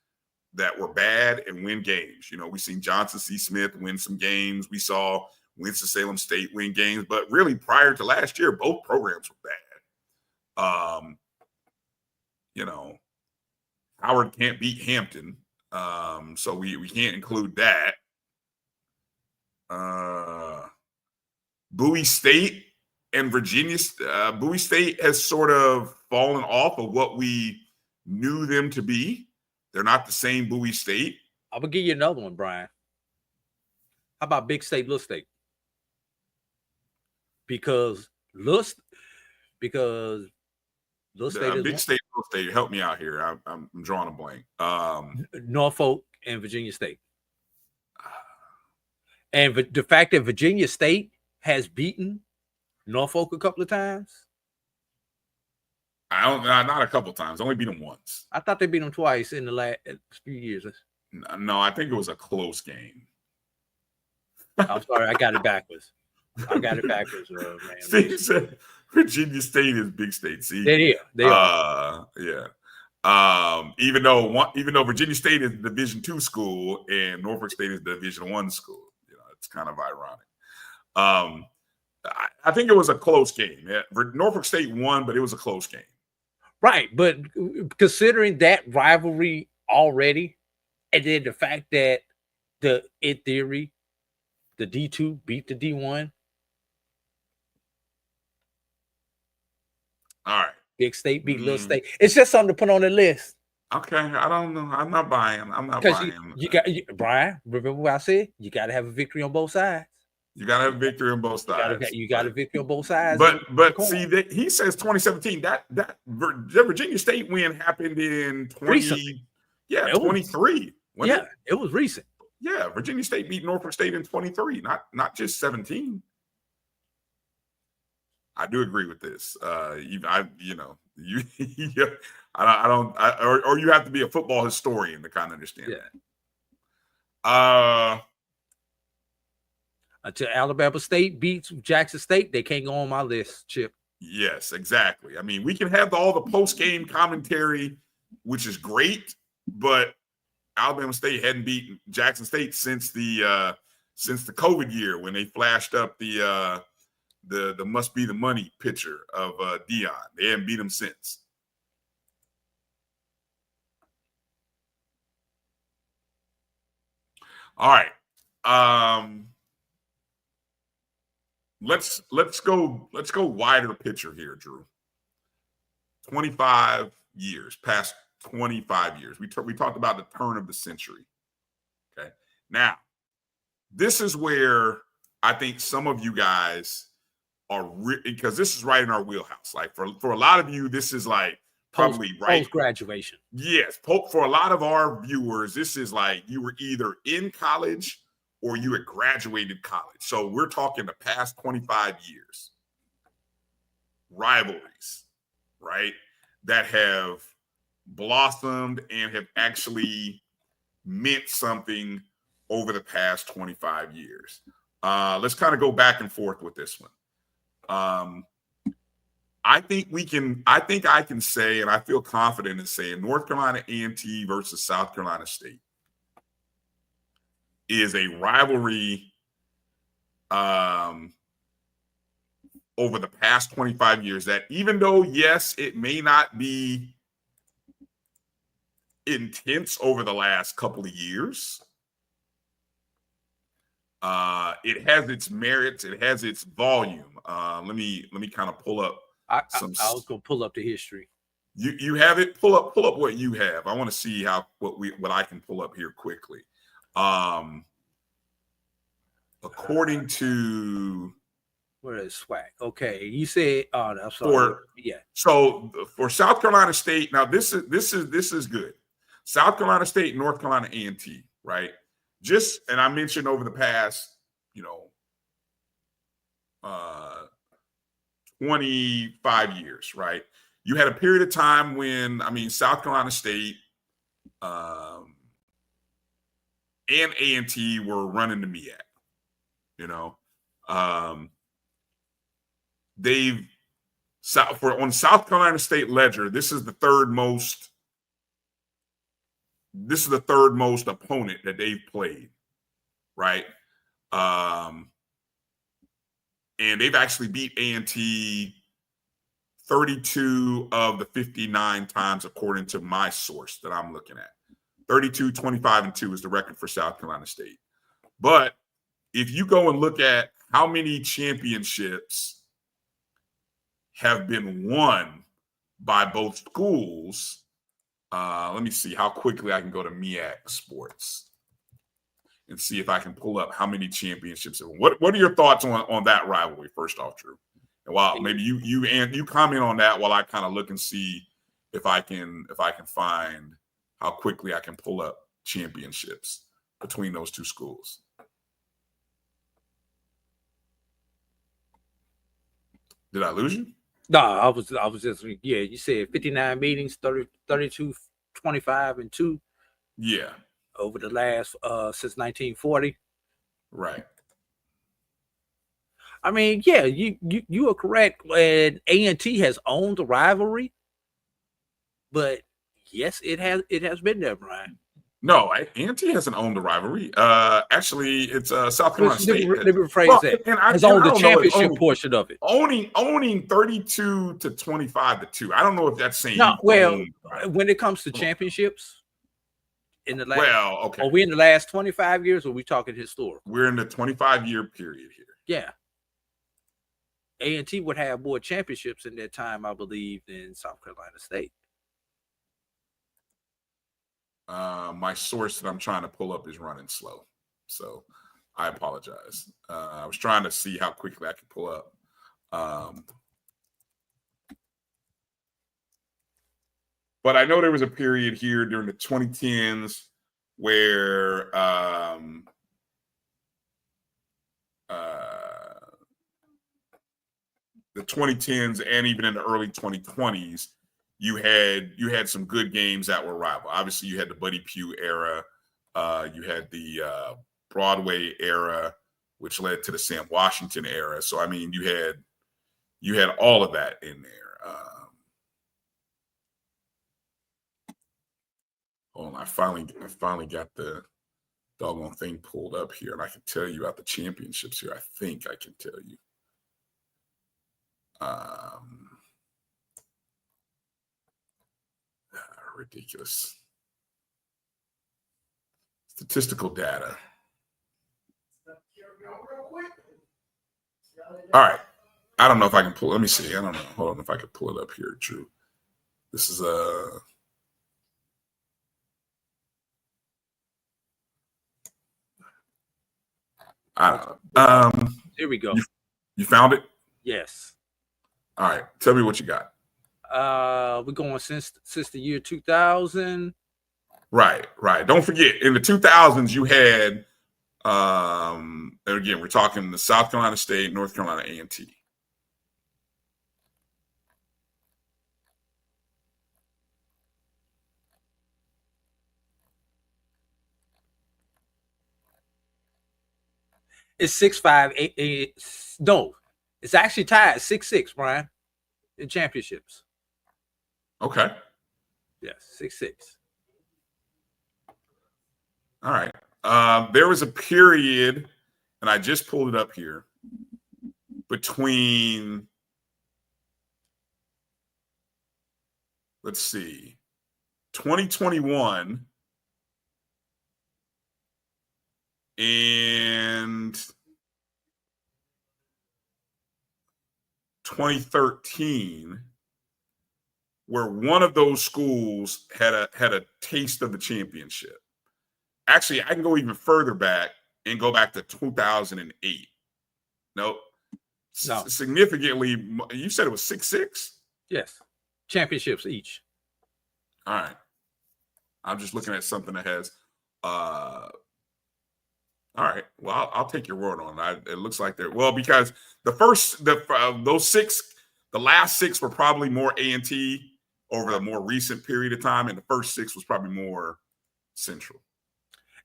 that were bad and win games. We seen Johnson C. Smith win some games. We saw Winston-Salem State win games. But really, prior to last year, both programs were bad. Howard can't beat Hampton. So we can't include that. Bowie State and Virginia, Bowie State has sort of fallen off of what we knew them to be. They're not the same Bowie State. I'm gonna give you another one, Brian. How about Big State, Little State? Because Little State is Big State, Little State. Help me out here. I'm drawing a blank. Norfolk and Virginia State, and the fact that Virginia State has beaten Norfolk a couple of times. Not a couple of times. Only beat them once. I thought they beat them twice in the last few years. No, I think it was a close game. I'm sorry, I got it backwards. Man. Steve said Virginia State is Big State. See, they are. Yeah. Even though Virginia State is a Division II school and Norfolk State is the Division I school, it's kind of ironic. I think it was a close game. Yeah, Norfolk State won, but it was a close game. Right, but considering that rivalry already, and then the fact that in theory, the D2 beat the D1. All right. Big State beat Little State. It's just something to put on the list. Okay, I don't know. I'm not buying. Brian, remember what I said? You got to have a victory on both sides. You got to have a victory on both sides. You got a victory on both sides. But see, he says 2017. That Virginia State win happened in 23. It was recent. Yeah, Virginia State beat Norfolk State in 23, not just 17. I do agree with this. Or you have to be a football historian to kind of understand that. Until Alabama State beats Jackson State, they can't go on my list, Chip. Yes, exactly. I mean, we can have all the post-game commentary, which is great, but Alabama State hadn't beaten Jackson State since the COVID year when they flashed up the must be the money picture of Dion. They haven't beat them since. All right. Let's go wider picture here, Drew. 25 years, past 25 years. We talked about the turn of the century. Okay. Now, this is where I think some of you guys are because this is right in our wheelhouse. Like for a lot of you, this is like probably right post-graduation. Yes. For a lot of our viewers, this is like you were either in college or you had graduated college. So we're talking the past 25 years. Rivalries, right, that have blossomed and have actually meant something over the past 25 years. Let's kind of go back and forth with this one. I think I can say, and I feel confident in saying, North Carolina A&T versus South Carolina State is a rivalry over the past 25 years that, even though, yes, it may not be intense over the last couple of years, it has its merits, it has its volume. Let me kind of pull up I was gonna pull up the history. You have it. Pull up what you have. I want to see what I can pull up here quickly. According to where is SWAC? Okay, you said. Oh, no, I'm sorry. Yeah. So for South Carolina State, now this is good. South Carolina State, North Carolina A&T, right? And I mentioned over the past, 25 years, right? You had a period of time when, South Carolina State and A&T were running the MEAC, on South Carolina State ledger, this is the third most opponent that they've played, right? And they've actually beat A&T 32 of the 59 times, according to my source that I'm looking at. 32, 25, and 2 is the record for South Carolina State. But if you go and look at how many championships have been won by both schools, let me see how quickly I can go to MEAC Sports and see if I can pull up how many championships. What are your thoughts on that rivalry? First off, Drew, and while maybe you comment on that while I kind of look and see if I can find how quickly I can pull up championships between those two schools. Did I lose you? No, I was just, you said 59 meetings, 32, 25, and 2. Yeah. Over the last since 1940. Right. You are correct. And A&T has owned the rivalry, but yes, it has been there, Brian. No, A&T hasn't owned the rivalry. Actually, it's South Carolina State. Let me rephrase that. Has owned the championship portion of it. Owning 32 to 25 to 2. I don't know if that's saying. No, when it comes to championships, in the last, okay. Are we in the last 25 years, or are we talking historical? We're in the 25-year period here. Yeah. A&T would have more championships in that time, I believe, than South Carolina State. My source that I'm trying to pull up is running slow, so I apologize. I was trying to see how quickly I could pull up. But I know there was a period here during the 2010s where the 2010s and even in the early 2020s, you had some good games that were rival. Obviously, you had the Buddy Pugh era. You had the Broadway era, which led to the Sam Washington era. So, you had all of that in there. Hold on, I finally got the doggone thing pulled up here, and I can tell you about the championships here. I think I can tell you. Ridiculous. Statistical data. All right. I don't know if I can pull. Let me see. I don't know. Hold on if I can pull it up here, Drew. This is I don't know. Here we go. You found it? Yes. All right. Tell me what you got. We're going since the year 2000. Right. Don't forget, in the 2000s, you had, and again, we're talking the South Carolina State, North Carolina A&T. It's 6-5. No, it's actually tied 6-6, Brian, in championships. Okay. Yes, 6-6. All right. There was a period, and I just pulled it up here, between, let's see, 2021 and 2013, where one of those schools had a taste of the championship. Actually, I can go even further back and go back to 2008. Nope. No. Significantly, you said it was 6-6? Yes. Championships each. All right. I'm just looking at something that has all right. Well, I'll take your word on it. It looks like they're because those 6, the last 6 were probably more A&T over the more recent period of time, and the first 6 was probably more Central.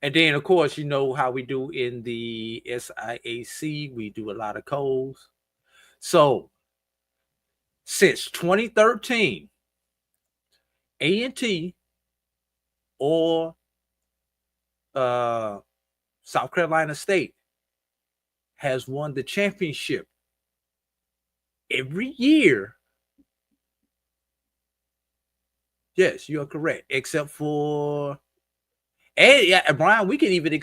And then, of course, you know how we do in the SIAC, we do a lot of codes. So, since 2013, A&T or South Carolina State has won the championship every year. Yes, you are correct, except for, and yeah, Brian, we can even,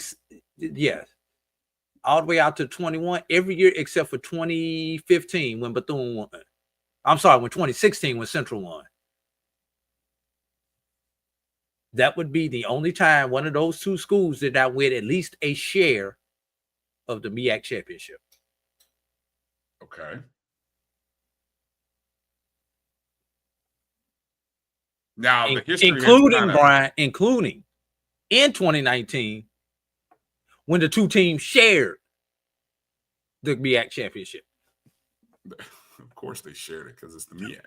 all the way out to 21 every year except for 2015 when Bethune won. I'm sorry, when 2016 when Central won. That would be the only time one of those two schools did not win at least a share of the MEAC championship. Okay. Now, the history including Brian, including in 2019 when the two teams shared the MEAC championship. Of course, they shared it because it's the MEAC.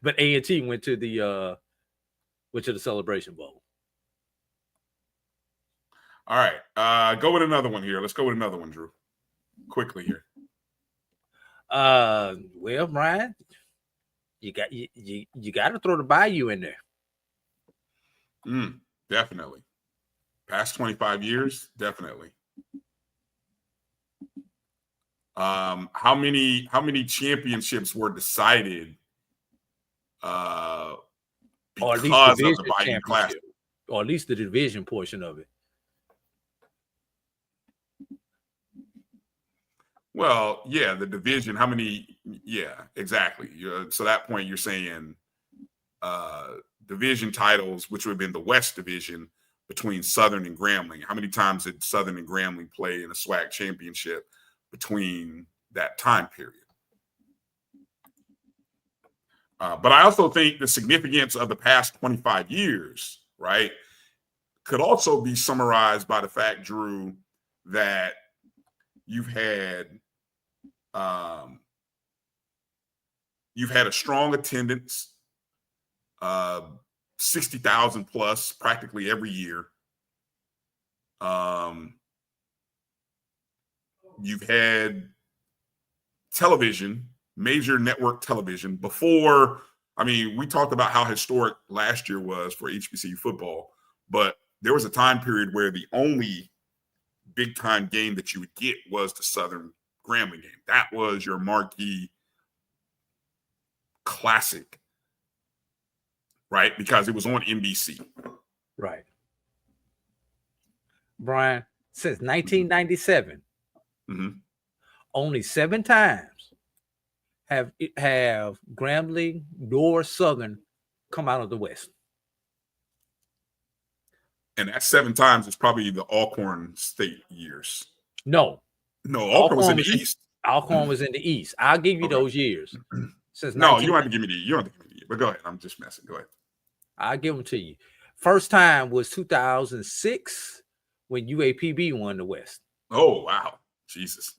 But A&T went to the Celebration Bowl. All right, go with another one here. Let's go with another one, Drew. Quickly here. Well, Brian, you got to throw the Bayou in there. Definitely. Past 25 years, definitely. How many championships were decided because or at least of the the Bayou Classic? Or at least the division portion of it. Well, yeah, the division. How many? Yeah, exactly. So that point, you're saying division titles, which would have been the West Division between Southern and Grambling. How many times did Southern and Grambling play in a SWAC championship between that time period? But I also think the significance of the past 25 years, right, could also be summarized by the fact, Drew, that you've had a strong attendance, 60,000 plus practically every year. You've had television, major network television before. I mean, we talked about how historic last year was for HBCU football, but there was a time period where the only big time game that you would get was the Southern Grambling game. That was your marquee classic, right? Because it was on NBC. Right. Brian, since 1997, only 7 times have Grambling nor Southern come out of the West. And that 7 times is probably the Alcorn State years. No, Alcorn was in the East. Alcorn was in the East. I'll give you those years. Since you don't have to give me the year. But go ahead. I'm just messing. Go ahead. I'll give them to you. First time was 2006 when UAPB won the West. Oh, wow. Jesus.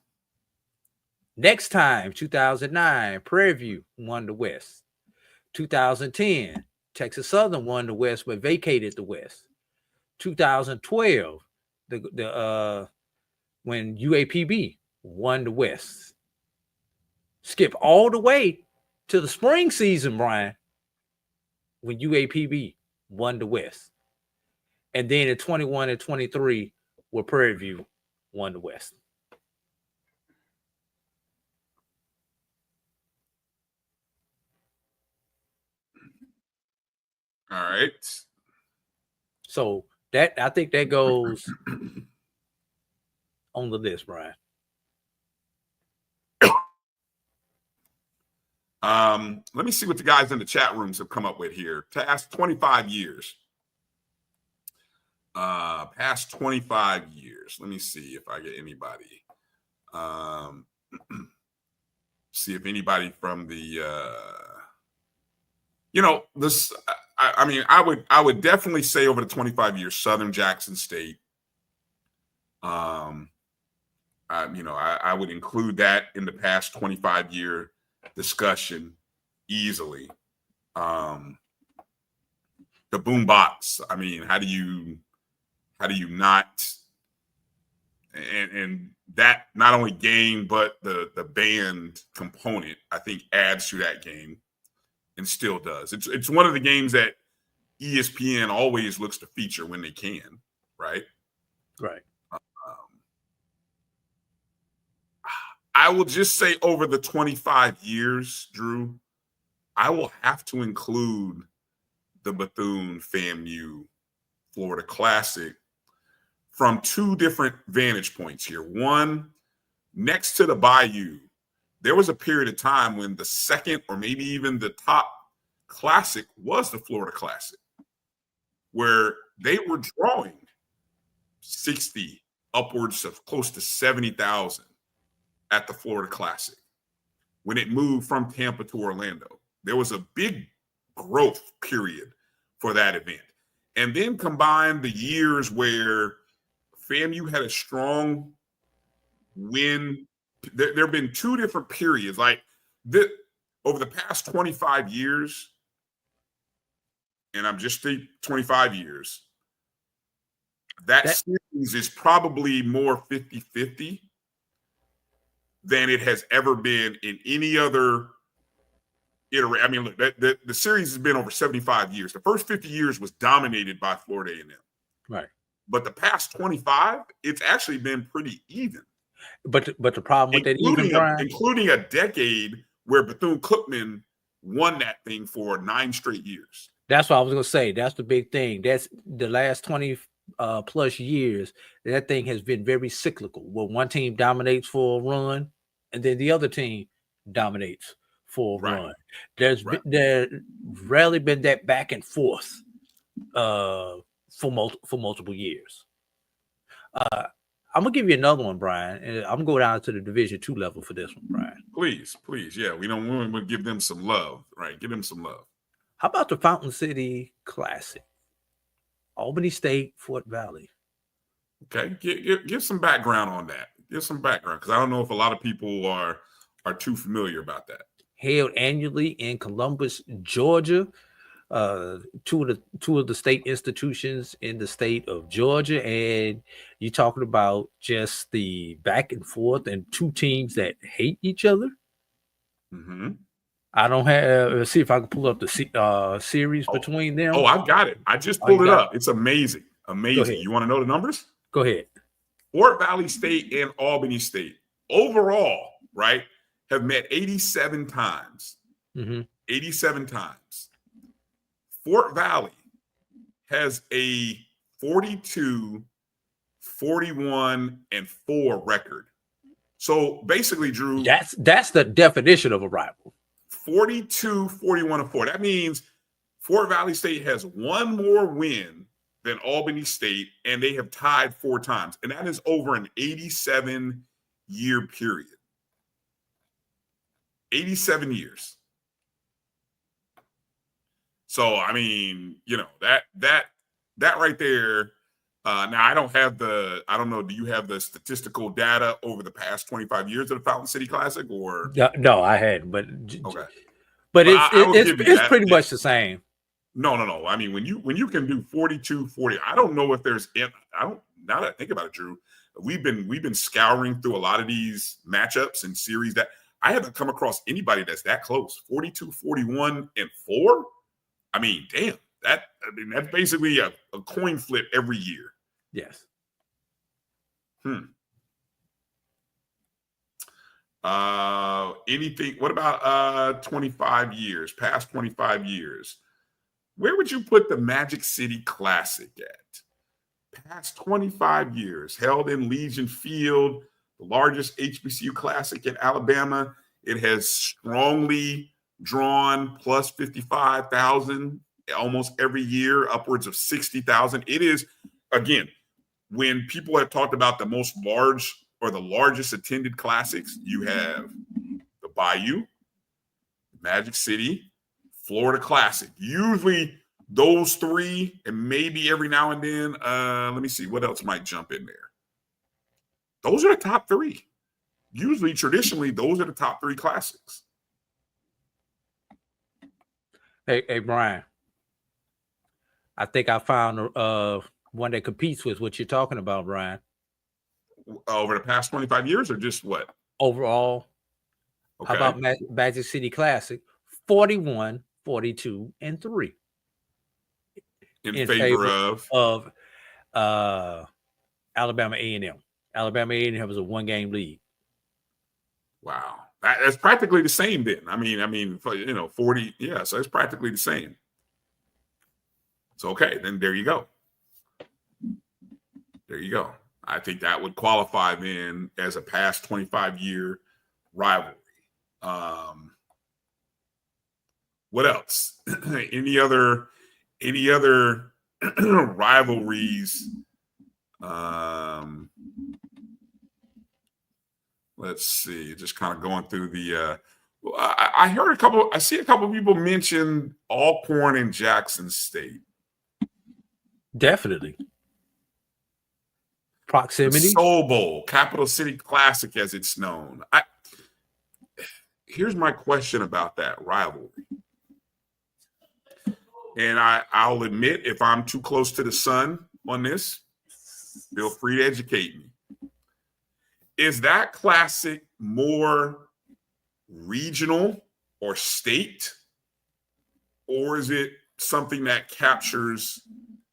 Next time, 2009, Prairie View won the West. 2010, Texas Southern won the West but vacated the West. 2012, the when UAPB won the West. Skip all the way to the spring season, Brian, when UAPB won the West. And then in 21 and 23, where Prairie View won the West. All right. So that I think that goes on the list, Brian. Let me see what the guys in the chat rooms have come up with here. Past 25 years. Past 25 years. Let me see if I get anybody. See if anybody from the this. I mean, I would definitely say over the 25 years, Southern Jackson State. I would include that in the past 25-year discussion easily. The boombox. I mean, how do you not? And that not only game, but the band component, I think, adds to that game. And still does. It's one of the games that ESPN always looks to feature when they can, right? Right. I will just say over the 25 years, Drew, I will have to include the Bethune-FAMU Florida Classic from two different vantage points here. One, next to the Bayou, there was a period of time when the second or maybe even the top classic was the Florida Classic, where they were drawing 60, upwards of close to 70,000 at the Florida Classic. When it moved from Tampa to Orlando, there was a big growth period for that event. And then combine the years where FAMU had a strong win. There have been two different periods. Like over the past 25 years, and I'm just 25 years, that series is probably more 50-50 than it has ever been in any other iteration. I mean, look, the series has been over 75 years. The first 50 years was dominated by Florida A&M. Right. But the past 25, it's actually been pretty even. But the problem with that, including a decade where Bethune-Cookman won that thing for 9 straight years. That's what I was going to say. That's the big thing. That's the last 20 plus years. That thing has been very cyclical, where one team dominates for a run, and then the other team dominates for a run. There rarely been that back and forth for multiple years. I'm gonna give you another one, Brian, and I'm gonna go down to the Division II level for this one, Brian. Please, yeah. We want to give them some love, right? Give them some love. How about the Fountain City Classic? Albany State, Fort Valley. Okay, give some background on that. Give some background, because I don't know if a lot of people are too familiar about that. Held annually in Columbus, Georgia. Two of the state institutions in the state of Georgia, and you're talking about just the back and forth and two teams that hate each other. Mm-hmm. I don't have. Let's see if I can pull up the series between them. Oh, I've got it. I just pulled it up. It's amazing. Amazing. You want to know the numbers? Go ahead. Fort Valley State and Albany State overall, right, have met 87 times. Mm-hmm. 87 times. Fort Valley has a 42, 41, and 4 record. So basically, Drew, that's the definition of a rival. 42, 41, and 4. That means Fort Valley State has one more win than Albany State, and they have tied 4 times. And that is over an 87-year period. 87 years. So, I mean, you know, that right there. Now, I don't know, do you have the statistical data over the past 25 years of the Fountain City Classic, or? No, I hadn't, but okay. But it's pretty much the same. No. I mean, when you can do 42, 40, I don't know if now that I think about it, Drew, we've been scouring through a lot of these matchups and series that I haven't come across anybody that's that close. 42, 41, and 4. I mean, damn, that's basically a coin flip every year. Yes. Anything? What about 25 years? Past 25 years? Where would you put the Magic City Classic at? Past 25 years, held in Legion Field, the largest HBCU Classic in Alabama. It has strongly drawn plus 55,000 almost every year, upwards of 60,000. It is, again, when people have talked about the most large or the largest attended classics, you have the Bayou, Magic City, Florida Classic. Usually those three, and maybe every now and then, let me see, what else might jump in there? Those are the top three. Usually, traditionally, those are the top three classics. Hey, Brian. I think I found one that competes with what you're talking about, Brian. Over the past 25 years, or just what? Overall. Okay. How about Magic City Classic? 41, 42, and 3. In favor of Alabama A&M. Alabama A&M was a one-game lead. Wow. That's practically the same then. I mean, 40, yeah, so it's practically the same. So, okay, then there you go. There you go. I think that would qualify then as a past 25-year rivalry. What else? Any other rivalries? Let's see. Just kind of going through the. I heard a couple. I see a couple of people mention Alcorn and Jackson State. Definitely. Proximity. The Soul Bowl, Capital City Classic, as it's known. Here's my question about that rivalry. And I'll admit, if I'm too close to the sun on this, feel free to educate me. Is that classic more regional or state? Or is it something that captures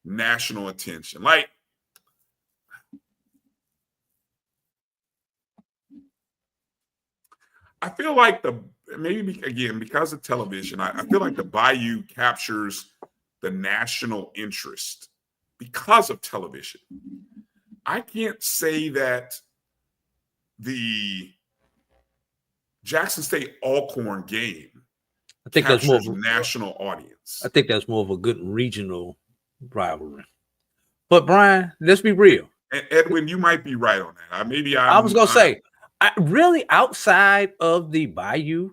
national attention? Like, I feel like because of television, I feel like the Bayou captures the national interest because of television. I can't say that the Jackson State Alcorn game that's more of a national audience. I think that's more of a good regional rivalry. But Brian, let's be real. And Edwin, you might be right on that. I was gonna say, really, outside of the Bayou,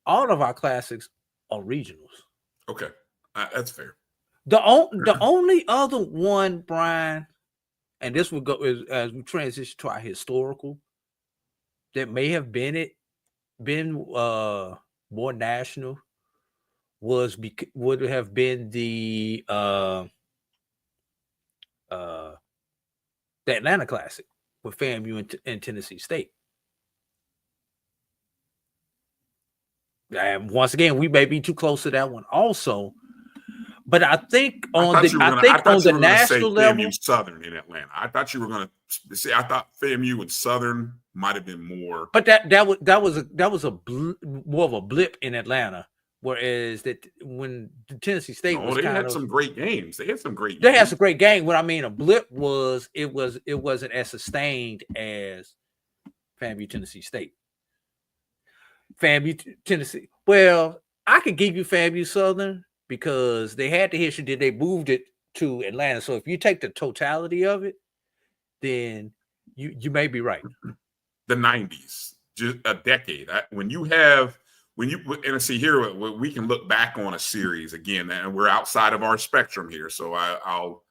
all of our classics are regionals. Okay, that's fair. The only other one, Brian, and this will go as we transition to our historical, that may have been more national would have been the Atlanta Classic with FAMU and Tennessee State. And once again, we may be too close to that one also. But I think on the national level, FAMU Southern in Atlanta. I thought you were going to say. I thought FAMU and Southern might have been more. But that was more of a blip in Atlanta. Whereas that when Tennessee State they had some great games. They had some great games. What I mean, a blip was it wasn't as sustained as FAMU Tennessee State. FAMU Tennessee. Well, I could give you FAMU Southern because they had the history. Then they moved it to Atlanta. So if you take the totality of it, then you may be right. The 90s, just a decade. And see here, we can look back on a series again, and we're outside of our spectrum here. So I'll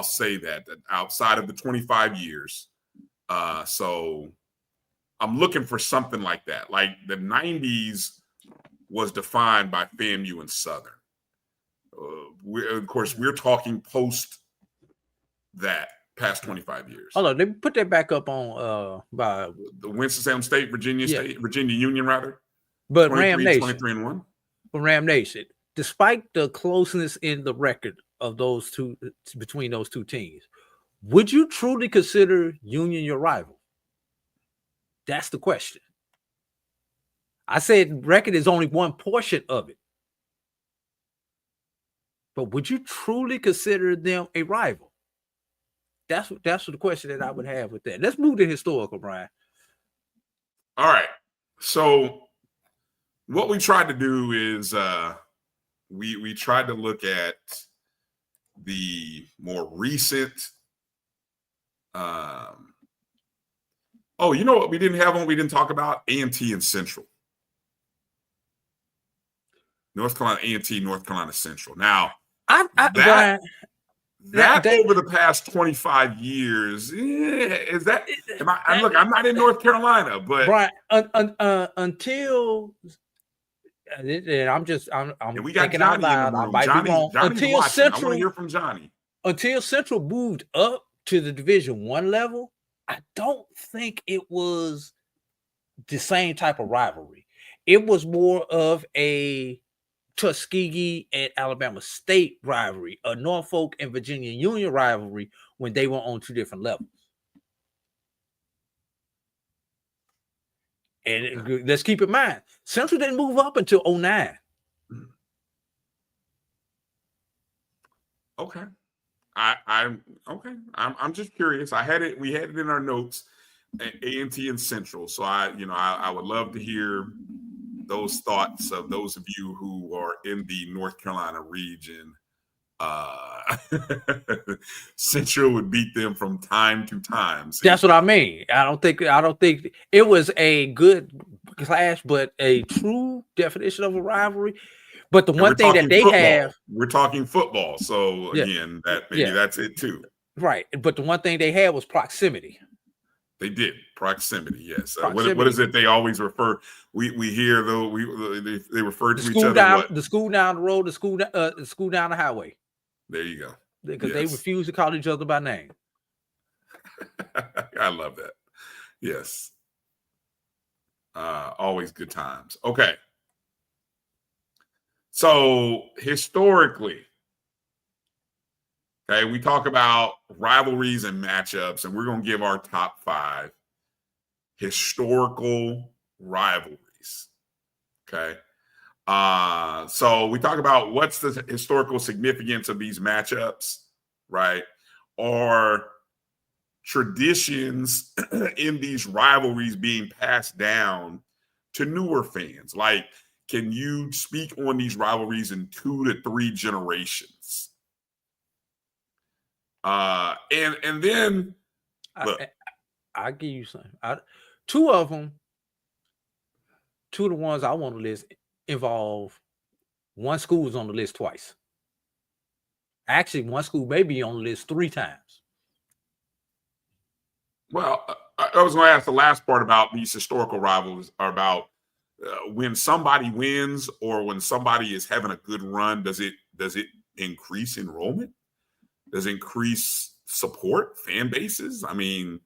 say that outside of the 25 years. So I'm looking for something like that. Like the 90s was defined by FAMU and Southern. Of course, we're talking post that. past 25 years. Hold on, let me put that back up on by the Winston-Salem State, Virginia State, Virginia Union rather. But Ram Nation, 23-1. But Ram Nation, despite the closeness in the record of those two between those two teams, would you truly consider Union your rival? That's the question. I said record is only one portion of it. But would you truly consider them a rival? That's the question that I would have with that. Let's move to historical, Brian. All right. So what we tried to do is we tried to look at the more recent. You know what we didn't have on? We didn't talk about A&T and Central. North Carolina A&T, North Carolina Central. Now, that over the past 25 years, is that? Look, I'm not in North Carolina, but Brian, until and I'm we got thinking Johnny out loud. in the room. I might be wrong. Until Central, I want to hear from Johnny. Until Central moved up to the Division I level, I don't think it was the same type of rivalry. It was more of a Tuskegee and Alabama State rivalry, a Norfolk and Virginia Union rivalry when they were on two different levels. And let's keep in mind, Central didn't move up until 2009. Okay. I'm just curious. We had it in our notes, A&T and Central. So I would love to hear those thoughts of those of you who are in the North Carolina region. Central would beat them from time to time. See? That's what I mean. I don't think it was a good clash, but a true definition of a rivalry. But the one thing that they have, we're talking football. So again, that's it too. Right. But the one thing they had was proximity. They did proximity, yes. What is it they always refer? We hear though they refer to each other. The school down the road, the school down the highway. There you go. Because they refuse to call each other by name. I love that. Yes. Always good times. Okay. So historically, okay, we talk about rivalries and matchups, and we're going to give our top 5 historical rivalries. Okay. So we talk about what's the historical significance of these matchups, right? Or traditions in these rivalries being passed down to newer fans. Like, can you speak on these rivalries in 2 to 3 generations? And then look, I'll give you some. 2 of them, 2 of the ones I want to list involve one school is on the list twice. Actually, one school may be on the list 3 times. Well, I was going to ask the last part about these historical rivals are about when somebody wins or when somebody is having a good run. Does it increase enrollment? Does it increase support, fan bases? I mean,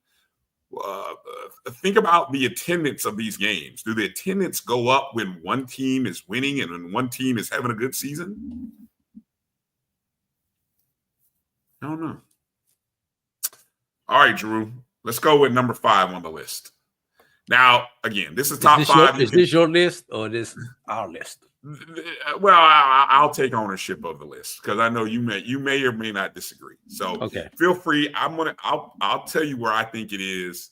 think about the attendance of these games. Do the attendance go up when one team is winning and when one team is having a good season? I don't know. All right, Drew, let's go with number 5 on the list. Now, again, this is top 5. Is this your list or this our list? Well, I'll take ownership of the list because I know you may or may not disagree. So feel free. I'll tell you where I think it is,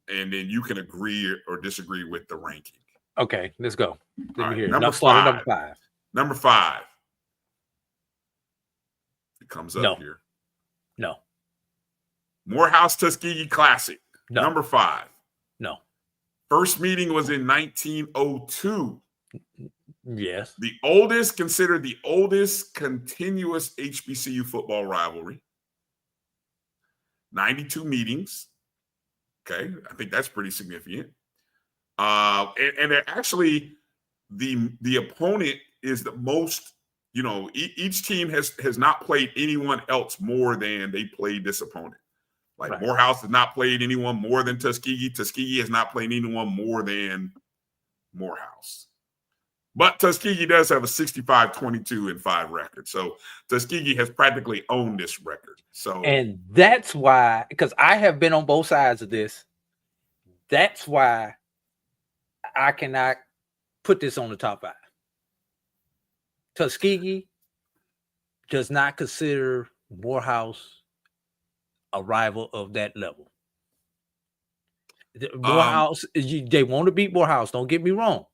and then you can agree or disagree with the ranking. Okay, let's go. Let me hear. Number 5. Number 5. It comes up here. No. Morehouse Tuskegee Classic. No. Number 5. No. First meeting was in 1902. Yes. Considered the oldest continuous HBCU football rivalry. 92 meetings. Okay. I think that's pretty significant. And actually the opponent is the most each team has not played anyone else more than they played this opponent. Like Right. Morehouse has not played anyone more than Tuskegee. Tuskegee has not played anyone more than Morehouse. But Tuskegee does have a 65-22-5 record. So Tuskegee has practically owned this record. So, and that's why, because I have been on both sides of this, that's why I cannot put this on the top 5. Tuskegee does not consider Morehouse a rival of that level. Morehouse, they want to beat Morehouse, don't get me wrong.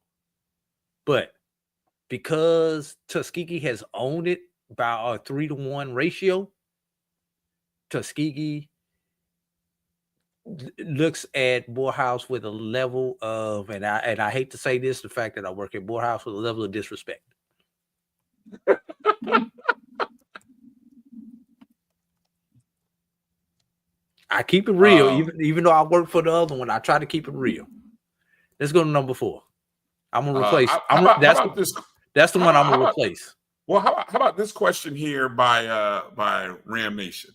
But because Tuskegee has owned it by a 3-to-1 ratio, Tuskegee looks at Morehouse with a level of, and I hate to say this, the fact that I work at Morehouse, with a level of disrespect. I keep it real, even though I work for the other one. I try to keep it real. Let's go to number 4. I'm gonna replace. That's the one I'm gonna replace. Well, how about this question here by Ram Nation?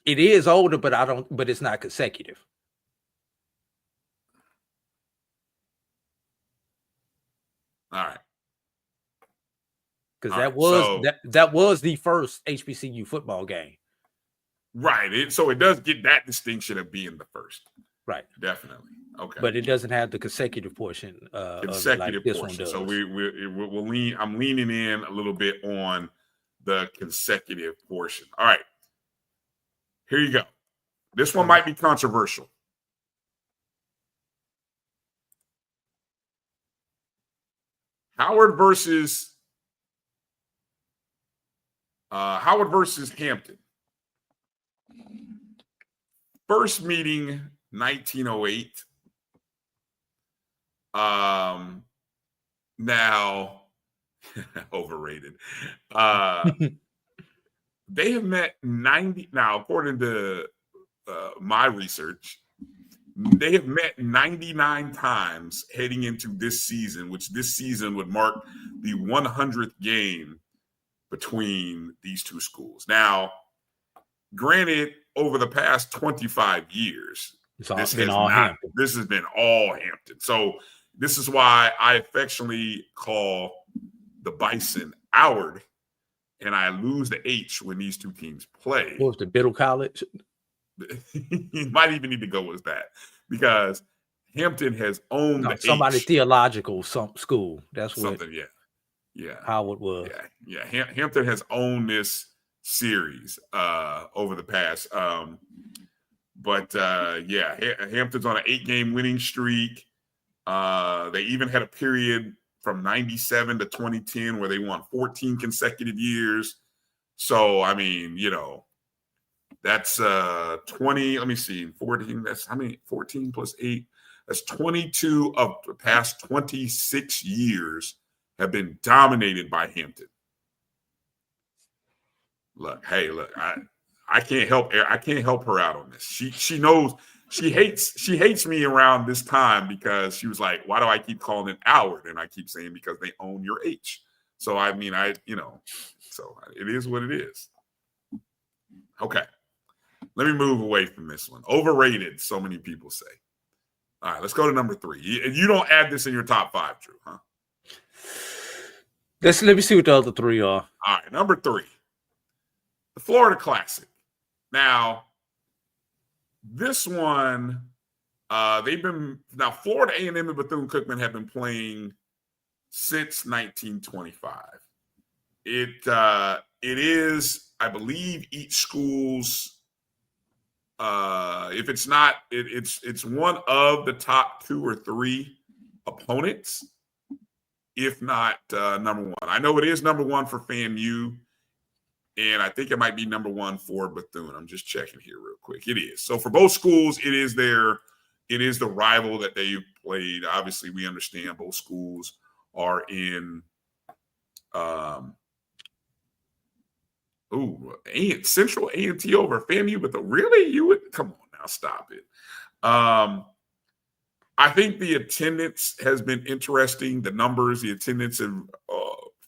It is older, but it's not consecutive. All right. Because that was the first HBCU football game. Right. So it does get that distinction of being the first. Right. Definitely. Okay. But it doesn't have the consecutive portion. Consecutive like this portion. One does. So I'm leaning in a little bit on the consecutive portion. All right. Here you go. This one might be controversial. Howard versus Hampton. First meeting, 1908. Now, overrated. They have met 90. Now, according to my research, they have met 99 times heading into this season, which this season would mark the 100th game between these two schools. Now, granted, over the past 25 years, this has been all Hampton. So this is why I affectionately call the Bison Howard, and I lose the H when these two teams play. What was the Biddle College? You might even need to go with that, because Hampton has owned the somebody H. theological school. That's what something. Yeah. Howard was. Yeah. Hampton has owned this series over the past. Hampton's on an 8-game winning streak. They even had a period from 97 to 2010 where they won 14 consecutive years. So, I mean, that's 20. Let me see. 14. That's how many? 14 plus 8. That's 22 of the past 26 years have been dominated by Hampton. Look, I can't help her out on this. She knows she hates me around this time because she was like, why do I keep calling it Howard? And I keep saying because they own your H. So I mean, so it is what it is. Okay. Let me move away from this one. Overrated, so many people say. All right, let's go to number 3. You don't add this in your top 5, Drew, huh? Let me see what the other 3 are. All right, number 3. The Florida Classic. Now, this one, Florida A&M and Bethune-Cookman have been playing since 1925. It is, I believe, each school's, if it's not, it's one of the top 2 or 3 opponents, if not number 1. I know it is number 1 for FAMU, and I think it might be number 1 for Bethune. I'm just checking here real quick. It is. So for both schools, it is the rival that they've played. Obviously, we understand both schools are in Central A&T over FAMU, but really? You would come on now, stop it. I think the attendance has been interesting. The numbers, the attendance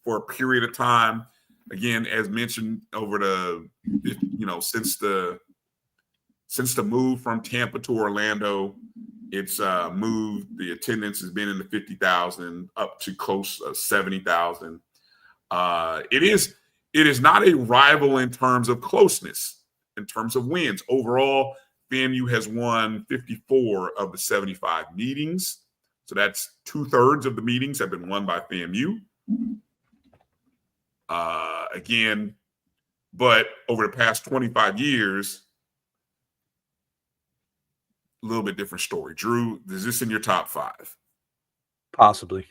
for a period of time, again, as mentioned, over the since the move from Tampa to Orlando, it's moved. The attendance has been in the 50,000 up to close to 70,000. It is not a rival in terms of closeness, in terms of wins. Overall, FAMU has won 54 of the 75 meetings. So that's 2/3 of the meetings have been won by FAMU. Again, but over the past 25 years, a little bit different story. Drew, is this in your top 5? Possibly.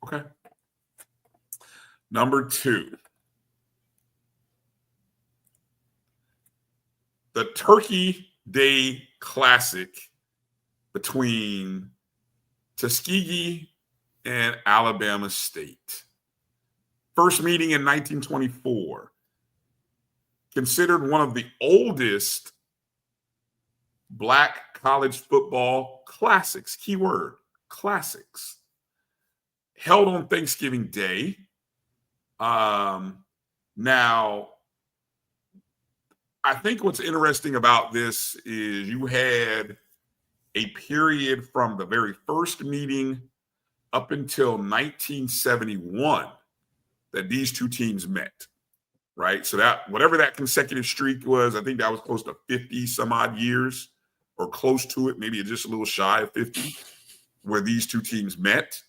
Okay. Number 2. The Turkey Day Classic between Tuskegee and Alabama State. First meeting in 1924. Considered one of the oldest Black college football classics. Keyword, classics. Held on Thanksgiving Day. Now, I think what's interesting about this is you had a period from the very first meeting up until 1971 that these two teams met, right? So that whatever that consecutive streak was, I think that was close to 50 some odd years or close to it, maybe just a little shy of 50, where these two teams met.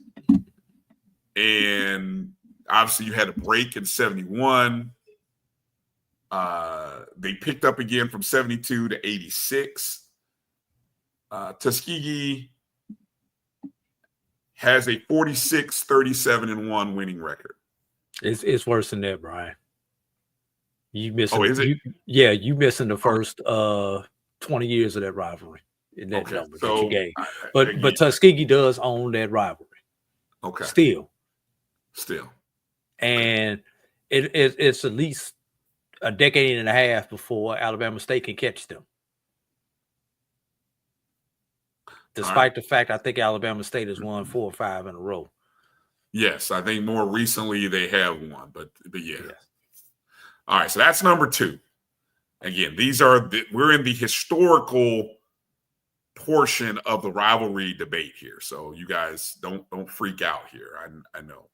And obviously you had a break in 71. They picked up again from 72 to 86. Tuskegee has a 46-37-1 winning record. It's worse than that, Brian. You missing? Oh, is it? You missing the first 20 years of that rivalry in that number that you gave. But Tuskegee does own that rivalry. Okay. Still. And it's at least a decade and a half before Alabama State can catch them. Despite the fact I think Alabama State has won 4 or 5 in a row. Yes, I think more recently they have won, but yeah. All right, so that's number 2. Again, we're in the historical portion of the rivalry debate here, so you guys don't freak out here. I know,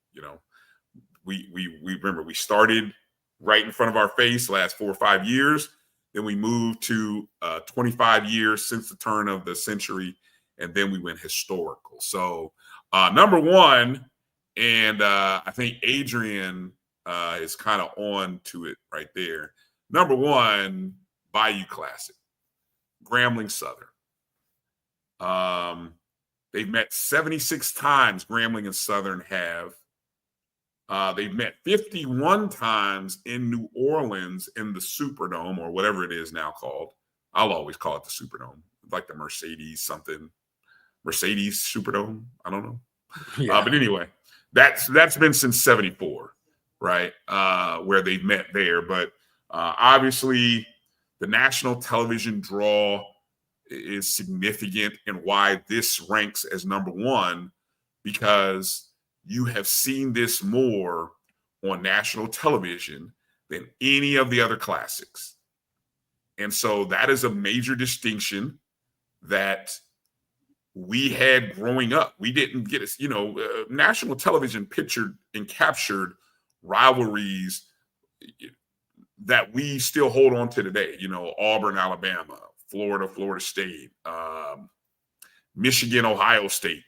we remember we started right in front of our face last 4 or 5 years, then we moved to 25 years since the turn of the century, and then we went historical. So number 1, and I think Adrian is kind of on to it right there. Number 1, Bayou Classic, Grambling Southern. They've met 76 times, Grambling and Southern have. They've met 51 times in New Orleans in the Superdome, or whatever it is now called. I'll always call it the Superdome, like the Mercedes Superdome. I don't know. Yeah. But anyway, that's been since 74, right? Where they've met there. But obviously, the national television draw is significant, and why this ranks as number 1, because you have seen this more on national television than any of the other classics. And so that is a major distinction that we had growing up. We didn't get it, national television pictured and captured rivalries that we still hold on to today. Auburn, Alabama, Florida, Florida State, Michigan, Ohio State.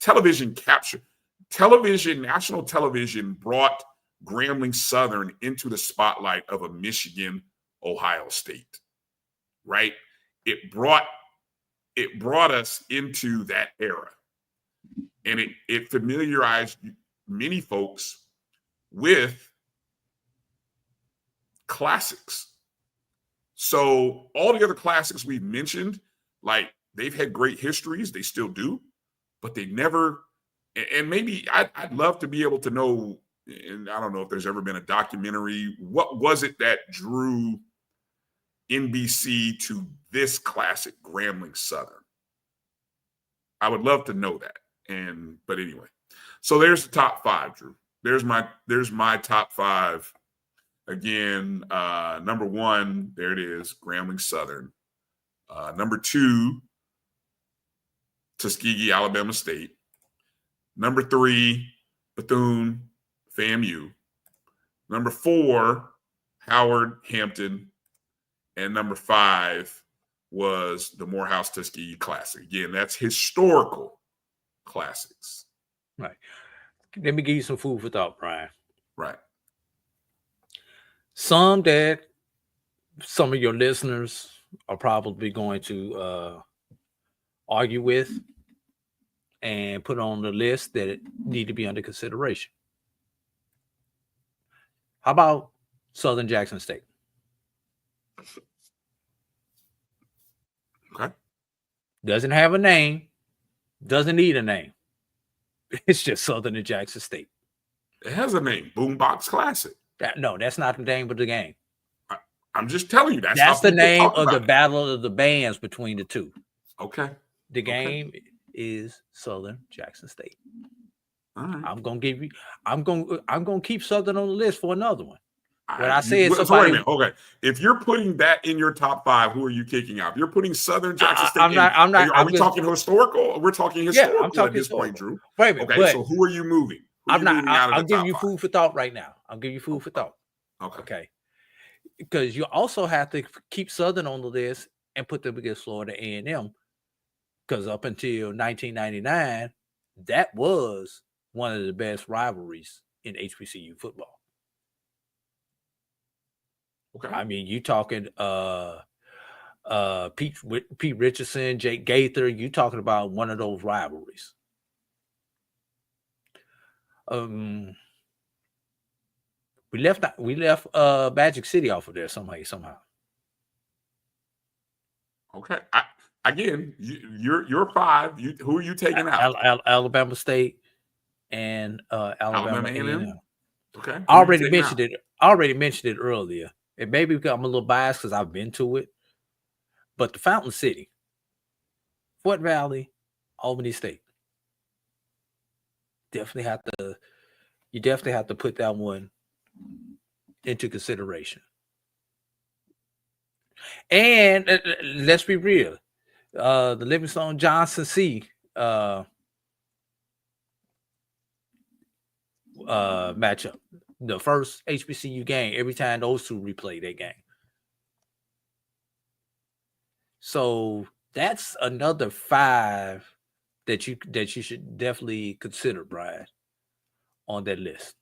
National television brought Grambling Southern into the spotlight of a Michigan, Ohio State, right? It brought us into that era, and it familiarized many folks with classics. So all the other classics we've mentioned, like, they've had great histories, they still do, but they never. And maybe I'd love to be able to know, and I don't know if there's ever been a documentary, what was it that drew NBC to this classic, Grambling Southern? I would love to know that. But anyway, so there's the top 5, Drew. There's my top 5. Again, number 1, there it is, Grambling Southern. Number 2, Tuskegee, Alabama State. Number 3, Bethune, FAMU. Number 4, Howard, Hampton. And number 5 was the Morehouse Tuskegee Classic. Again, that's historical classics. Right. Let me give you some food for thought, Brian. Right. Some of your listeners are probably going to argue with and put on the list that need to be under consideration. How about Southern Jackson State? Okay. Doesn't have a name, doesn't need a name. It's just Southern and Jackson State. It has a name, Boombox Classic. No, that's not the name of the game. I'm just telling you, that's the name of the battle of the bands between the two. Okay. The game is Southern Jackson State. All right. I'm gonna keep Southern on the list for another one. When I say it's wait a minute. Okay. If you're putting that in your top 5, who are you kicking out? If you're putting Southern Jackson State. Are we talking historical? We're talking historical. Yeah, I'm talking at this historical. point, Drew. Wait a minute. Okay, so who are you moving? I'll give you food for thought right now. I'll give you food for thought. Okay. Because you also have to keep Southern on the list and put them against Florida A&M. Because up until 1999, that was one of the best rivalries in HBCU football. Okay. I mean, you talking Pete Richardson, Jake Gaither, you talking about one of those rivalries. We left Magic City off of there somehow. Okay. Again, you're 5. Who are you taking out? Alabama State and Alabama A&M. Okay. I already mentioned it earlier. And maybe I'm a little biased because I've been to it. But the Fountain City, Fort Valley, Albany State. You definitely have to put that one into consideration. And let's be real. The Livingstone Johnson C matchup. The first HBCU game, every time those two replay that game. So that's another 5 that you should definitely consider, Brian, on that list.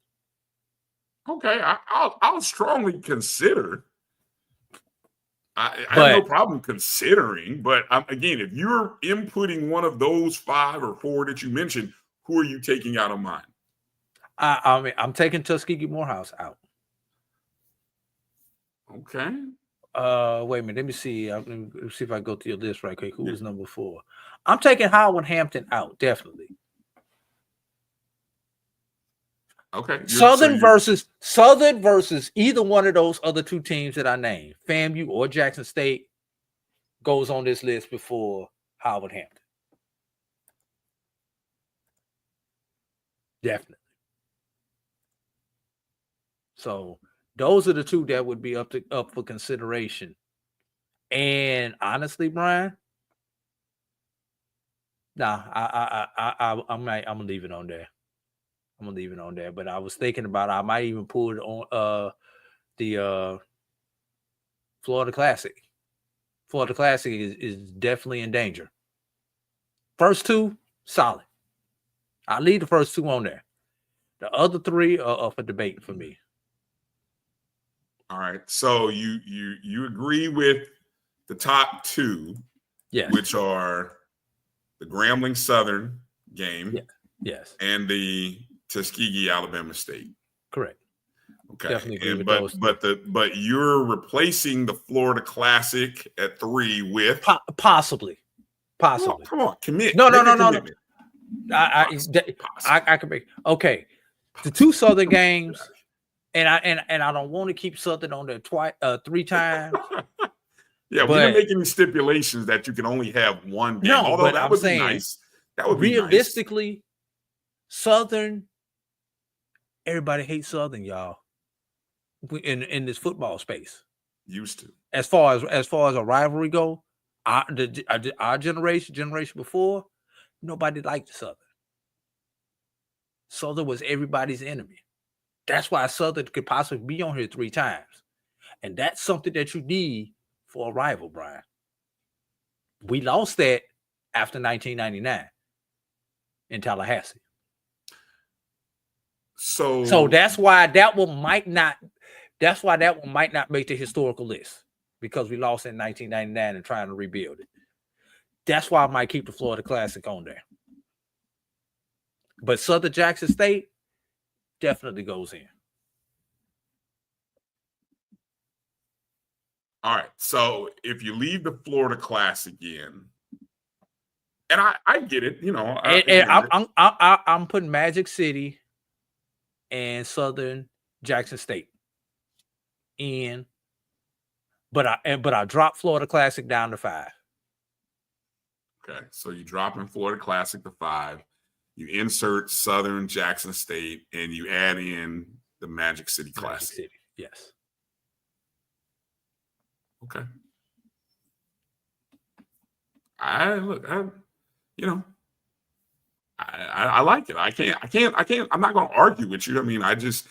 Okay, I'll strongly consider. I have no problem considering, but again, if you're inputting one of those 5 or 4 that you mentioned, who are you taking out of mine? I'm taking Tuskegee Morehouse out. Okay. Wait a minute. Let me see. Let me see if I go to your list right quick. Who was number 4? I'm taking Howard Hampton out, definitely. Okay. Southern versus either one of those other 2 teams that I named, FAMU or Jackson State, goes on this list before Howard Hampton. Definitely. So those are the 2 that would be up for consideration. And honestly, Brian, I'm gonna leave it on there. But I was thinking about I might even pull it on the Florida Classic. Florida Classic is definitely in danger. First 2, solid. I'll leave the first 2 on there. The other 3 are up for debate for me. All right. So you agree with the top 2, yes, which are the Grambling Southern game, yes, and the Tuskegee Alabama State. Correct. Okay. Definitely agree with those. But you're replacing the Florida Classic at 3 with possibly. Come on, commit. No. I can make okay. The 2 Southern games, and I don't want to keep Southern on there 3 times. Yeah, we didn't make any stipulations that you can only have one game. No, although but that I'm would saying, be nice. That would be realistically, Southern. Everybody hates Southern, y'all. In this football space, used to. As far as a rivalry go, our generation before, nobody liked Southern. Southern was everybody's enemy. That's why Southern could possibly be on here 3 times. And that's something that you need for a rival, Brian. We lost that after 1999 in Tallahassee. So that's why that one might not make the historical list, because we lost in 1999 and trying to rebuild it. That's why I might keep the Florida Classic on there. But Southern Jackson State definitely goes in. All right. So if you leave the Florida Classic in, and I get it, you know, I'm putting Magic City and Southern Jackson State in, but I dropped Florida Classic down to 5. Okay, so you drop in Florida Classic to 5. You insert Southern Jackson State, and you add in the Magic City Classic. Magic City, yes. Okay. I like it. I can't. I'm not going to argue with you. I mean, it's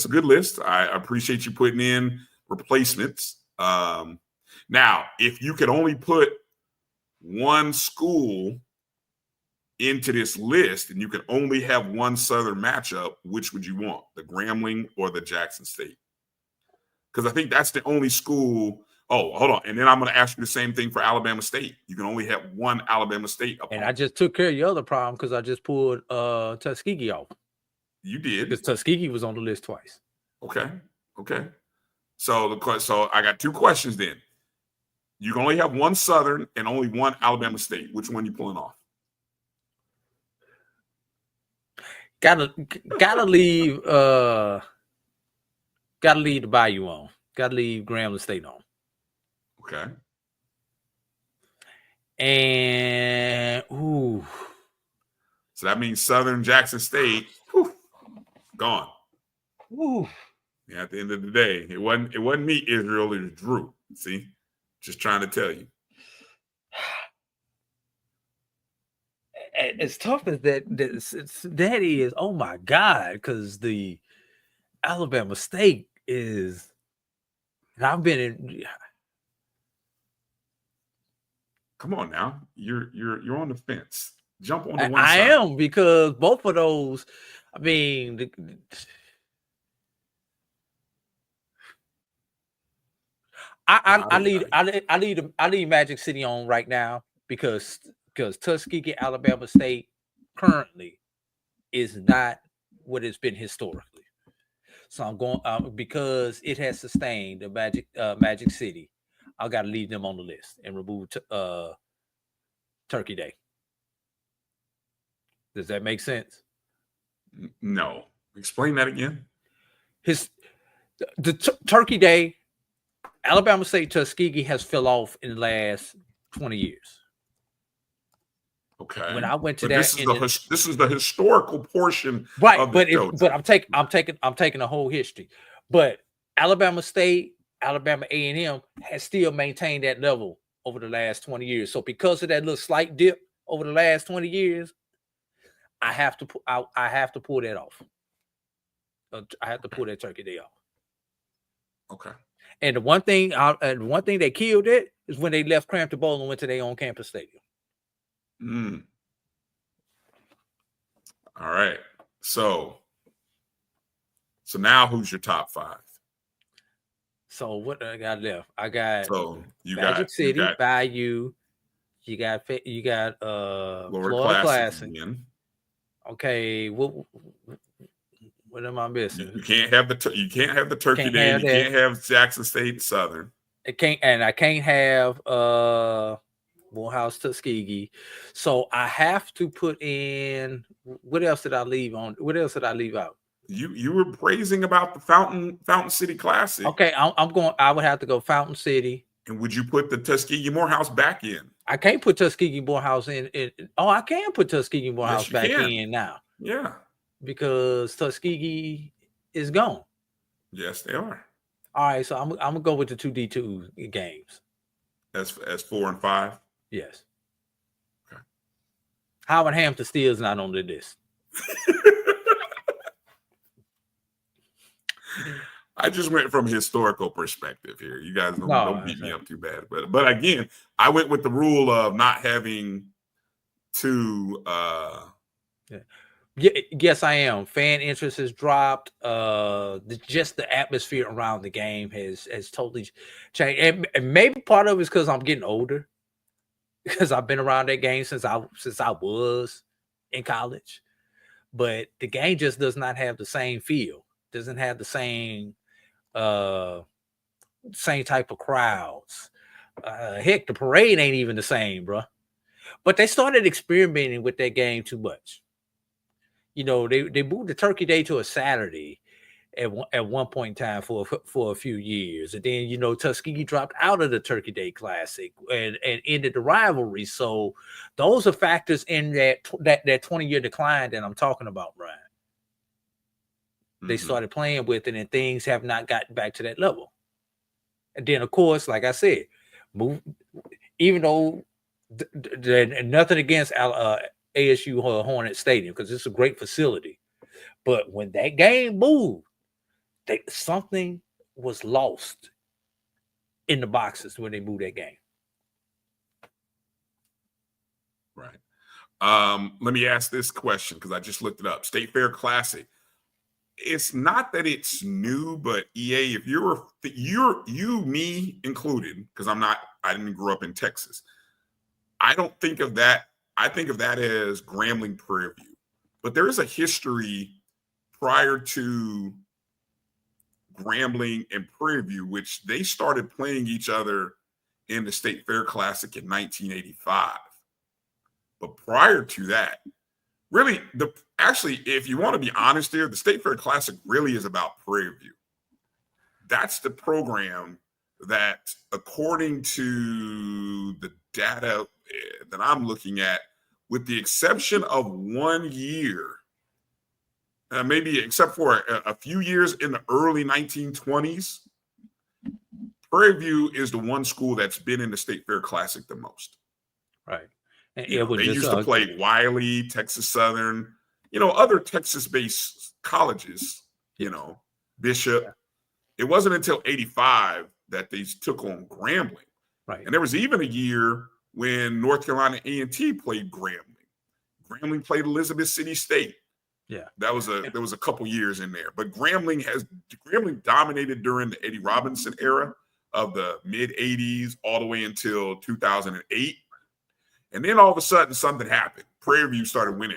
a good list. I appreciate you putting in replacements. Now, if you could only put one school into this list and you could only have one Southern matchup, which would you want? The Grambling or the Jackson State? Because I think that's the only school. Oh, hold on. And then I'm going to ask you the same thing for Alabama State. You can only have one Alabama State opponent. And I just took care of your other problem because I just pulled Tuskegee off. You did. Because Tuskegee was on the list twice. Okay. So I got 2 questions then. You can only have one Southern and only one Alabama State. Which one you pulling off? Gotta leave the Bayou on. Gotta leave Grambling State on. Okay. And so that means Southern Jackson State gone. Ooh. Yeah, at the end of the day, it wasn't me, Israel, it was Drew. See? Just trying to tell you. As tough as that is, oh my God, because the Alabama State is, and I've been in. Come on now, you're on the fence. Jump on the one I side. am, because both of those. I mean, I leave Magic City on right now because Tuskegee, Alabama State currently is not what it's been historically. So I'm going because it has sustained the Magic City. I got to leave them on the list and remove Turkey Day. Does that make sense? No. Explain that again. Turkey Day, Alabama State, Tuskegee has fell off in the last 20 years. Okay. When I went to this is the historical portion, right? Of the but I'm taking the whole history. But Alabama State, Alabama A&M has still maintained that level over the last 20 years. So because of that little slight dip over the last 20 years, I have to pull that off. I have to pull that Turkey Day off. Okay. And the one thing that killed it is when they left Crampton Bowl and went to their own campus stadium. All right. So now who's your top 5? So what I got left? I got you Magic City, you got Bayou. You got Florida Classic. Okay, what am I missing? You can't have the Turkey Day. You can't have Jackson State Southern. I can't have Morehouse Tuskegee. So I have to put in. What else did I leave on? What else did I leave out? You were praising about the Fountain City Classic. Okay, I'm going. I would have to go Fountain City. And would you put the Tuskegee Morehouse back in? I can't put Tuskegee Morehouse in. I can put Tuskegee Morehouse back in now. Yeah. Because Tuskegee is gone. Yes, they are. All right, so I'm gonna go with the 2D2 games. As 4 and 5? Yes. Okay. Howard Hampton still is not on the list. I just went from a historical perspective here. You guys don't beat me up too bad. But again, I went with the rule of not having to Yes, I am. Fan interest has dropped. Just the atmosphere around the game has totally changed. And maybe part of it is because I'm getting older. Because I've been around that game since I was in college. But the game just does not have the same feel. Doesn't have the same type of crowds. Heck, the parade ain't even the same, bro. But they started experimenting with that game too much. You know, they moved the Turkey Day to a Saturday at one point in time for a few years, and then Tuskegee dropped out of the Turkey Day Classic and ended the rivalry. So those are factors in that 20-year decline that I'm talking about, Brian. They started playing with it, and things have not gotten back to that level. And then, of course, like I said, even though nothing against ASU Hornet Stadium, because it's a great facility, but when that game moved, something was lost in the boxes when they moved that game. Right. Let me ask this question because I just looked it up. State Fair Classic. It's not that it's new, but EA, if me included, because I didn't grow up in Texas. I don't think of that. I think of that as Grambling Prairie View. But there is a history prior to Grambling and Prairie View, which they started playing each other in the State Fair Classic in 1985. But prior to that, really, if you want to be honest here, the State Fair Classic really is about Prairie View. That's the program that, according to the data that I'm looking at, with the exception of 1 year, maybe except for a few years in the early 1920s, Prairie View is the one school that's been in the State Fair Classic the most. Right. And they used to play Wiley, Texas Southern, other Texas-based colleges, Bishop. Yeah. It wasn't until 85 that they took on Grambling. Right. And there was even a year when North Carolina A&T played Grambling. Grambling played Elizabeth City State. Yeah. There was a couple years in there. But Grambling dominated during the Eddie Robinson era of the mid-'80s all the way until 2008. And then all of a sudden, something happened. Prairie View started winning.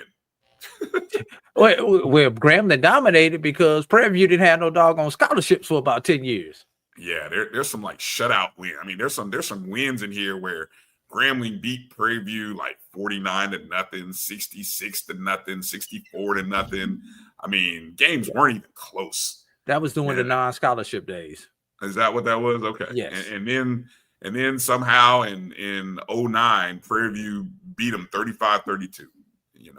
Well, Grambling dominated because Prairie View didn't have no doggone scholarships for about 10 years. Yeah, there's some like shutout win. I mean, there's some wins in here where Grambling beat Prairie View like 49-0, 66-0, 64-0. I mean, games weren't even close. That was during the non-scholarship days. Is that what that was? Okay. Yes. And then somehow in 2009, Prairie View beat them 35-32. In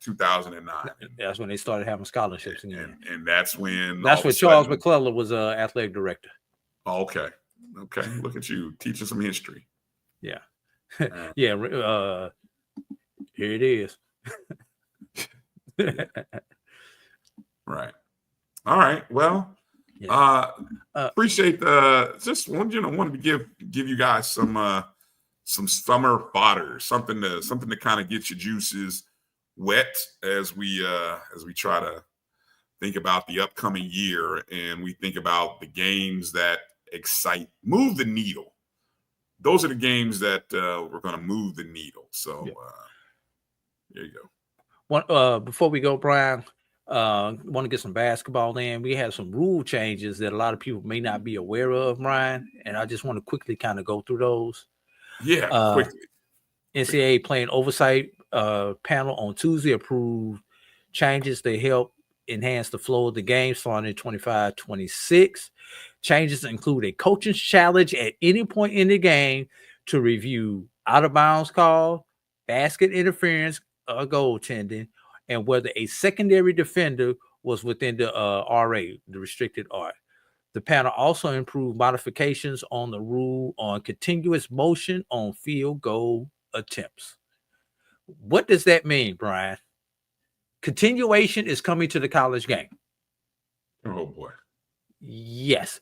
2009. That's when they started having scholarships again. And that's when Charles McClellan was athletic director. Oh, okay. Look at you teaching some history. Yeah. Yeah. Here it is. Right. All right. Well, appreciate just wanted to give you guys some summer fodder, something to kind of get your juices wet as we try to think about the upcoming year, and we think about the games that move the needle. Those are the games that we're going to move the needle. So there you go. Before we go, Brian, want to get some basketball in. We have some rule changes that a lot of people may not be aware of, Brian, and I just want to quickly kind of go through those. Yeah, quickly. NCAA playing oversight panel on Tuesday approved changes to help enhance the flow of the game starting in 25-26. Changes include a coach's challenge at any point in the game to review out of bounds call, basket interference, or goaltending, and whether a secondary defender was within the RA, the restricted art. The panel also improved modifications on the rule on continuous motion on field goal attempts. What does that mean, Brian? Continuation is coming to the college game. Oh boy. Yes.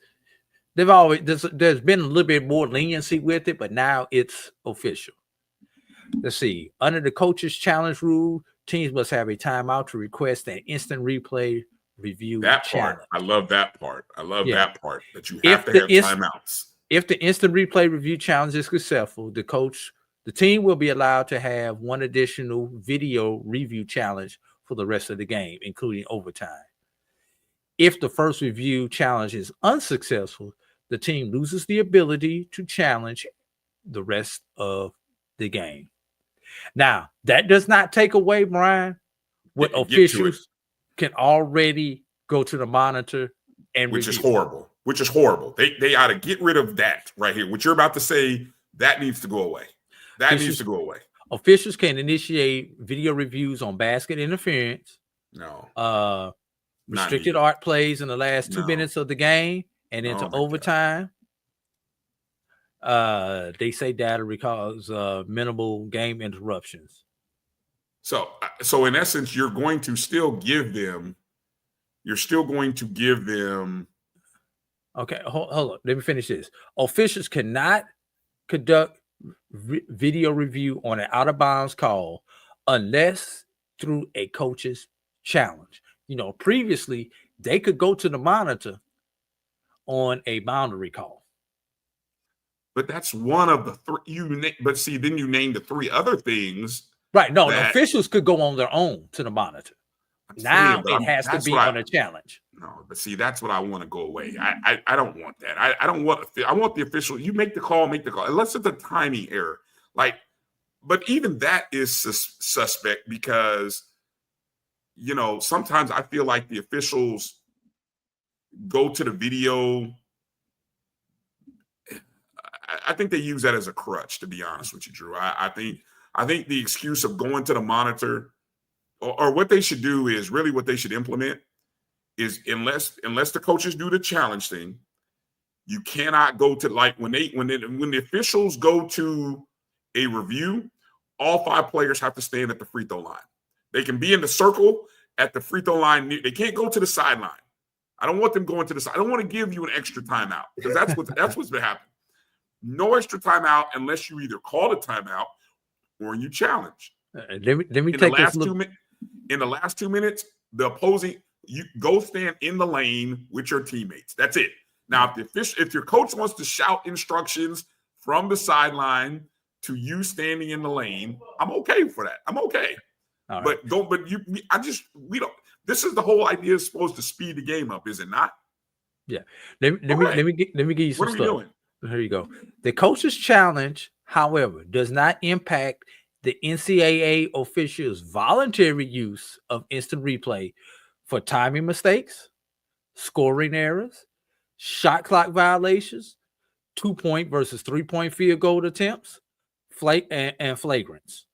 There's been a little bit more leniency with it, but now it's official. Let's see. Under the coach's challenge rule, teams must have a timeout to request an instant replay review That challenge. part. I love that part. I love that part, that you If have to have timeouts. If the instant replay review challenge is successful, the team will be allowed to have one additional video review challenge for the rest of the game, including overtime. If the first review challenge is unsuccessful, the team loses the ability to challenge the rest of the game. Now, that does not take away, Brian, what officials can already go to the monitor and which review. is horrible. Which is horrible. They ought to get rid of that right here. What you're about to say, that needs to go away. That needs to go away. Officials can initiate video reviews on basket interference. No. Restricted art plays in the last 2 minutes of the game and into overtime. They say data recalls minimal game interruptions. So in essence, you're going to still give them. Okay, hold on. Let me finish this. Officials cannot conduct video review on an out of bounds call unless through a coach's challenge. Previously they could go to the monitor on a boundary call. But that's one of the three. But see, then you named the three other things. Right. No, the officials could go on their own to the monitor. Now it has to be on a challenge. No, but see, that's what I want to go away. I don't want that. I don't want. I want the official. You make the call. Unless it's a timing error. But even that is suspect because, sometimes I feel like the officials go to the video. I think they use that as a crutch, to be honest with you, Drew. I think the excuse of going to the monitor, or what they should do is really what they should implement is unless the coaches do the challenge thing, you cannot go to when the officials go to a review, all 5 players have to stand at the free throw line. They can be in the circle at the free throw line. They can't go to the sideline. I don't want them going to the side. I don't want to give you an extra timeout because that's what's been happening. No extra timeout unless you either call a timeout or you challenge. Let me take this. In the last 2 minutes, the opposing, you go stand in the lane with your teammates. That's it. Now, if your coach wants to shout instructions from the sideline to you standing in the lane, I'm okay for that. I'm okay. All right. But don't. But we don't. This is the whole idea. Is supposed to speed the game up, is it not? Yeah. Let me give you some stuff. What are we doing? Here you go. The coach's challenge, however, does not impact the NCAA officials' voluntary use of instant replay for timing mistakes, scoring errors, shot clock violations, 2-point versus 3-point field goal attempts, and flagrants.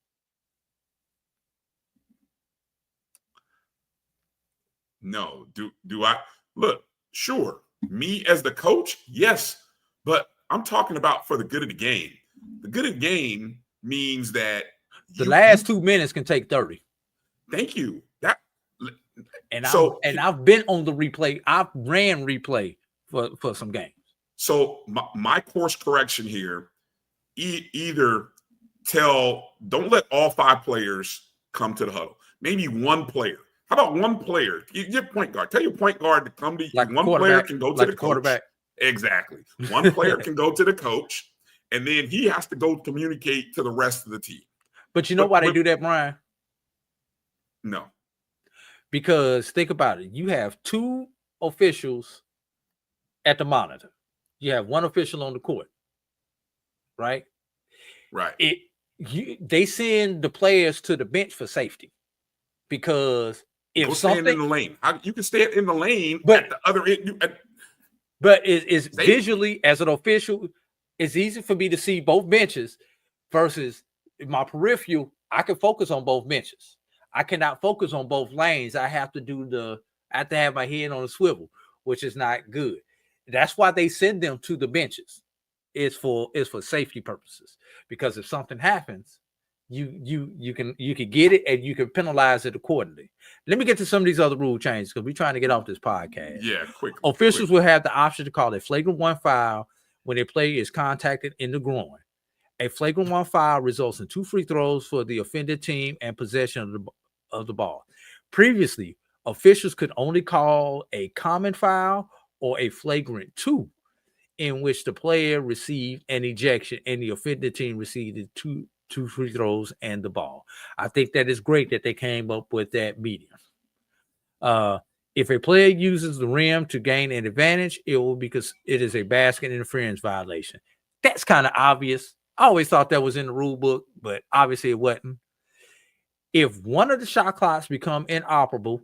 No. Do I look? Sure. Me as the coach, yes, but I'm talking about for the good of the game. The good of the game means that the last 2 minutes can take 30. Thank you. I've been on the replay. I've ran replay for some games. So my course correction here, either don't let all 5 players come to the huddle. Maybe one player. How about one player? Your point guard. Tell your point guard to come to you. One player can go to the quarterback. Exactly. One player can go to the coach, and then he has to go communicate to the rest of the team. But you know why they do that, Brian? No. Because think about it. You have 2 officials at the monitor. You have 1 official on the court. Right? Right. They send the players to the bench for safety. Because if stand in the lane. You can stand in the lane, but at the other end. But it's visually, as an official, it's easy for me to see both benches versus my peripheral. I can focus on both benches. I cannot focus on both lanes. I have to have my head on a swivel, which is not good. That's why they send them to the benches. It's for safety purposes. Because if something happens, you can get it and you can penalize it accordingly. Let me get to some of these other rule changes because we're trying to get off this podcast. Yeah, quick. Officials will have the option to call a flagrant 1 foul when a player is contacted in the groin. A flagrant 1 foul results in 2 free throws for the offended team and possession of the ball. Previously, officials could only call a common foul or a flagrant 2, in which the player received an ejection and the offended team received two free throws and the ball. I think that is great that they came up with that medium. If a player uses the rim to gain an advantage, it will because it is a basket interference violation. That's kind of obvious. I always thought that was in the rule book, but obviously it wasn't. If one of the shot clocks become inoperable,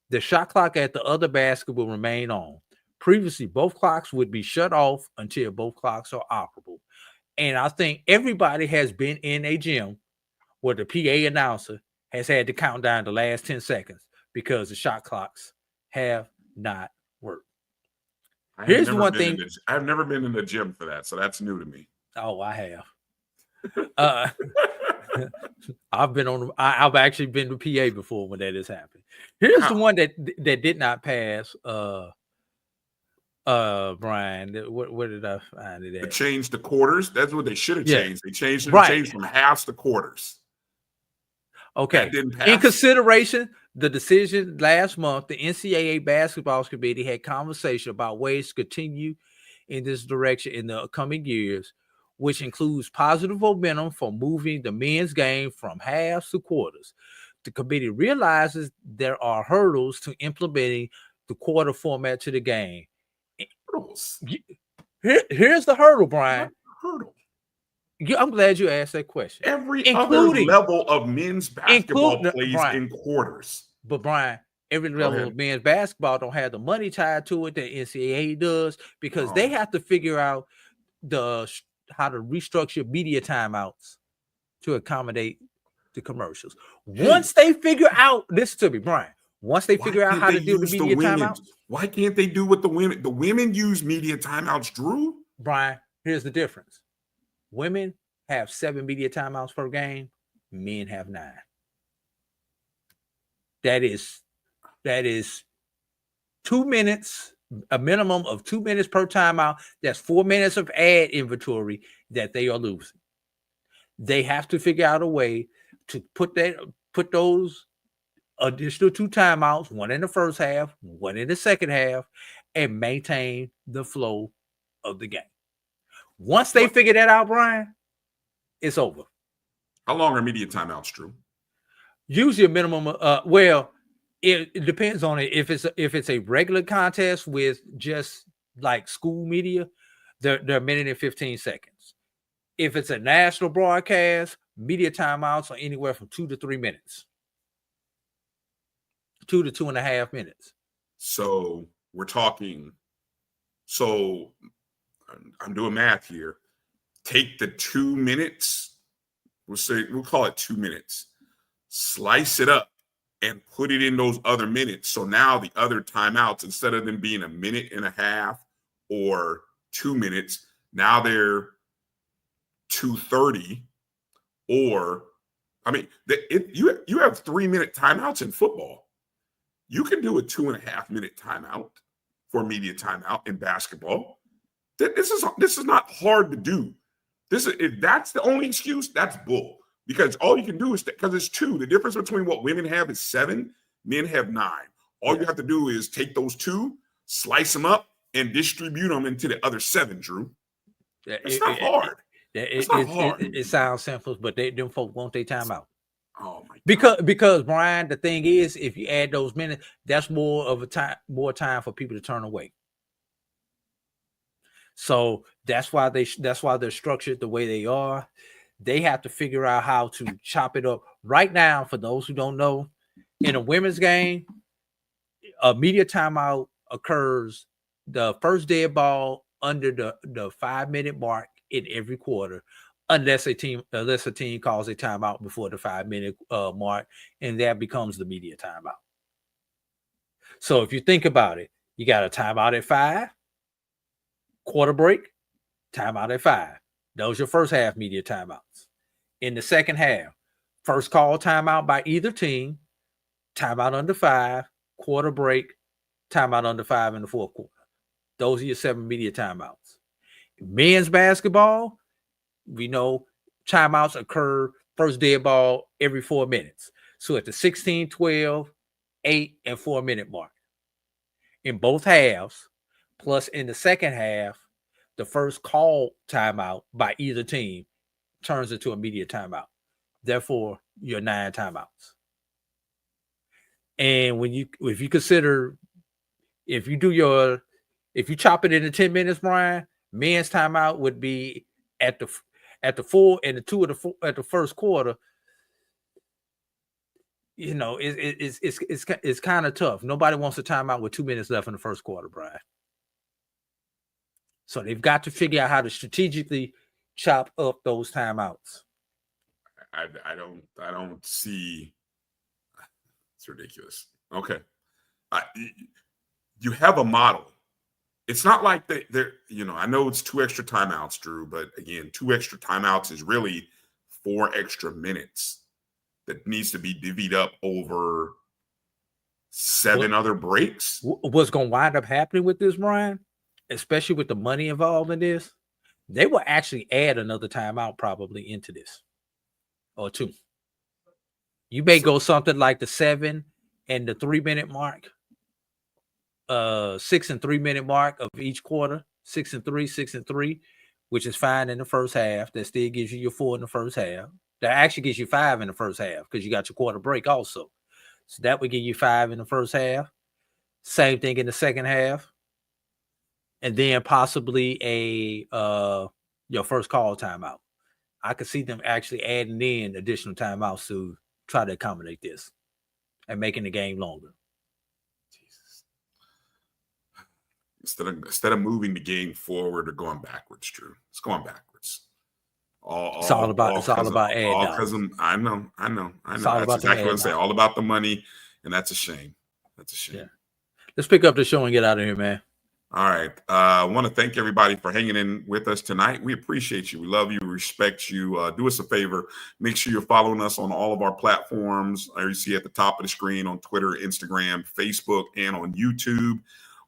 the shot clock at the other basket will remain on. Previously, both clocks would be shut off until both clocks are operable. And I think everybody has been in a gym where the PA announcer has had to count down the last 10 seconds because the shot clocks have not worked. Here's the one thing. I've never been in the gym for that, so that's new to me. Oh, I have. I've actually been to PA before when that has happened. Here's the one that did not pass. Brian, where did I find it at? To change the quarters. That's what they should have changed. They changed from halves to quarters. Okay. In consideration, the decision last month, the NCAA basketball committee had conversation about ways to continue in this direction in the coming years, which includes positive momentum for moving the men's game from halves to quarters. The committee realizes there are hurdles to implementing the quarter format to the game. Hurdles. Here's the hurdle, Brian. Hurdle. I'm glad you asked that question. Every other level of men's basketball plays in quarters. But Brian, every level of men's basketball don't have the money tied to it that NCAA does because they have to figure out how to restructure media timeouts to accommodate the commercials. Once they figure out, listen to me, Brian. Once they figure out how to do the media timeouts, why can't they do what the women? The women use media timeouts, Drew. Brian, here's the difference. Women have 7 media timeouts per game. Men have 9. That is 2 minutes, a minimum of 2 minutes per timeout. That's 4 minutes of ad inventory that they are losing. They have to figure out a way to put those additional 2 timeouts, one in the first half, one in the second half, and maintain the flow of the game. Once they figure that out, Brian, it's over. How long are media timeouts, Drew? Usually a minimum. It depends on it. If it's a regular contest with just like school media, they're a minute and 15 seconds. If it's a national broadcast, media timeouts are anywhere from 2 to 3 minutes. 2 to 2.5 minutes. So we're talking. So I'm doing math here. Take the 2 minutes. We'll call it 2 minutes. Slice it up and put it in those other minutes. So now the other timeouts, instead of them being a minute and a half or 2 minutes, now they're 2:30. Or, I mean, you have 3-minute timeouts in football. You can do a 2.5-minute timeout for a media timeout in basketball. This is not hard to do. If that's the only excuse, that's bull. Because all you can do is because it's 2. The difference between what women have is 7, men have 9. All you have to do is take those 2, slice them up, and distribute them into the other 7. Drew, it's not hard. It's not hard. It sounds simple, but them folks want their timeout. Oh my God. Because Brian, the thing is, if you add those minutes, that's more time for people to turn away. So that's why they're structured the way they are. They have to figure out how to chop it up. Right now, for those who don't know, in a women's game, a media timeout occurs the first dead ball under the 5-minute mark in every quarter, unless a team calls a timeout before the 5-minute mark, and that becomes the media timeout. So if you think about it, you got a timeout at 5, quarter break, timeout at 5. Those are your first half media timeouts. In the second half, first call timeout by either team, timeout under 5, quarter break, timeout under 5 in the fourth quarter. Those are your 7 media timeouts. Men's basketball, we know timeouts occur first dead ball every 4 minutes. So at the 16, 12, 8, and 4-minute mark. In both halves, plus in the second half, the first call timeout by either team turns into a media timeout. Therefore, your 9 timeouts. And if you chop it into 10 minutes, Brian, men's timeout would be at the 4 and the 2 at the first quarter. You know, it's kind of tough. Nobody wants a timeout with 2 minutes left in the first quarter, Brian. So they've got to figure out how to strategically chop up those timeouts. I don't see. It's ridiculous. Okay. You have a model. It's not like they're, I know it's 2 extra timeouts, Drew, but again, 2 extra timeouts is really 4 extra minutes that needs to be divvied up over 7 other breaks. What's going to wind up happening with this, Brian, especially with the money involved in this, they will actually add another timeout probably into this, or 2. You may go something like the 7 and the 3-minute mark, 6 and 3-minute mark of each quarter, 6 and 3, 6 and 3, which is fine in the first half. That still gives you your 4 in the first half. That actually gives you 5 in the first half because you got your quarter break also. So that would give you 5 in the first half. Same thing in the second half. And then possibly your first call timeout. I could see them actually adding in additional timeouts to try to accommodate this and making the game longer. Instead of moving the game forward or going backwards, Drew. It's going backwards. It's all about ad. I know. That's exactly what I'm saying. All about the money, and that's a shame. That's a shame. Yeah. Let's pick up the show and get out of here, man. All right. I want to thank everybody for hanging in with us tonight. We appreciate you. We love you. We respect you. Do us a favor. Make sure you're following us on all of our platforms. You see at the top of the screen on Twitter, Instagram, Facebook, and on YouTube.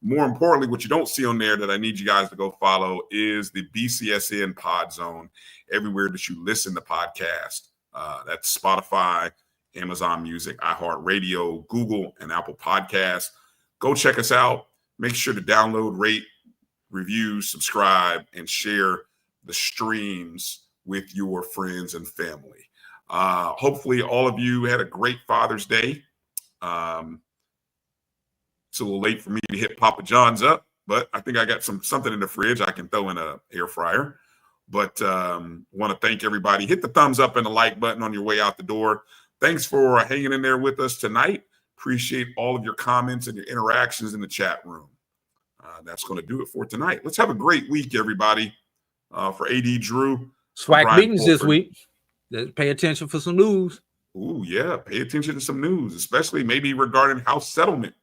More importantly, what you don't see on there that I need you guys to go follow is the BCSN Pod Zone everywhere that you listen to podcasts. That's Spotify, Amazon Music, iHeartRadio, Google, and Apple Podcasts. Go check us out. Make sure to download, rate, review, subscribe, and share the streams with your friends and family. Hopefully all of you had a great Father's Day. It's a little late for me to hit Papa John's up, but I think I got something in the fridge I can throw in an air fryer. But want to thank everybody. Hit the thumbs up and the like button on your way out the door. Thanks for hanging in there with us tonight. Appreciate all of your comments and your interactions in the chat room. That's going to do it for tonight. Let's have a great week, everybody. For AD Drew. SWAC meetings this week. Pay attention for some news. Ooh, yeah. Pay attention to some news, especially maybe regarding house settlement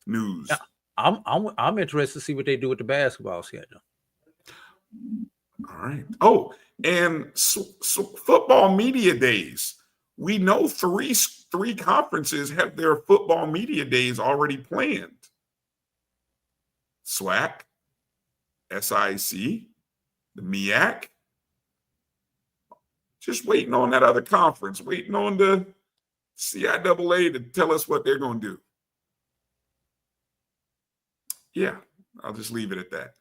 news. Yeah, I'm interested to see what they do with the basketball schedule. All right. Oh, and so football media days. We know three conferences have their football media days already planned. SWAC, SIC, the MEAC. Just waiting on that other conference, waiting on the CIAA to tell us what they're going to do. Yeah, I'll just leave it at that.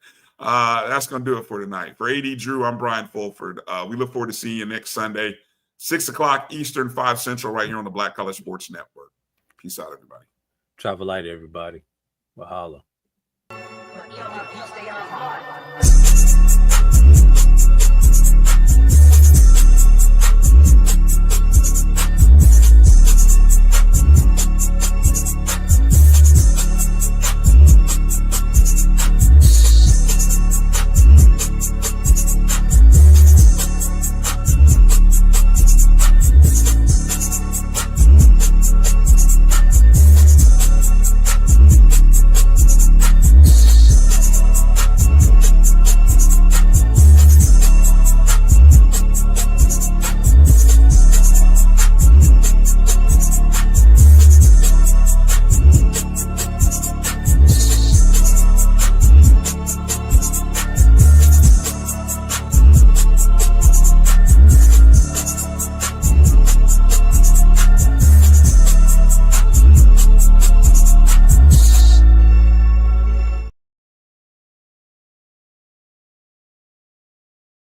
That's going to do it for tonight. For AD Drew, I'm Brian Fulford. We look forward to seeing you next Sunday, 6 o'clock Eastern, 5 Central, right here on the Black College Sports Network. Peace out, everybody. Travel light, everybody. Mahalo.